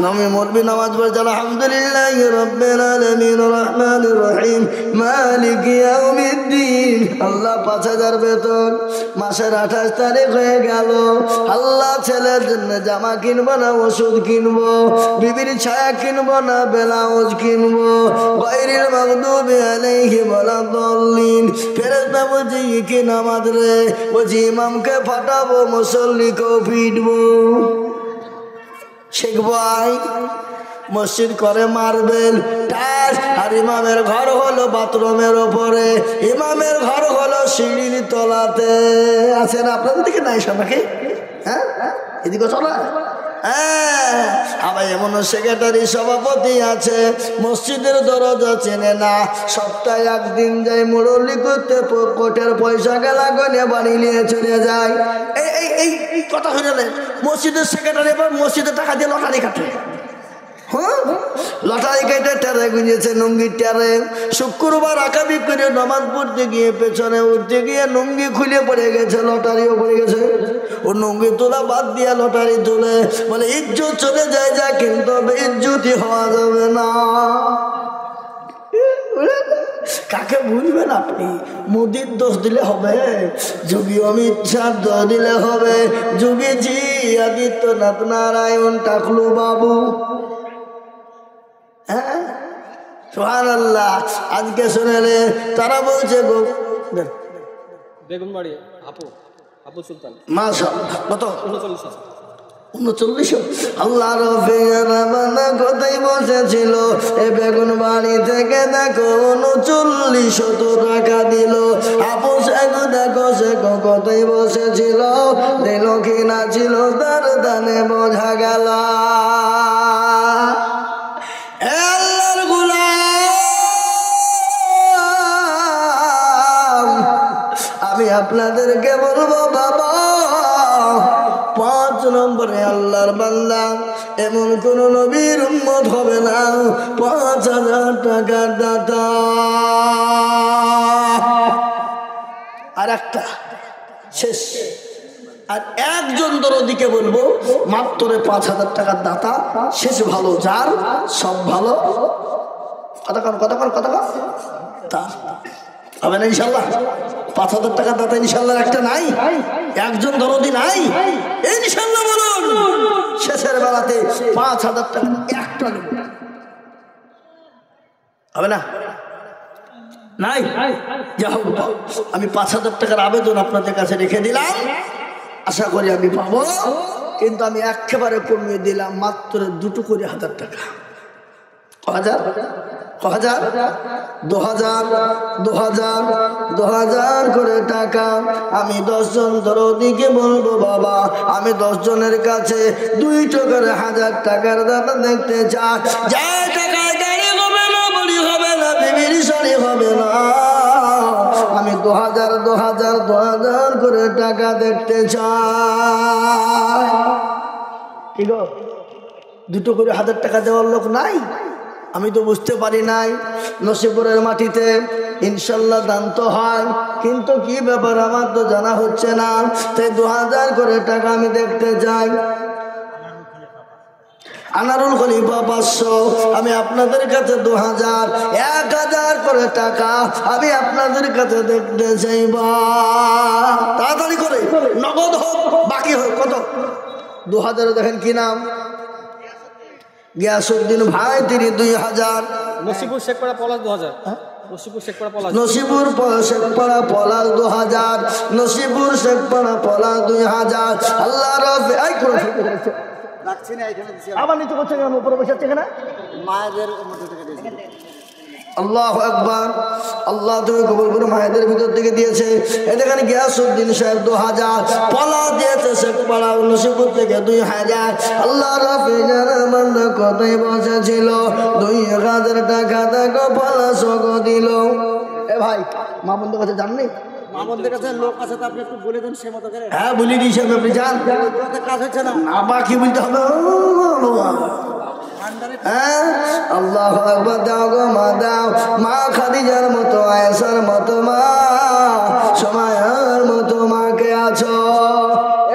নমি মরবি নামাজ পড়ছে আলহামদুলিল্লাহ রাব্বিল আলামিন রহমানির রহিম মালিকি ইয়াউমিদ্দিন। আল্লাহ 5000 বেতন। মাসের 28 তারিখ হয়ে গেল। আল্লাহ ছেলের জন্য জামা কিনবো না ওষুধ কিনবো, বিবির ছায়া কিনবো না ব্লাউজ কিনবো। গায়রিল মাগদুবি আলাইহিম ওয়ালাদ-দাল্লিন। ফেরেশতা বলছে কি নামাজ রে? বলছি ইমামকে ফাটাবো, মুসল্লিকেও পিটবো। শেখ ভাই মসজিদ করে মার্বেল টাইলস, আর ইমামের ঘর হলো বাথরুমের ওপরে, ইমামের ঘর হলো সিঁড়ির তলাতে। আছে না আপনাদের দিকে? নাই সবাইকে? হ্যাঁ এদিকে চলা। হ্যাঁ আবার এমন সেক্রেটারি সভাপতি আছে মসজিদের দরজা চেনে না, সপ্তাহে একদিন যায় মুরলি করতে, কোটের পয়সা গেলা গনে বাড়ি নিয়ে চলে যায়। এই কথা হয়ে গেলে মসজিদের সেক্রেটারি এবার মসজিদের টাকা দিয়ে লটারি কাটে। হ্যাঁ লটারি কেটে টেরে গুঁজেছে লুঙ্গির টেরে। শুক্রবার আকাবি করে নামাজ পড়তে গিয়ে পেছনে উঠতে গিয়ে লুঙ্গি খুলে পড়ে গেছে, লটারিও পড়ে গেছে। ও লুঙ্গি তোলা বাদ দিয়ে লটারি তুলে বলে ইজ্জত চলে যায় যা, কিন্তু ইজ্জতি হওয়া যাবে না। কাকে বুঝবেন আপনি? মোদির দোষ দিলে হবে, যোগী অমিত শাহ দোষ দিলে হবে, যোগীজি আদিত্যনাথ নারায়ণ টাকলু বাবু। হ্যাঁ সুবহানাল্লাহ। আজকে শুনেলে তারা বলছে গো বেগুনবাড়ি আপু সুলতান মাশাআল্লাহ কত? 39। আল্লাহ রফিয়ানা কোথায় বসেছিল এ বেগুন বাড়ি থেকে দেখো 3900 টাকা দিল। আপু শেখ দেখো শেখ কোথায় বসেছিল, দিল কিনা ছিল তার দানে বোঝা গেল। আল্লাহর গোলাম আমি আপনাদেরকে বলবো বাবা, 5 নম্বরে আল্লাহর বান্দা এমন কোন নবীর উম্মত হবে না 5000 টাকার দাতা। আর একটা শেষ, আর একজন দরদিকে বলবো মাত্র 5000 টাকার দাতা, শেষ ভালো যার সব ভালো। কথা তা হবে না ইনশাল্লাহ? 5000 টাকার দাতা ইনশাল্লাহ একটা নাই, একজন দরদি নাই ইনশাল্লাহ বলুন। শেষের বেলাতে 5000 টাকা একটা হবে না? নাই? যা হোক আমি 5000 টাকার আবেদন আপনাদের কাছে রেখে দিলাম, আশা করি আমি পাবো। কিন্তু আমি একেবারে কমিয়ে দিলাম মাত্র 2,000 টাকা। 1,000 2,000 2,000 2,000 করে টাকা। আমি 10 জন দরদিকে বলবো বাবা আমি 10 জনের কাছে 2 টাকার 1,000 টাকার দাতা দেখতে চাই। যে টাকায় গাড়ি হবে না, বাড়ি হবে না, বিবির শাড়ি হবে না, আমি 2,000 2,000 2,000 করে টাকা দেখতে চাই। কি গো 2 করে 1,000 টাকা দেওয়ার লোক নাই? আমি তো বুঝতে পারি নাই। নসিপুরের মাটিতে ইনশাল্লাহ দান তো হয়, কিন্তু কি ব্যাপার আমার তো জানা হচ্ছে না। তাই 2,000 করে টাকা আমি দেখতে চাই। আনারুল খলিফা 500, আমি আপনাদের কাছে 2,000 1,000 করে টাকা আমি আপনাদের কাছে দেখতে চাইবা। তাড়াতাড়ি করে নগদ হোক বাকি হোক। কত? 2,000। দেখেন কি নাম? গিয়াসউদ্দিন ভাই, তিনি 2,000। নসিপুর শেখপাড়া পলাশ 2,000। নসিপুর শেখপাড়া পলাশ, নসিপুর শেখপাড়া পলাশ 2,000। নসিপুর শেখপাড়া পলাশ 2,000। আল্লাহ রবে আই করে রাখছি না এখানে দিছি। আবার নিচে করছে কেন? উপরে বসে আছে কেনা? মায়েদের মধ্যে থেকে দিয়েছি। আল্লাহু আকবার। আল্লাহ তুমি কবুল করো। মায়েদের ভিতর থেকে দিয়েছে। এখানে গিয়াসউদ্দিন সাহেব 2,000। পলা দিয়েছে শেখপাড়া নসিপুর থেকে 2,000। আল্লাহ রাফি জানা বান্দা কোথায় বসেছিল 2,000 টাকা দেখো পলা সগ দিল। এ ভাই মা বন্ধুর কাছে জাননি? মামুনদের কাছে লোক আছে, তো আপনি একটু বলে দেন সে মতো করে। হ্যাঁ বলি দিয়েছি আমি, আপনি যান। কাজ হচ্ছে না, না বাকি বলতে হবে। হ্যাঁ আল্লাহু আকবার। দাও গো মা দাও, মা খাদিজার মতো, আয়েশার মতো মা, সময়ের মতো মাকে আছো।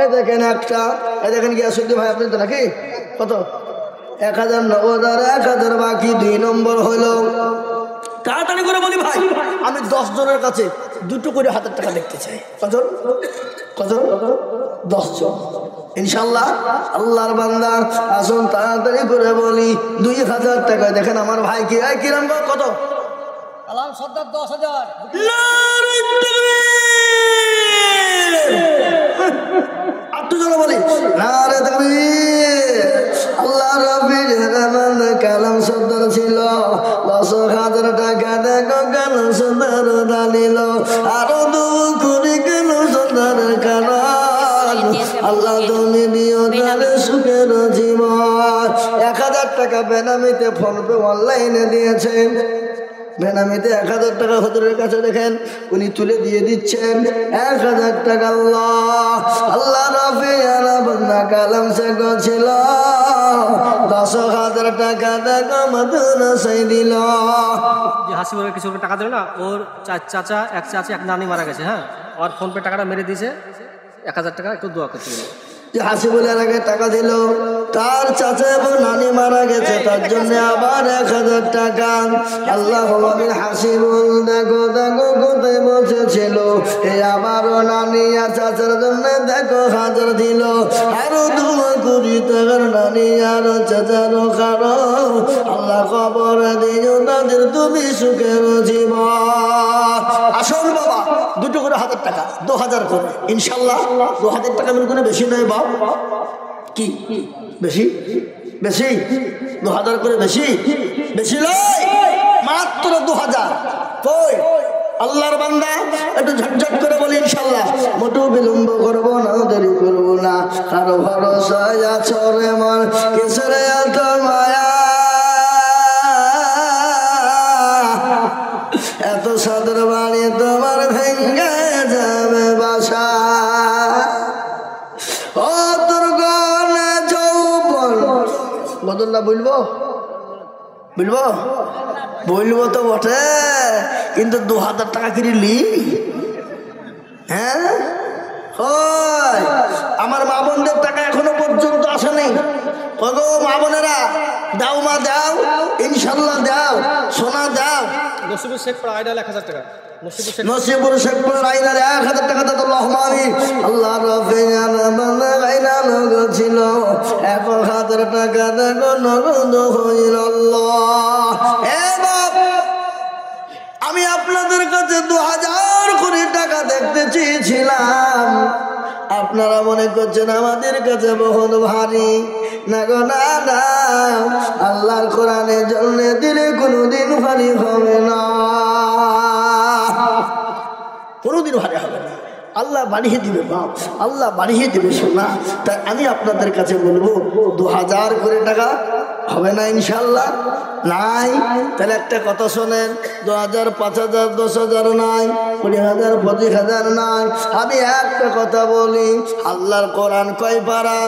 এ দেখেন একটা, এ দেখেন গিয়াসউদ্দিন ভাই আপনি তো নাকি কত? 1,000 নগদ আর 1,000 বাকি। 2 নম্বর হলো। তাড়াতাড়ি করে বলি ভাই আমি 10 জনের কাছে 2 করে 1,000 টাকা দেখতে চাই। কজন? কজন? 10 জন ইনশাল্লাহ। আল্লাহর বান্দা আসুন তাড়াতাড়ি করে বলি 2,000 টাকা। দেখেন আমার ভাই কি কিরাম কত? আলাম সর্দার 10,000। আত্মজন বলি নারে তাকবীর। আল্লাহ রাব্বির রহমান কালাম সর্দার ছিল 10,000 টাকা দেখো কালাম সর্দার দানিল। আরো 2 কোটি কালাম সর্দারের কারণ আল্লাহ তুমি দিও তার সুখের জীবন। 1,000 টাকা বেনামিতে ফোনপে অনলাইনে দিয়েছেন। বেনামিতে 1,000 টাকা হুজুরের কাছে দেখেন উনি তুলে দিয়ে দিচ্ছেন 1,000 টাকা। আল্লাহ আল্লাহ রাফি আলা বান্দা কালাম শেখ ছিল 10,000 টাকা দেখো মাদ্রাসায় দিল। যে হাসিবুলের কিছু টাকা দিল না, ওর চাচা এক নানি মারা গেছে। হ্যাঁ, ওর ফোনপে টাকাটা মেরে দিয়েছে 1,000 টাকা, একটু দোয়া করতে গেল। যে হাসিবুলের আগে টাকা দিল, তার চাচা এবং নানি মারা গেছে, তার জন্য আবার 1,000 টাকা। আল্লাহ আমিন। হাসিবুল দেখো দেখো কোথায় বসেছিল, এই আবারও নানি আর চাচার জন্য দেখো 1,000 দিল। আরো 2 কোটি টাকার নানি আর চাচার কারো আল্লাহ খবর দিও তাদের তুমি সুখের জীবন। আসল বাবা 2 করে 1,000 টাকা, 2,000 করে ইনশাল্লাহ। 2,000 টাকা কোনো বেশি নয় বাপ। কি বেশি? বেশি 2,000 করে বেশি? বেশি নয়, মাত্র 2,000। কই আল্লাহর বান্দা একটু ঝটঝট করে বলি ইনশাল্লাহ। মোটু বিলম্ব করবো না, দেরি করবো না। কারো ভরসায় আছো রে মন, কিসের এত মায়া, এত সাদর বাড়ি তোমার ভেঙ্গে যাবে বাসা। ও তোর গনে যৌবন বদল্লা বলবো বলবো বলবো তো বটে, কিন্তু 2,000 টাকা কিনলি। হ্যাঁ আমার মা বোনদের টাকা এখনো পর্যন্ত আসেনি। ওগো মা বোনেরা দাও, মা দাও, ইনশাল্লাহ দাও, সোনা দাও। নসিবুর শেখপাড়া আইডাল 1,000 টাকা। নসিবুর শেখপাড়া আইনার 1,000 টাকা দাও। আল্লাহুম্মা আমিন। আল্লাহ রাব্বি জানা গায়না নগদ ছিল 1,000 টাকা দেখো নগদ হইল। আল্লাহ এ বাপ আমি আপনাদের কাছে 2,000 কোটি টাকা দেখতে চেয়েছিলাম, আপনারা মনে করছেন আমাদের কাছে বহুত ভারী, না গো না না, আল্লাহর কোরআনের জন্য দিলে কোনোদিন ভারী হবে না, কোনোদিন ভারী হবে না। আল্লাহ বাড়িয়ে দিবে বাপ, আল্লাহ বাড়িয়ে দিবে সোনা। তাই আমি আপনাদের কাছে বলবো 2000 করে টাকা হবে না ইনশাল্লাহ? নাই? তাহলে একটা কথা শোনেন, 2000, 5000, 10,000 নাই, 20,000, 25,000 নাই। আমি একটা কথা বলি, আল্লাহর কোরআন কয় পারা?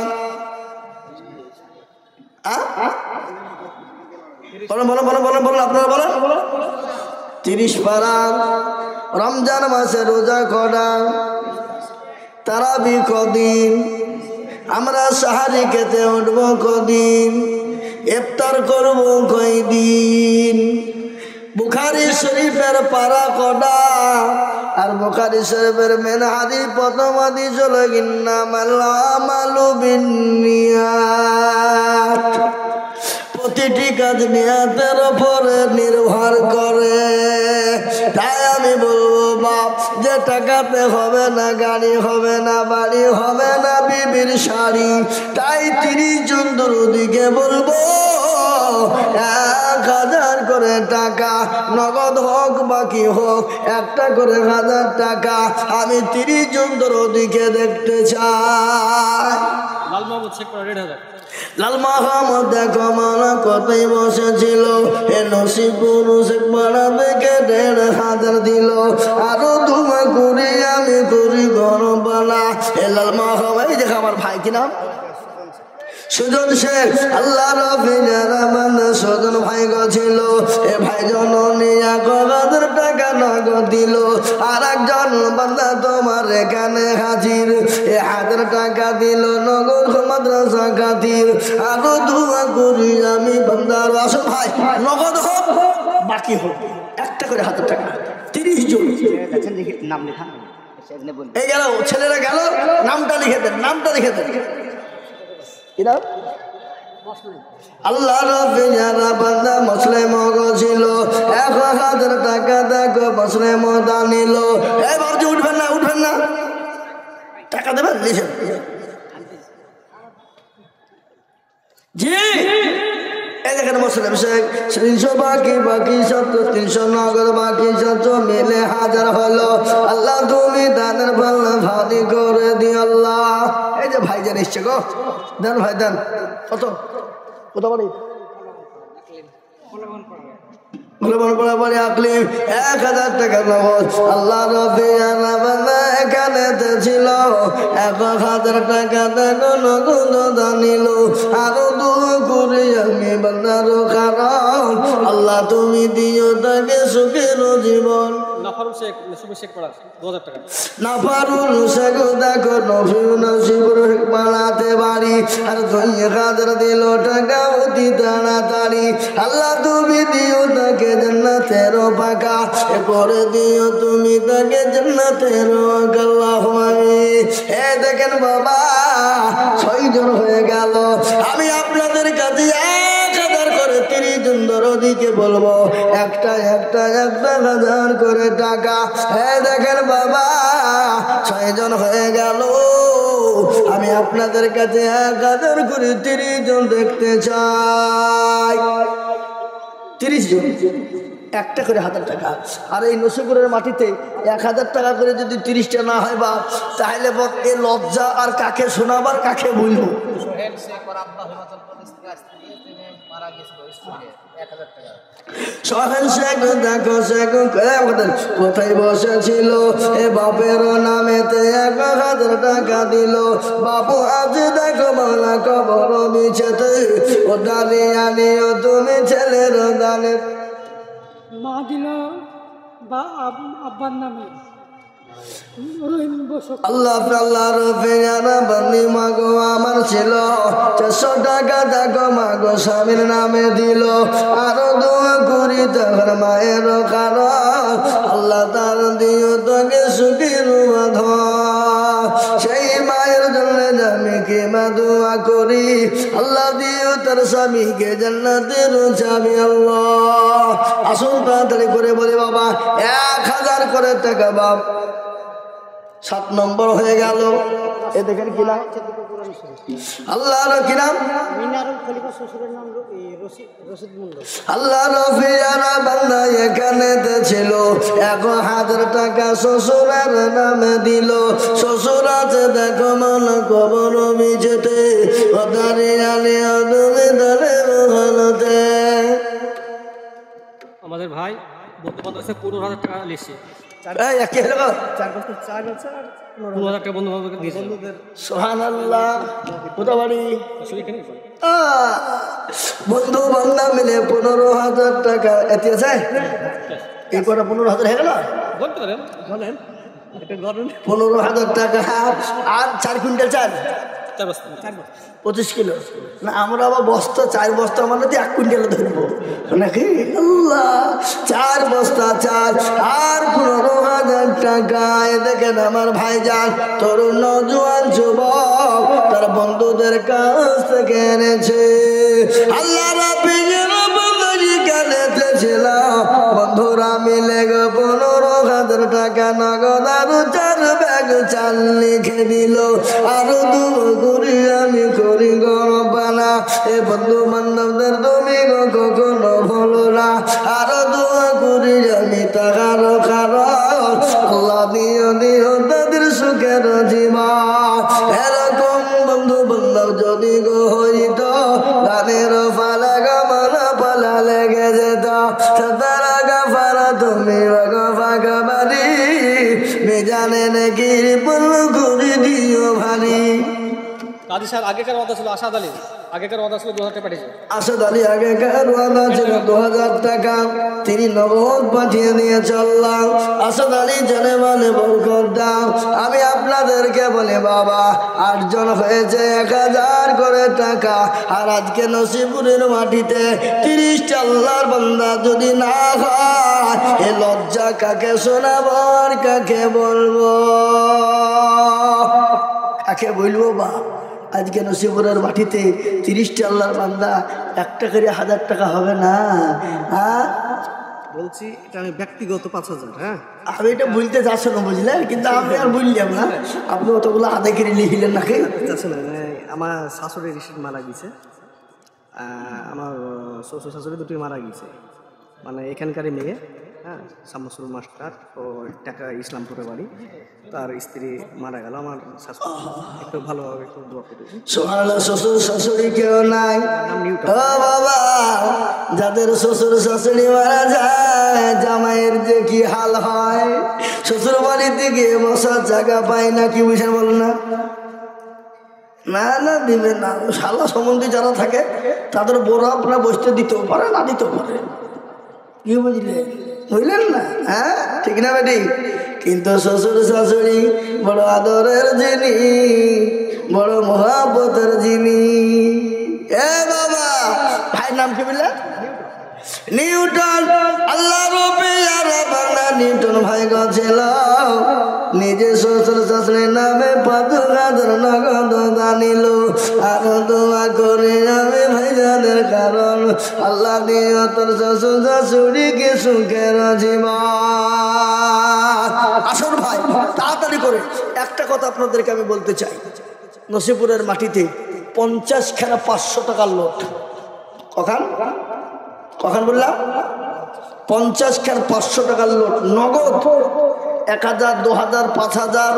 বলেন বলেন বলেন বলেন বলেন, আপনারা বলেন। 30 পারা। রমজান মাসে রোজা করা, তারাবি কদিন, আমরা সাহারি খেতে উঠবো কদিন, ইফতার করবো কয়দিন, বুখারী শরীফের পারা কটা, আর বুখারী শরীফের মেন হাদিস প্রথম হাদিস হলো ইন্নামাল আমালু বিন্নিয়াত, প্রতিটি কাজ নিয়াতের উপরে নির্ভর করে। তাই আমি বলবো বাপ, যে টাকাতে হবে না গাড়ি, হবে না বাড়ি, হবে না বিবির শাড়ি, তাই 30 জন দরুদিকে বলবো 1000 করে টাকা, নগদ হোক বাকি হোক, একটা করে 1000 টাকা আমি 30 জন দরুদিকে দেখতে চাই। লাল মাহমুদ শেখ পাড়া 1,500। লাল মাহমুদ দেখো মানা কতই বসেছিল, এ নসিবুর শেখ পাড়া থেকে 1,500 দিল, আরো ধুমা করি আমি করি গরম বালা। এ লাল মাহমুদ, এই দেখো আমার ভাই কি নাম, সুজন শেখ। আল্লাহ রফি যারা বান্দা সুজন ভাই গছিল, এ ভাই জননী 1,000 টাকা নগদ দিল, আর একজন বান্দা তোমার এখানে হাজির, 1,000 টাকা দিল নগদ মাদ্রাসা খাতির, আরো দোয়া করি আমি বান্দার। আসো ভাই, নগদ হোক বাকি হোক, একটা করে 1,000 টাকা 30 জন। নাম লেখা এই গেল, ছেলেরা গেল, নামটা লিখে দেন, নামটা লিখে দেন। আল্লাহ রফি যারা বান্দা মুসলিম ছিল, 1,000 টাকা দেখো মুসলিম দানিল। এবার যে উঠবেন না, উঠবেন না, টাকা দেবেন, লিখেন জি। এই দেখেন মুসলিম শেখ 300 বাকি, বাকি 700, 300 নগদ, বাকি 700 মিলে 1000 হলো। আল্লাহ তুমি দানের পাল্লা ভারী করে দিও আল্লাহ। এই যে ভাই জান এসছে গো, দেন ভাই দেন। কত কত বাড়ি? 1,000 টাকা নগদ। আল্লাহ রফি এখানে ছিল, 1,000 টাকা দেখো নগদ দানিল, আরো দোয়া করি আমি বান্দার কারণ, আল্লাহ তুমি দিও তাকে সুখের জীবন। নাফারুল শেখ, নসিবুর শেখ পাড়া 2,000 টাকা। নাফারুল শেখ দেখো নসিবুর পাড়াতে বাড়ি, আর 1,000 দিল টাকা অতি তাড়াতাড়ি। আল্লাহ তুমি দিও তাকে জান্নাতের পাকা, করে দিও তুমি তাকে জান্নাতের আল্লাহ আমিন। এ দেখেন বাবা 6 জন হয়ে গেল। আমি আপনাদের কাছে 1,000 করে 30 জন দরদিকে বলবো, একটা 1,000 করে টাকা। এ দেখেন বাবা 6 জন হয়ে গেল। আমি আপনাদের কাছে 1,000 করে 30 জন দেখতে চাই। 30 জন, একটা করে 1,000 টাকা। আর এই নসিপুরের মাটিতে 1,000 টাকা করে যদি 30টা না হয় বা, তাহলে এ লজ্জা আর কাকে শোনাবার, কাকে বলবো? সোহেল শেখ দেখো শেখ কোথায় বসেছিল, এ বাপের নামেতে 1,000 টাকা দিল। বাপু আজ দেখো মালা কবর বিছেতে, ও দাঁড়িয়ে আনিও তুমি ছেলের দানে। মা দিল বা আব্বার নামে আল্লাহ আল্লাহ রফিয়ানা বন্দি মাগো আমার ছিল 400 টাকা দেখো মাগো স্বামীর নামে দিল। আরো দোয়া করি তোর মায়ের কারণ, আল্লাহ তার দিও তোকে সুখের বাঁধন। সেই মায়ের জন্য আমি কে মা দোয়া করি, আল্লাহ দিও তার স্বামীকে জান্নাতের চাবি আল্লাহ। আসুন তাড়াতাড়ি করে বলে বাবা 1,000 করে টাকা বাপ 7 নম্বর হয়ে গেল। এ দেখেন কি নাম আল্লাহর কি নাম মিনারুল খলিফা শ্বশুরের নাম রশিদ মন্ডল। আল্লাহ রফিয়ারা বান্দা এখানে ছিল 1000 টাকা শ্বশুরের নামে দিল। শ্বশুর আছে দেখো মন কবর মিজতে ওদারি আলী অদমে দলে মহলতে। আমাদের ভাই বন্ধু বান্ধব 15,000 টাকা লিখছে, এই কি হলো 15,000 টাকা বন্ধু বান্ধবকে দিয়েছে। সুবহানাল্লাহ। কোথা বাড়ি? আসলে এখানে বন্ধু বান্ধব মিলে 15,000 টাকা এতে আছে। এই কটা 15,000 হয়ে গেল। বলতে পারেন, বলেন 15,000 টাকা আর 4 কুইন্টাল চাল 4 বস্তা 25 কিলো না, আমরা আবার বস্তা 4 বস্তা মানে 1 কুইন্টাল ধরবো নাকি? আল্লাহ, 4 বস্তা চাল আর 15,000 টাকা। দেখেন আমার ভাইজান তরুণ নওজোয়ান যুবক তার বন্ধুদের কাছ থেকে এনেছে। আল্লাহ রাব্বির বন্ধুজি কানেতে ছিল, বন্ধুরা মিলে 15,000 টাকা নগদ আর 4 ব্যাগ চাল লিখে দিল। আরো দুবো করি আমি করি গরবানা, এ বন্ধু বান্ধবদের তুমি কখনো বলো না। আরো দোয়া করি আমি তাহার কারণ আল্লাহ দিও তাদের সুখের জীবন। এরকম বন্ধু বান্ধব যদি গো হইত গানের পালা গামানা পালা লেগে যেত। তারা গাফারা তুমি গাফা বাড়ি বেজানে নাকি বল করে দিও ভারী। কাজী সাহেব আগেকার কথা ছিল, আসাদ আলী আগেকার কথা ছিল 2,000 টাকা পাঠিয়েছে। আসাদ আলী আগেকার ওয়াদা ছিল 2,000 টাকা, তিনি নগদ পাঠিয়ে দিয়ে চললাম। আসাদ আলী জানে মানে বরকত দাও। আমি আপনাদেরকে বলি বাবা 8 জন হয়েছে 1,000 করে টাকা। আর আজকে নসিপুরের মাটিতে 30টা আল্লাহর বান্দা যদি না হয়, এ লজ্জা কাকে শোনাবো আর কাকে বলবো? কাকে বলবো বা? আজকে নসিপুরের মাটিতে 30টা আল্লাহর বান্দা 1 করে 1,000 টাকা হবে না? হ্যাঁ বলছি এটা আমি ব্যক্তিগত 5,000। হ্যাঁ আমি এটা বলতে যাচ্ছ না বুঝলেন, কিন্তু আমি আর বললাম না। আপনি অতগুলো আদায় করে লিখলেন নাকি? আমার শাশুড়ি রিসেন্ট মারা গেছে, আমার শ্বশুর শাশুড়ি দুটোই মারা গেছে, মানে এখানকারই মেয়ে। হ্যাঁ শামসুল মাস্টার ও টাকা ইসলামপুরে বাড়ি, তার স্ত্রী মারা গেল। আমার শাশুড়ি একটু ভালোভাবে একটু দোয়া করে দিন। সুবহানাল্লাহ। শ্বশুর শাশুড়ি কেউ নাই? ও বাবা, যাদের শ্বশুর শাশুড়ি মারা যায় জামাইয়ের যে কি হাল হয়। শ্বশুর বাড়িতে গিয়ে বসার জায়গা পায় না, কি বুঝে বল না? না না দিবে না। শালা সম্বন্ধে যারা থাকে তাদের বড় আপনারা বসতে দিতেও পারে, না দিতেও পারে। কি বুঝলেন না? হ্যাঁ ঠিক না বেটি? কিন্তু শ্বশুর শাশুড়ি বড় আদরের যিনি, বড় মহাব্বতের যিনি। এ বাবা, ভাই নাম কি বললে? নিউটন। আল্লাহ নিউটন ভাই গেছিল নিজে শ্বশুর শাশুড়ির নামে 5,000 নগদ দানিল। আর দোয়া করি আমি ভাইজানের কারণ আল্লাহ দিও তোর শ্বশুর শাশুড়িকে সুখের জীবন। আসুন ভাই তাড়াতাড়ি করে একটা কথা আপনাদেরকে আমি বলতে চাই। নসিপুরের মাটিতে 50 খানা 500 টাকার লোট। কখন বললাম? 50 খানা 500 টাকার লোট নগদ। 1,000, 2,000, 5,000,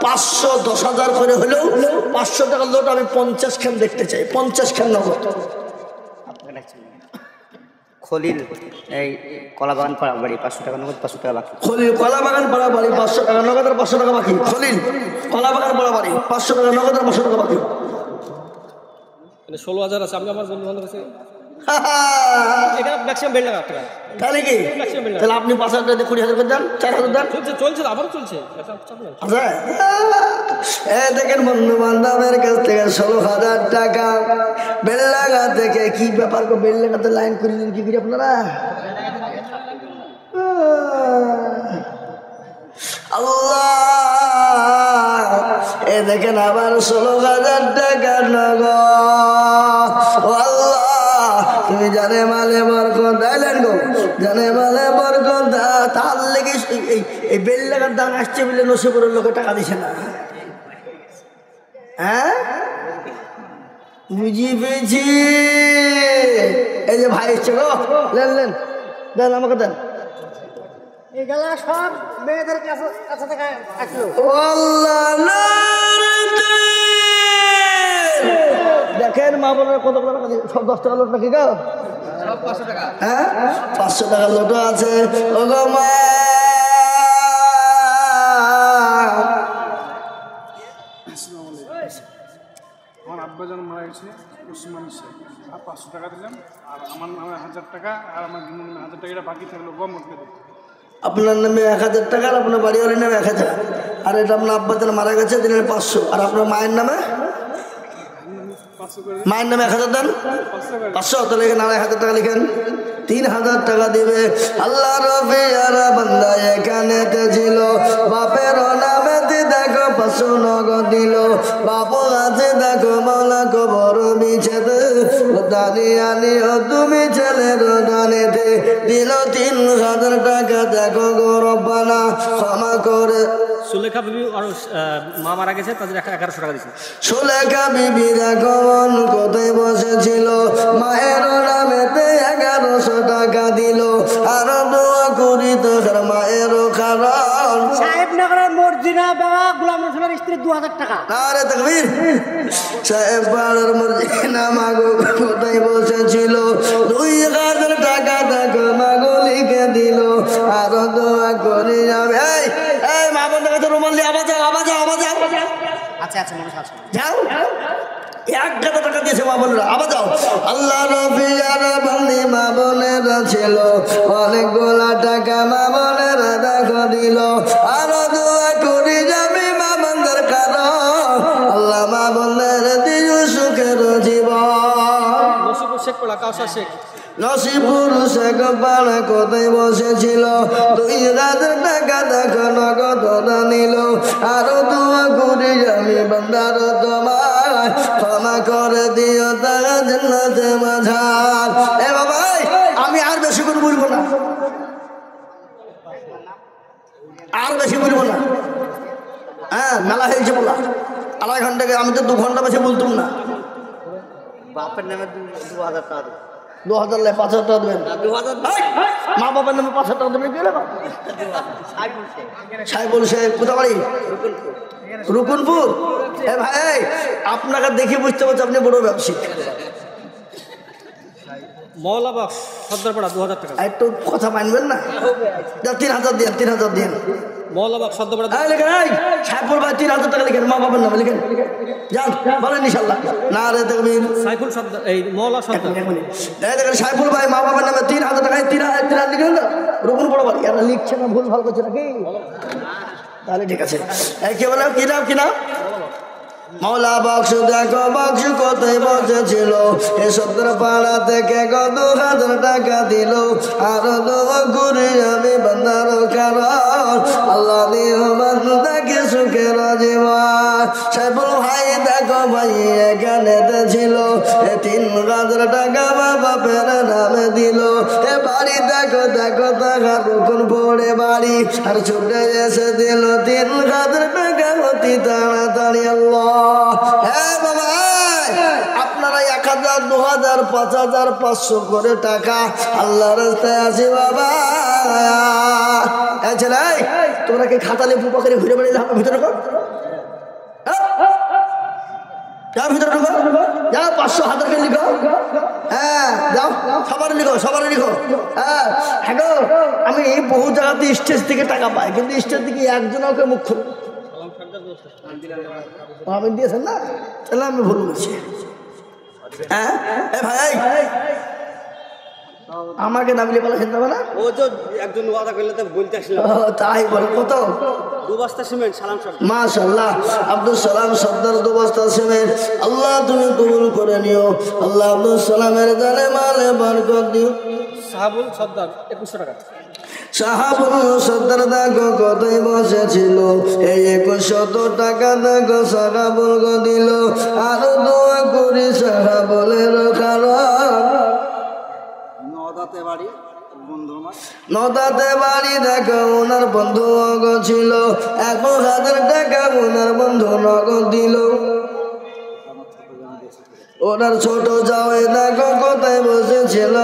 500, 10,000 করে হলেও 500 টাকার লোট আমি 50 খান দেখতে চাই। 50 খান নগদ। খলিল এই কলাবাগান পাড়া বাড়ি 500 টাকা নগদ, 500 টাকা বাকি। খলিল কলাবাগান পাড়া বাড়ি 500 টাকা নগদ আর 500 টাকা বাকি। খলিল কলাবাগান পাড়া বাড়ি 500 টাকা নগদ আর 500 টাকা বাকি। 16,000 আছে। আমি আমার বন্ধু বান্ধব আছে এখানে ম্যাক্সিমাম বেড়ে টাকা। তাহলে কি? তাহলে আপনি 5,000 টাকা 20,000 করে দেন, 4,000 দেন। চলছে আবারও চলছে। আচ্ছা দেখেন বন্ধু বান্ধবের কাছ থেকে 16,000 টাকা বেললাগা থেকে। কি ব্যাপার গো, বেললাগাতে লাইন করলেন কি করে আপনারা? আল্লাহ, এ দেখেন আবার 16,000 টাকা নগদ। ও আল্লাহ, তুমি জানে মালে বরকত দাইলেন গো, জানে মালে বরকত দাও। তার লেগে এই বেল লাগার দান আসছে বলে নসিপুরের লোকে টাকা দিছে না। হ্যাঁ বুঝি পেয়েছি। এই যে ভাই এসছে গো, লেন লেন দেন আমাকে দেন। এগুলা সব মেয়েদের কাছে থেকে আসলো। দেখেন মা বোনের কত টাকা দিয়ে সব 10 টাকা লোট নাকি গো? হ্যাঁ 500 টাকার লোটও আছে। ও গো মা আমার আব্বাজান মারা গেছে ওসমান শেখ, আর 500 টাকা দিলাম, আর আমার নামে 1000 টাকা, আর আমার নামে 1000 টাকাটা বাকি থাকলো গম উঠবে। আপনার নামে 1000 টাকা, আর আপনার বাড়িওয়ালির নামে 1000, আর এটা আপনার আব্বাজান মারা গেছে দিলেন 500, আর আপনার মায়ের নামে 500 করে মায়ের নামে 1000 দেন। 500 তো লিখেন, 1000 টাকা লিখেন, 3000 টাকা দিবে। আল্লাহ রবিয়ারা বান্দা এখানেতে ছিল, বাপের নামে দেখো 500 নগদ দিল। বাপু আছে দেখো মাওলা কবর বিছেদ, দানি আনিও তুমি ছেলের দানেতে দিল 3000 টাকা। দেখো গো রব্বানা ক্ষমা করে। সুলেখা বিবি আর মা মারা গেছে, তাদের 1100 টাকা দিয়েছে। সুলেখা বিবি দেখো মন কোথায় বসেছিল, মায়ের নামেতে 1100 টাকা দিল। আর দোয়া করি তোর মায়ের কারণ সাহেবনগরের মর্জিনা বাবা গোলাম রসুলের স্ত্রী 2000 টাকা। আরে তাকবীর। সাহেব পাড়ার মর্জিনা মাগো কোথায় বসেছিল, 2000 টাকা দেখো মাগো লিখে দিল। আর দোয়া করি যাবে। এই মা বোন দেখো তো রুমাল দিয়ে আবার যাও, আবার যাও, আবার যাও, আচ্ছা আচ্ছা মানুষ আছে যাও। 1000 টাকা দিয়েছে মা বোনেরা, আবার যাও। আল্লাহ রবিয়ারা বন্দি মা বোনেরা ছিল, অনেকগুলা টাকা মা বোনেরা দেখো দিল। আরো দোয়া করি যাবি মা বোনদের কারণ আল্লাহ মা বোনের দিও সুখের জীবন। নসিবুর শেখ পড়া কাউসার শেখ নসিপুর শেখ পাড়া কোথায় বসেছিল, 2000 টাকা দেখো নগদ নিল। আরো দোয়া করি আমি বান্দার তোমার ক্ষমা করে দিও তারা জান্নাতে মাঝার। এ বাবা আমি আর বেশি করে বলবো না, আর বেশি বলবো না। হ্যাঁ মেলা হয়েছে বলা, 2.5 ঘন্টাকে আমি তো 2 ঘন্টা বেশি বলতাম না। বাপের নামে 2000 টাকা 2000 লে 5000 টাকা দেবেন। মা বাবার নামে 5000 টাকা দেবেন। গেলে সাহেবুল শেখ কোথা বাড়ি? রুকুনপুর। এ ভাই আপনাকে দেখে বুঝতে পারছি আপনি বড় ব্যবসায়ী। মৌলাবাগ সর্দারপাড়া 2000 টাকা। একটু কথা মানবেন না? 3000 দিন, 3000 দিন। মৌলাবাগ সর্দারপাড়া লিখেন সাহেবুল ভাই 3000 টাকা লিখেন মা বাবার নামে লিখেন। যান বলেন ইনশাল্লাহ। না রে দেখবেন সাইফুল সর্দার, এই মৌলা সর্দার। দেখেন সাহেবুল ভাই মা বাবার নামে 3000 টাকায় 3000 লিখেন না। রুকুন বড় বাড়ি এরা লিখছে না, ভুল ভাল করছে নাকি? তাহলে ঠিক আছে। কি বলে কি নাম, কি নাম? মৌলা বাক্স দেখো বাক্স কোথায় বসেছিল, এ সত্তর পাড়া থেকে 2000 টাকা দিল। আর দোয়া করি আমি বান্দার কারণ আল্লাহ দিও বান্দাকে সুখের জীবন। সাইফুল ভাই দেখো ভাই এখানেতে ছিল, এ 3000 টাকা বাপের নামে দিল। এ বাড়ি দেখো দেখো টাকা রুকুন পড়ে বাড়ি, আর ছুটে এসে দিল 3000 টাকা অতি তাড়াতাড়ি। আল্লাহ হ্যাঁ বাবা আপনারা 1000, 2000, 5000, 500 করে টাকা আল্লাহর রাস্তায় আছে বাবা। ছেলে তোমরা কি খাতা লেবু পাখি ঘুরে বেড়ে ভিতরে কর, যাও ভিতরে ঢুকো, যাও 500 1000 করে লিখো। হ্যাঁ যাও সবারই লিখো, সবারই লিখো। হ্যাঁ হ্যাঁ গো আমি বহু জায়গাতে স্টেজ থেকে টাকা পাই, কিন্তু স্টেজ থেকে একজনকে মুখ খুলি আমি দিয়েছেন না, তাহলে আমি ভুল করছি। হ্যাঁ এ ভাই আমাকে নামলে বলা চিন্তা হবে না? ও তো একজন ওয়াদা করলে তো বলতে আসলো। তাই বল কত? 2 বস্তা সিমেন্ট সালাম সর্দার। মাশাআল্লাহ আব্দুল সালাম সর্দার 2 বস্তা সিমেন্ট আল্লাহ তুমি কবুল করে নিও। আল্লাহ আব্দুল সালামের জানে মালে বরকত দিও। সাহাবুল সর্দার 2100 টাকা। সাহাবুল সর্দার দেখো কোথায় বসেছিল, এই 2100 টাকা দেখো সাহাবুল দিল। আরো দোয়া করি সাহাবুলের কারণ নদাতে বাড়ি নদাতে বাড়ি দেখো ওনার বন্ধু নগদ ছিল, 1000 টাকা ওনার বন্ধু নগদ দিল। ওনার ছোট জামাই দেখো কোথায় বসেছিল,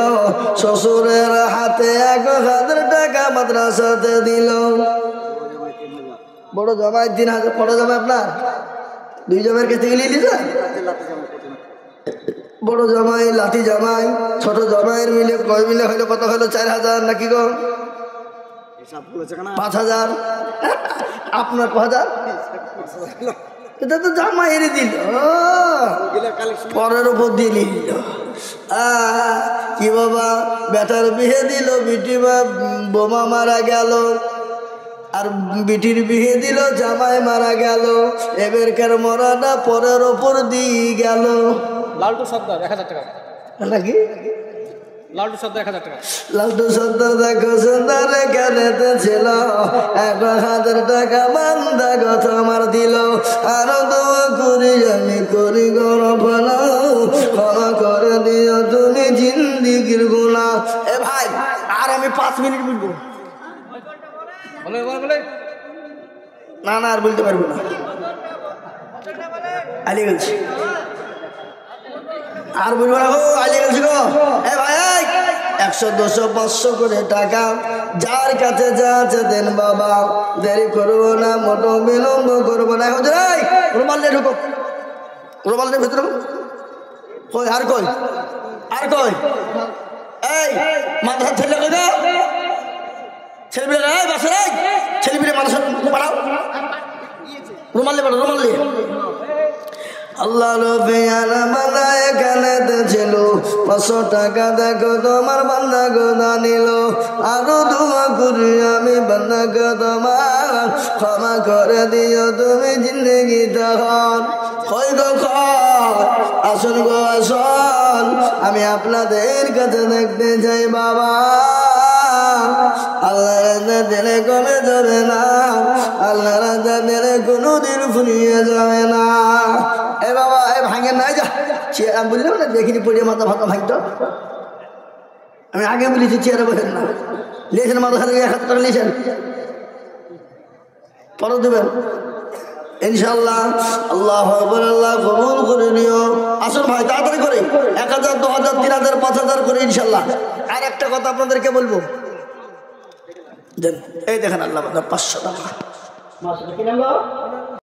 শ্বশুরের হাতে 1000 টাকা মাদ্রাসাতে দিল। বড় জামাই 3000, বড় জামাই আপনার 2 জামাইয়ের কাছে গেলে দিলেন। বড় জামাই লাঠি জামাই ছোট জামাইয়ের মিলে কয় মিলে হইলো, কত হইলো? 4000 নাকি গো? 5000। আপনার 5000? এটা তো জামাইয়ের দিল, পরের উপর দিয়ে নিল। কি বাবা, বেটার বিয়ে দিল, বিটি বোমা মারা গেল, আর বিটির বিয়ে দিল, জামাই মারা গেল। এবারকার মরাটা পরের ওপর দিয়ে গেল। লালটু সর্দার 1000 টাকা নাকি? লালটু সর্দার 1000 টাকা। লালটু সর্দার দেখো সুন্দর এখানেতে ছিল, 1000 টাকা বান্দা গত আমার দিল। আরো দোয়া করি আমি করি গরফলা, ক্ষমা করে দিও তুমি জিন্দিগির গুনাহ। এ ভাই, আর আমি 5 মিনিট বলবো না, না আর বলতে পারবো না, আলিয়ে গেছি, আর বলবো না গো, আলিয়ে গেছি গো। এ ভাই, 100, 200, 500 করে টাকা যার কাছে যা আছে দেন বাবা, দেরি করবো না, মোটো বিলম্ব করবো না। রুমাল নিয়ে ঢুকো, রুমাল নিয়ে ভিতরে কই, আর কই, আর কই, এই মাদ্রাসা ছেলে কই গো, ছেলেপিলে বাসে ছেলেপিলে মাদ্রাসা পাঠাও, রুমাল নিয়ে পাঠাও, রুমাল নিয়ে। আল্লাহ রবিয়ানা বান্দা এখানেতে ছিল, 500 টাকা দেখো তোমার বান্দা গোদা নিল। আরো দোয়া করি আমি বান্দা গো তোমার, ক্ষমা করে দিও তুমি জিন্দগি তখন। কই গো আসুন গো আসুন, আমি আপনাদের কাছে দেখতে চাই বাবা। আল্লাহ রাজা দিলে কমে যাবে না, আল্লাহ রাজা দিলে কোনোদিন ফুরিয়ে যাবে না। এ বাবা, এ ভাঙে নাই যা, আমি বললাম না দেখিনি পড়িয়ে মাথা ভাঙা ভাঙতো। আমি আগে বলেছি চেয়ারে বসেন না, লিয়েছেন মাথা থেকে 1000 টাকা লিয়েছেন, পরে দেবেন ইনশাল্লাহ। আল্লাহ আল্লাহ কবুল করে নিও। আসুন ভাই তাড়াতাড়ি করে 1000, 2000, 3000, 5000 করে ইনশাল্লাহ। আর একটা কথা আপনাদেরকে বলবো, এই দেখেন আল্লাহ 500 টাকা